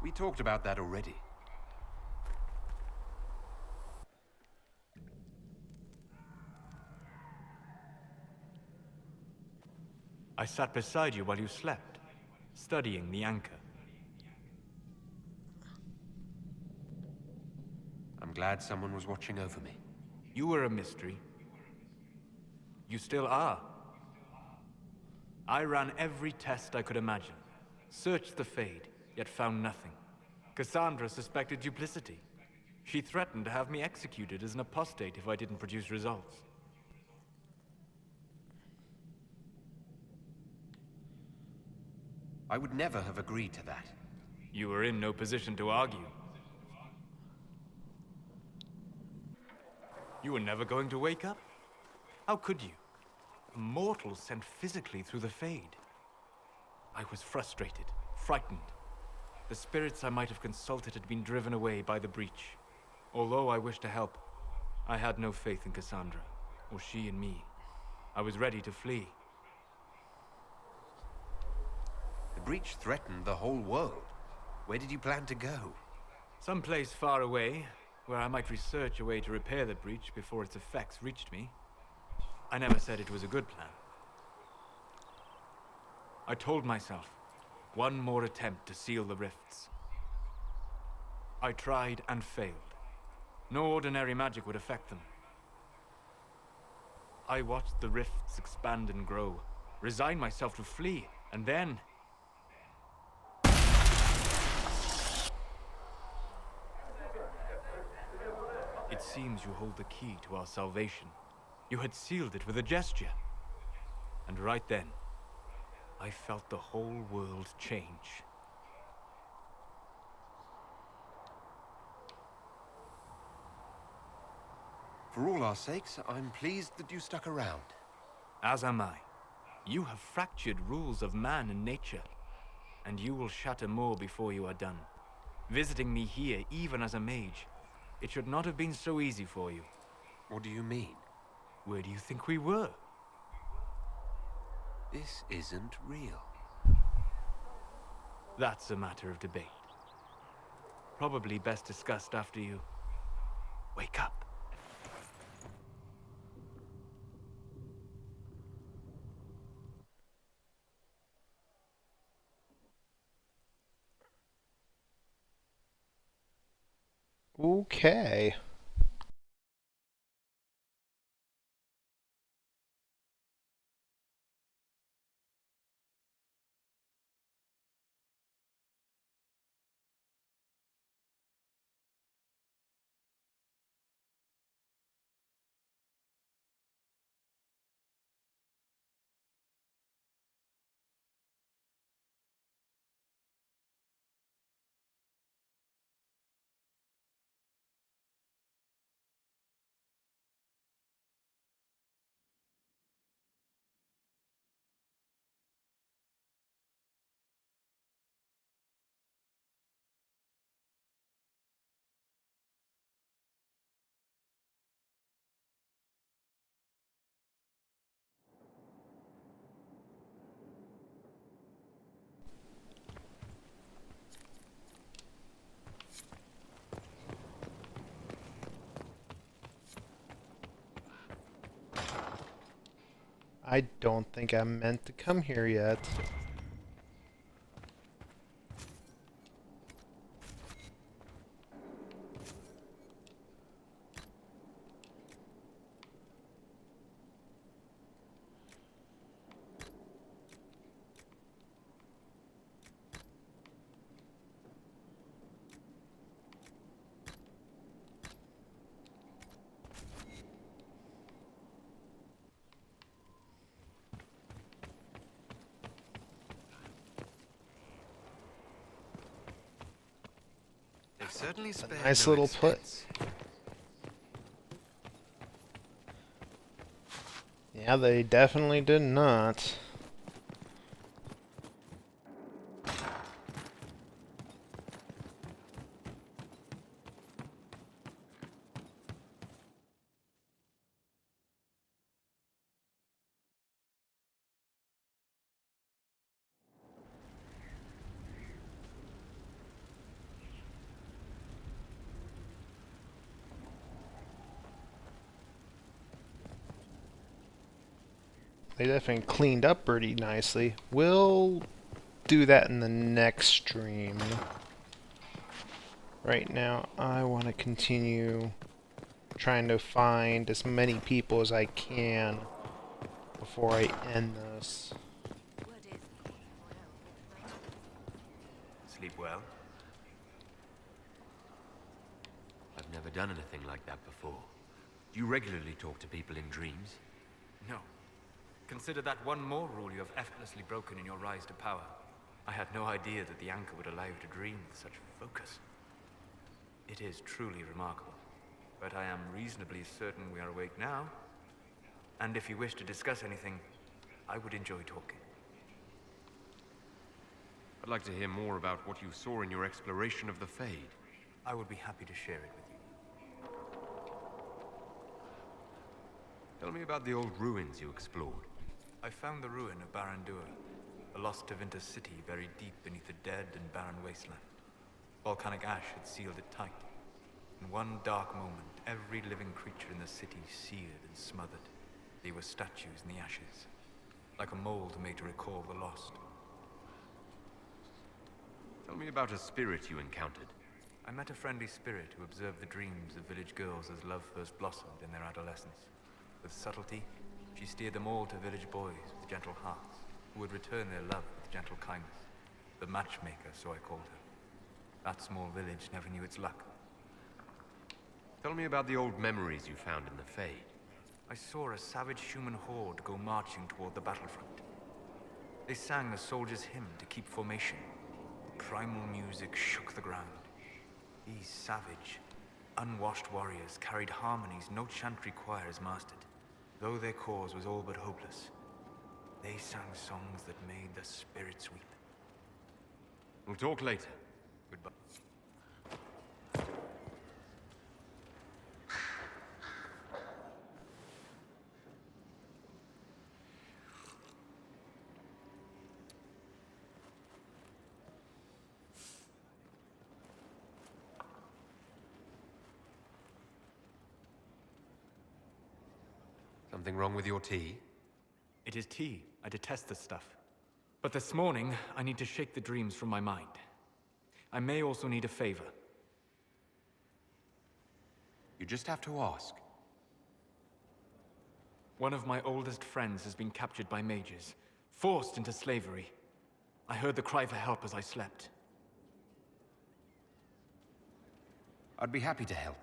We talked about that already. I sat beside you while you slept, studying the anchor. I'm glad someone was watching over me. You were a mystery. You still are. I ran every test I could imagine. Searched the Fade, yet found nothing. Cassandra suspected duplicity. She threatened to have me executed as an apostate if I didn't produce results. I would never have agreed to that. You were in no position to argue. You were never going to wake up? How could you? A mortal sent physically through the Fade. I was frustrated, frightened. The spirits I might have consulted had been driven away by the breach. Although I wished to help, I had no faith in Cassandra, or she in me. I was ready to flee. The breach threatened the whole world. Where did you plan to go? Someplace far away, where I might research a way to repair the breach before its effects reached me. I never said it was a good plan. I told myself, one more attempt to seal the rifts. I tried and failed. No ordinary magic would affect them. I watched the rifts expand and grow, resigned myself to flee, and then... It seems you hold the key to our salvation. You had sealed it with a gesture. And right then, I felt the whole world change. For all our sakes, I'm pleased that you stuck around. As am I. You have fractured rules of man and nature, and you will shatter more before you are done. Visiting me here, even as a mage, it should not have been so easy for you. What do you mean? Where do you think we were? This isn't real. That's a matter of debate. Probably best discussed after you wake up. Okay. I don't think I'm meant to come here yet. They've certainly It's a spared nice no little expense. Yeah, they definitely did not. They definitely cleaned up pretty nicely. We'll do that in the next stream. Right now, I want to continue trying to find as many people as I can before I end this. Sleep well? I've never done anything like that before. Do you regularly talk to people in dreams? No. Consider that one more rule you have effortlessly broken in your rise to power. I had no idea that the anchor would allow you to dream with such focus. It is truly remarkable. But I am reasonably certain we are awake now. And if you wish to discuss anything, I would enjoy talking. I'd like to hear more about what you saw in your exploration of the Fade. I would be happy to share it with you. Tell me about the old ruins you explored. I found the ruin of Barandur, a lost Tevinter city buried deep beneath a dead and barren wasteland. Volcanic ash had sealed it tight. In one dark moment, every living creature in the city seared and smothered. They were statues in the ashes, like a mold made to recall the lost. Tell me about a spirit you encountered. I met a friendly spirit who observed the dreams of village girls as love first blossomed in their adolescence. With subtlety, she steered them all to village boys with gentle hearts, who would return their love with gentle kindness. The matchmaker, so I called her. That small village never knew its luck. Tell me about the old memories you found in the Fade. I saw a savage human horde go marching toward the battlefront. They sang a soldier's hymn to keep formation. The primal music shook the ground. These savage, unwashed warriors carried harmonies no chantry choirs mastered. Though their cause was all but hopeless, they sang songs that made the spirits weep. We'll talk later. Something wrong with your tea? It is tea. I detest this stuff. But this morning, I need to shake the dreams from my mind. I may also need a favor. You just have to ask. One of my oldest friends has been captured by mages, forced into slavery. I heard the cry for help as I slept. I'd be happy to help.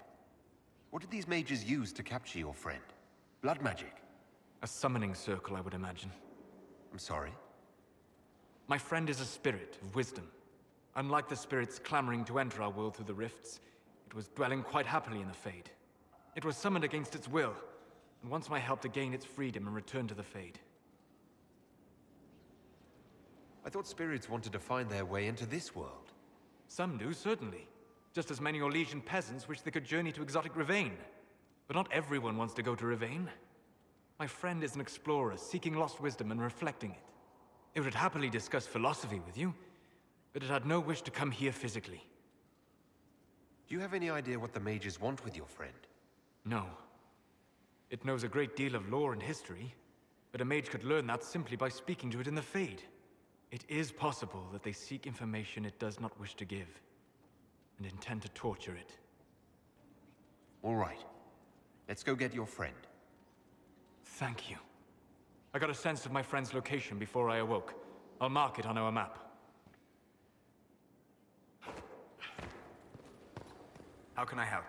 What did these mages use to capture your friend? Blood magic? A summoning circle, I would imagine. I'm sorry? My friend is a spirit of wisdom. Unlike the spirits clamoring to enter our world through the rifts, it was dwelling quite happily in the Fade. It was summoned against its will, and wants my help to gain its freedom and return to the Fade. I thought spirits wanted to find their way into this world. Some do, certainly. Just as many Orlesian peasants wish they could journey to exotic Rivain. But not everyone wants to go to Rivain. My friend is an explorer, seeking lost wisdom and reflecting it. It would happily discuss philosophy with you, but it had no wish to come here physically. Do you have any idea what the mages want with your friend? No. It knows a great deal of lore and history, but a mage could learn that simply by speaking to it in the Fade. It is possible that they seek information it does not wish to give, and intend to torture it. All right. Let's go get your friend. Thank you. I got a sense of my friend's location before I awoke. I'll mark it on our map. How can I help?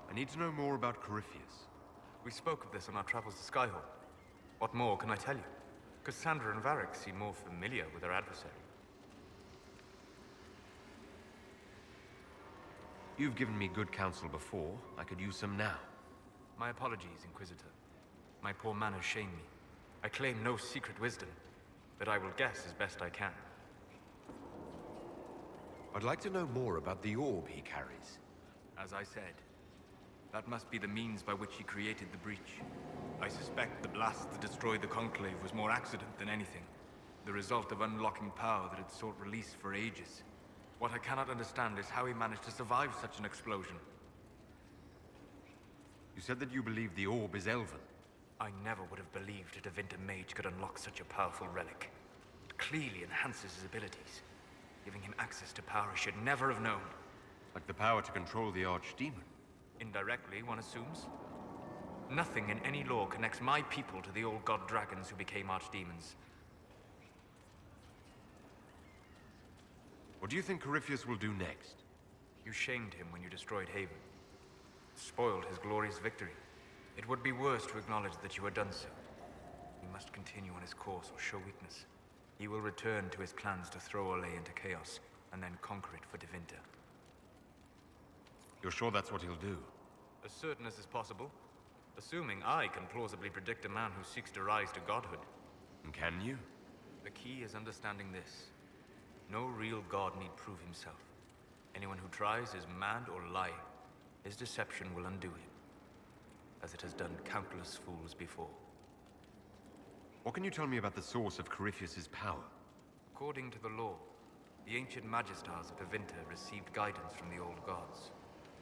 I need to know more about Corypheus. We spoke of this on our travels to Skyhall. What more can I tell you? Cassandra and Varric seem more familiar with their adversary. You've given me good counsel before. I could use some now. My apologies, Inquisitor. My poor manners shame me. I claim no secret wisdom, but I will guess as best I can. I'd like to know more about the orb he carries. As I said, that must be the means by which he created the breach. I suspect the blast that destroyed the Conclave was more accident than anything. The result of unlocking power that had sought release for ages. What I cannot understand is how he managed to survive such an explosion. You said that you believe the orb is Elven. I never would have believed a Tevinter mage could unlock such a powerful relic. It clearly enhances his abilities, giving him access to power he should never have known. Like the power to control the Archdemon. Indirectly, one assumes. Nothing in any lore connects my people to the old god dragons who became archdemons. What do you think Corypheus will do next? You shamed him when you destroyed Haven. Spoiled his glorious victory. It would be worse to acknowledge that you had done so. He must continue on his course or show weakness. He will return to his plans to throw Olay into chaos, and then conquer it for Tevinter. You're sure that's what he'll do? As certain as is possible. Assuming I can plausibly predict a man who seeks to rise to godhood. And can you? The key is understanding this. No real god need prove himself. Anyone who tries is mad or lying. His deception will undo him, as it has done countless fools before. What can you tell me about the source of Corypheus's power? According to the law, the ancient Magistars of Tevinter received guidance from the old gods.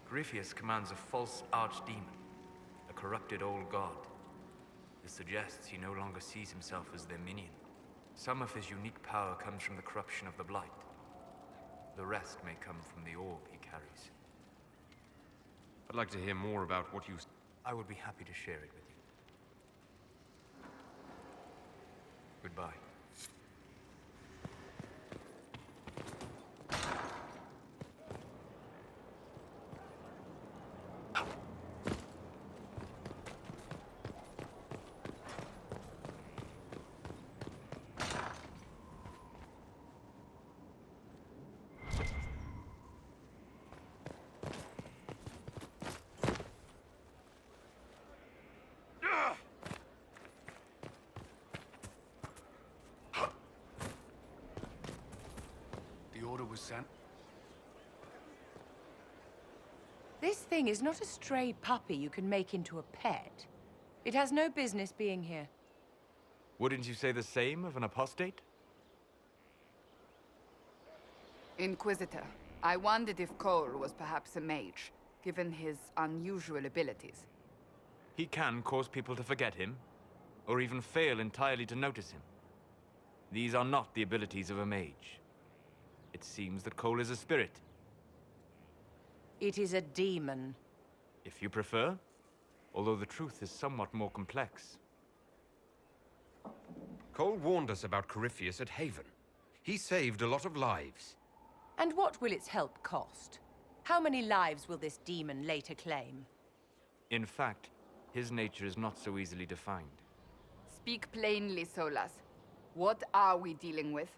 Corypheus commands a false archdemon, a corrupted old god. This suggests he no longer sees himself as their minion. Some of his unique power comes from the corruption of the Blight. The rest may come from the orb he carries. I'd like to hear more about what you... I would be happy to share it with you. Goodbye. Was sent. This thing is not a stray puppy you can make into a pet. It has no business being here. Wouldn't you say the same of an apostate? Inquisitor, I wondered if Cole was perhaps a mage. given his unusual abilities. He can cause people to forget him, or even fail entirely to notice him. These are not the abilities of a mage. It seems that Cole is a spirit. It is a demon. If you prefer, although the truth is somewhat more complex. Cole warned us about Corypheus at Haven. He saved a lot of lives. And what will its help cost? How many lives will this demon later claim? In fact, his nature is not so easily defined. Speak plainly, Solas. What are we dealing with?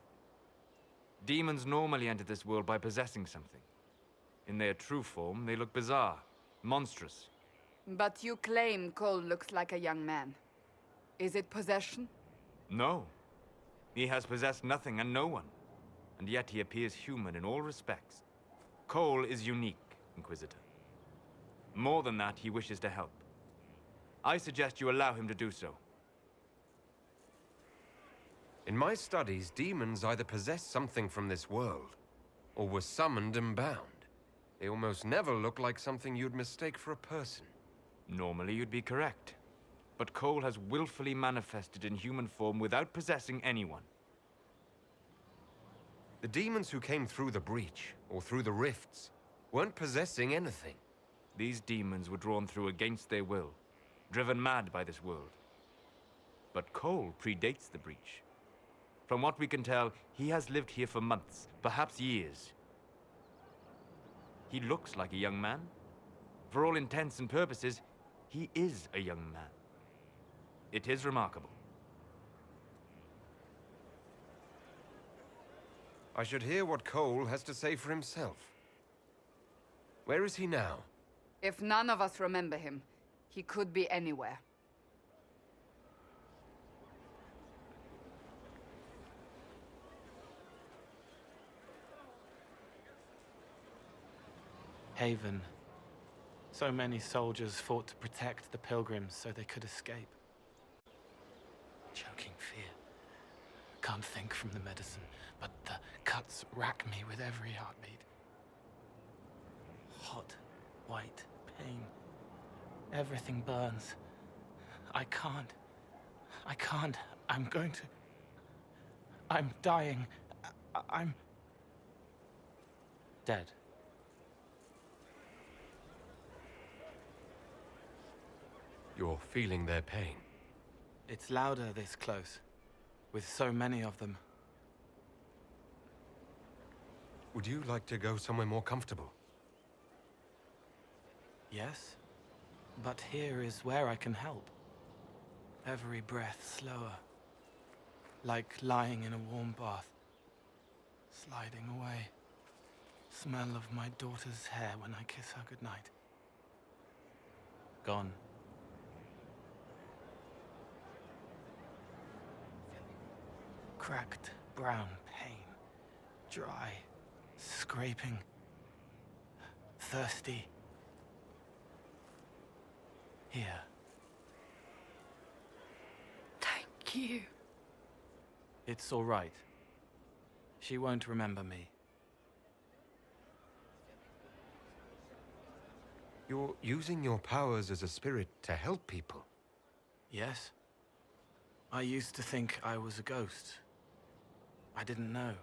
Demons normally enter this world by possessing something. In their true form, they look bizarre, monstrous. But you claim Cole looks like a young man. Is it possession? No. He has possessed nothing and no one. And yet he appears human in all respects. Cole is unique, Inquisitor. More than that, he wishes to help. I suggest you allow him to do so. In my studies, demons either possess something from this world, or were summoned and bound. They almost never look like something you'd mistake for a person. Normally you'd be correct. But Cole has willfully manifested in human form without possessing anyone. The demons who came through the breach, or through the rifts, weren't possessing anything. These demons were drawn through against their will, driven mad by this world. But Cole predates the breach. From what we can tell, he has lived here for months, perhaps years. He looks like a young man. For all intents and purposes, he is a young man. It is remarkable. I should hear what Cole has to say for himself. Where is he now? If none of us remember him, he could be anywhere. Haven. So many soldiers fought to protect the pilgrims so they could escape. Choking fear. Can't think from the medicine, but the cuts rack me with every heartbeat. Hot, white pain. Everything burns. I can't. I'm going to... I'm dying. I'm... dead. You're feeling their pain. It's louder this close, with so many of them. Would you like to go somewhere more comfortable? Yes, but here is where I can help. Every breath slower, like lying in a warm bath, sliding away. Smell of my daughter's hair when I kiss her goodnight. Gone. Cracked brown pain, dry, scraping, thirsty. Here. Thank you. It's all right. She won't remember me. You're using your powers as a spirit to help people. Yes. I used to think I was a ghost. I didn't know.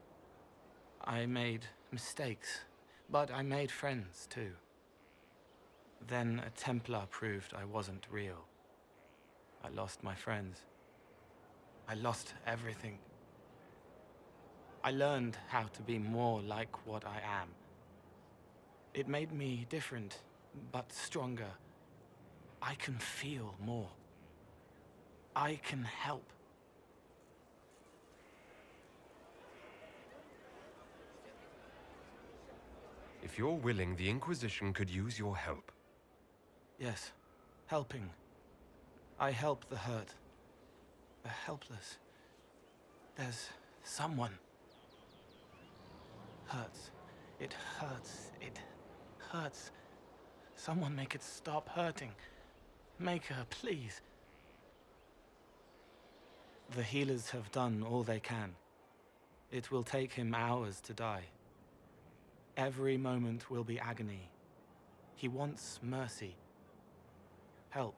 I made mistakes, but I made friends too. Then a Templar proved I wasn't real. I lost my friends. I lost everything. I learned how to be more like what I am. It made me different, but stronger. I can feel more. I can help. If you're willing, the Inquisition could use your help. Yes, helping. I help the hurt, the helpless. There's someone. Hurts. It hurts. It hurts. Someone make it stop hurting. Make her, please. The healers have done all they can. It will take him hours to die. Every moment will be agony. He wants mercy. Help.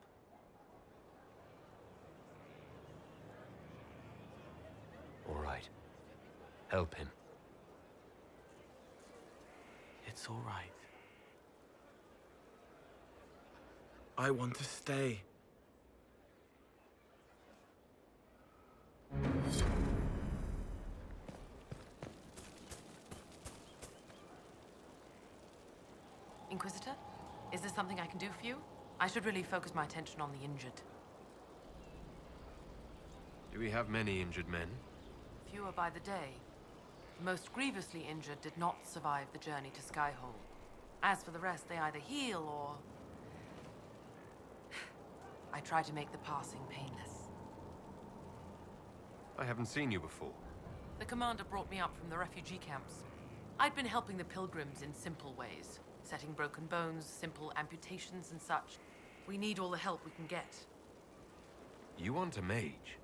All right. Help him. It's all right. I want to stay. Inquisitor? Is there something I can do for you? I should really focus my attention on the injured. Do we have many injured men? Fewer by the day. The most grievously injured did not survive the journey to Skyhold. As for the rest, they either heal or... I try to make the passing painless. I haven't seen you before. The commander brought me up from the refugee camps. I'd been helping the pilgrims in simple ways. Setting broken bones, simple amputations and such. We need all the help we can get. You want a mage?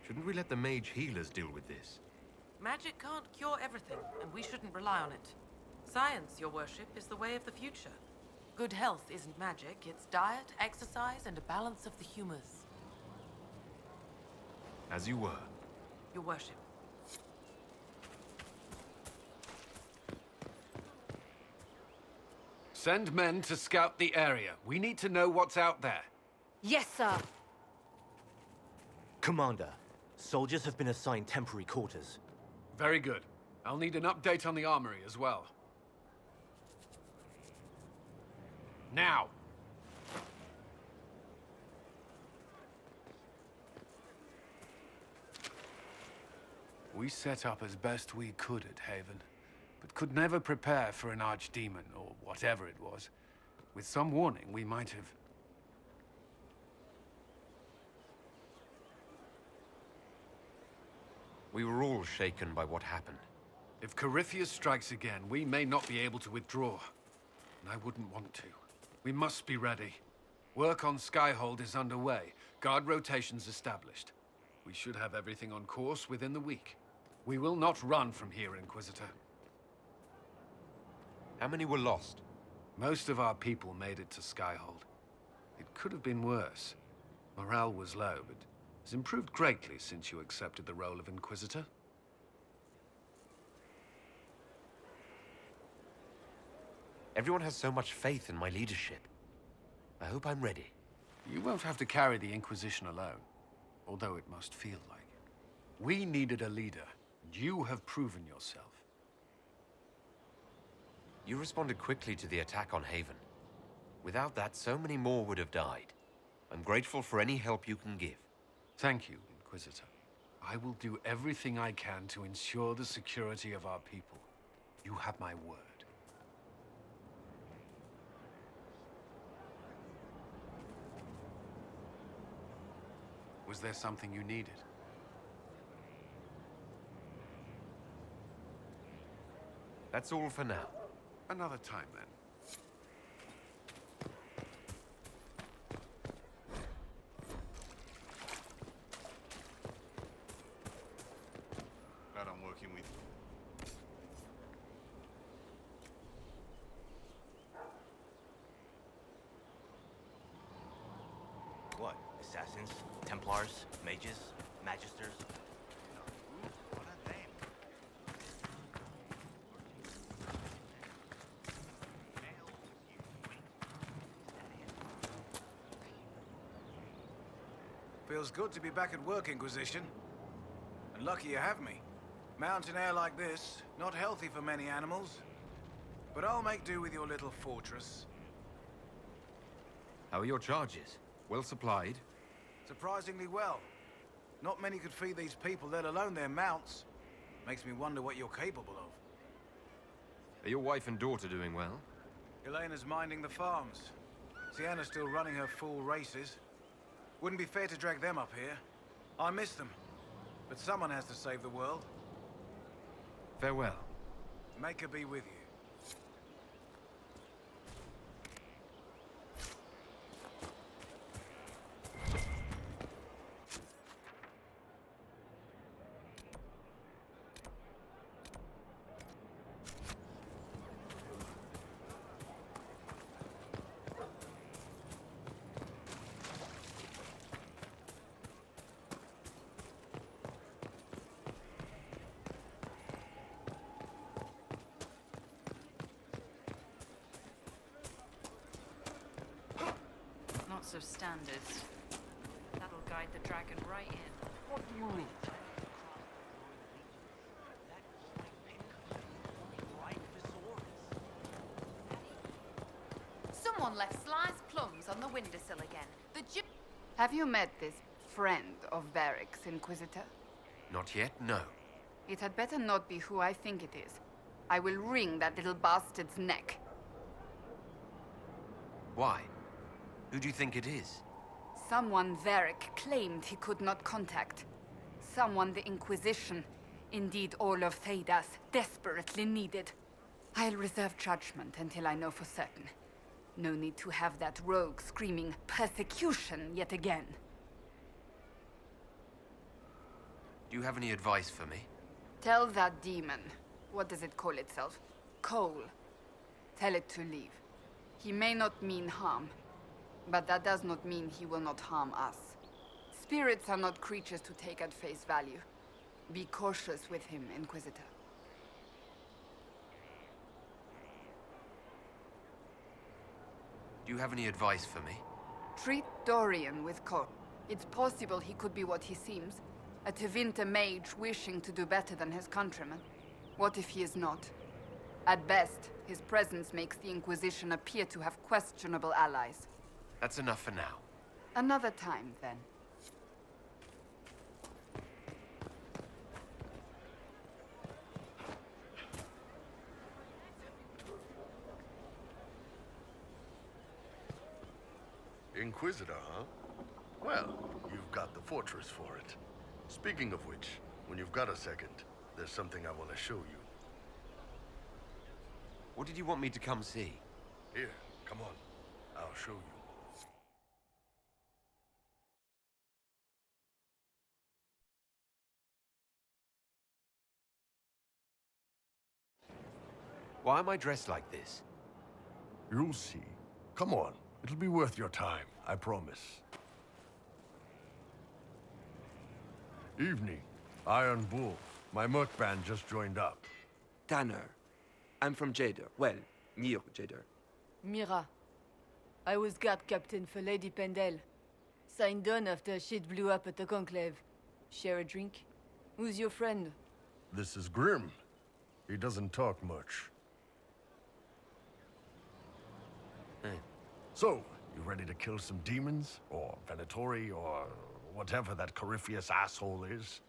Shouldn't we let the mage healers deal with this? Magic can't cure everything, and we shouldn't rely on it. Science, your worship, is the way of the future. Good health isn't magic, it's diet, exercise, and a balance of the humors. As you were. Your worship. Send men to scout the area. We need to know what's out there. Yes, sir. Commander, soldiers have been assigned temporary quarters. Very good. I'll need an update on the armory as well. Now! We set up as best we could at Haven, but could never prepare for an archdemon, or whatever it was. With some warning, we might have... We were all shaken by what happened. If Corypheus strikes again, we may not be able to withdraw. And I wouldn't want to. We must be ready. Work on Skyhold is underway. Guard rotations established. We should have everything on course within the week. We will not run from here, Inquisitor. How many were lost? Most of our people made it to Skyhold. It could have been worse. Morale was low, but has improved greatly since you accepted the role of Inquisitor. Everyone has so much faith in my leadership. I hope I'm ready. You won't have to carry the Inquisition alone, although it must feel like it. We needed a leader, and you have proven yourself. You responded quickly to the attack on Haven. Without that, so many more would have died. I'm grateful for any help you can give. Thank you, Inquisitor. I will do everything I can to ensure the security of our people. You have my word. Was there something you needed? That's all for now. Another time, then. Glad I'm working with you. What? Assassins? Templars? Mages? Magisters? What are they? Feels good to be back at work, Inquisition. And lucky you have me. Mountain air like this, not healthy for many animals. But I'll make do with your little fortress. How are your charges? Well supplied? Surprisingly well. Not many could feed these people, let alone their mounts. Makes me wonder what you're capable of. Are your wife and daughter doing well? Elena's minding the farms. Sienna's still running her full races. Wouldn't be fair to drag them up here. I miss them. But someone has to save the world. Farewell. Make her be with you. lots of standards. That'll guide the dragon right in. What do you mean? Someone left sliced plums on the windowsill again. Have you met this friend of Varric's, Inquisitor? Not yet, no. It had better not be who I think it is. I will wring that little bastard's neck. Why? Who do you think it is? Someone Varric claimed he could not contact. Someone the Inquisition, indeed all of Thedas, desperately needed. I'll reserve judgment until I know for certain. No need to have that rogue screaming persecution yet again. Do you have any advice for me? Tell that demon, what does it call itself? Cole. Tell it to leave. He may not mean harm, but that does not mean he will not harm us. Spirits are not creatures to take at face value. Be cautious with him, Inquisitor. Do you have any advice for me? Treat Dorian with Cole. It's possible he could be what he seems. A Tevinter mage wishing to do better than his countrymen. What if he is not? At best, his presence makes the Inquisition appear to have questionable allies. That's enough for now. Another time, then. Inquisitor, huh? Well, you've got the fortress for it. Speaking of which, when you've got a second, there's something I want to show you. What did you want me to come see? Here, come on. I'll show you. Why am I dressed like this? You'll see. Come on. It'll be worth your time, I promise. Evening. Iron Bull. My merc band just joined up. Tanner. I'm from Jader. Well, near Jader. Mira. I was guard captain for Lady Pendel. Signed on after shit blew up at the Conclave. Share a drink? Who's your friend? This is Grim. He doesn't talk much. So, you ready to kill some demons? Or Venatori? Or whatever that Corypheus asshole is?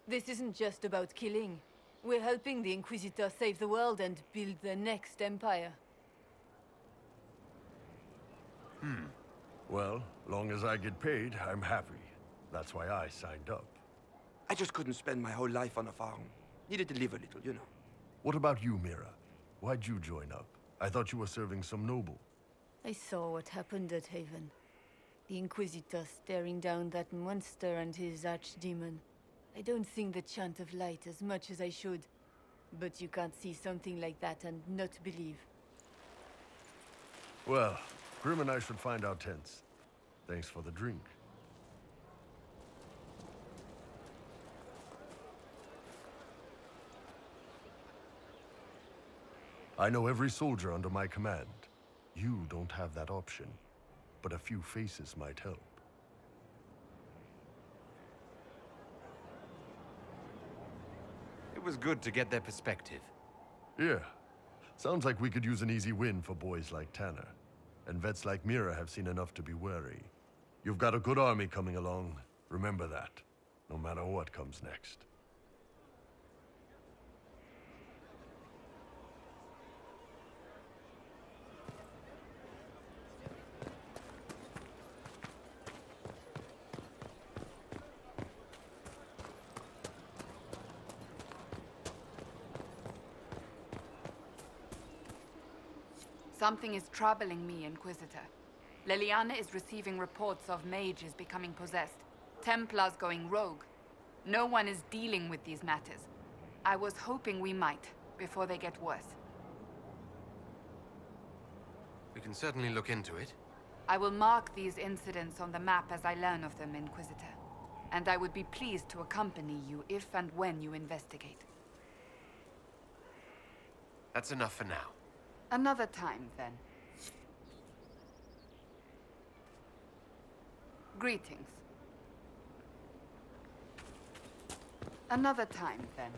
This isn't just about killing. We're helping the Inquisitor save the world and build the next empire. Well, long as I get paid, I'm happy. That's why I signed up. I just couldn't spend my whole life on a farm. Needed to live a little, you know. What about you, Mira? Why'd you join up? I thought you were serving some noble. I saw what happened at Haven. The Inquisitor staring down that monster and his archdemon. I don't sing the chant of light as much as I should. But you can't see something like that and not believe. Well, Grim and I should find our tents. Thanks for the drink. I know every soldier under my command. You don't have that option, but a few faces might help. It was good to get their perspective. Yeah. Sounds like we could use an easy win for boys like Tanner. And vets like Mira have seen enough to be wary. You've got a good army coming along. Remember that, no matter what comes next. Something is troubling me, Inquisitor. Leliana is receiving reports of mages becoming possessed, Templars going rogue. No one is dealing with these matters. I was hoping we might, before they get worse. We can certainly look into it. I will mark these incidents on the map as I learn of them, Inquisitor. And I would be pleased to accompany you if and when you investigate. That's enough for now. Another time, then. Greetings. Another time, then.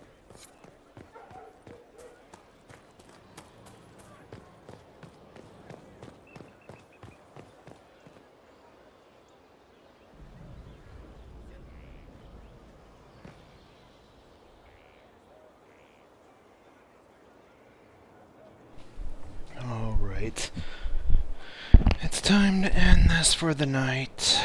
Alright. It's time to end this for the night.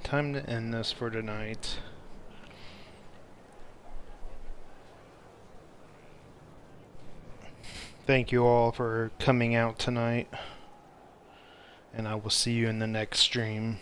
Time to end this for tonight. Thank you all for coming out tonight, and I will see you in the next stream.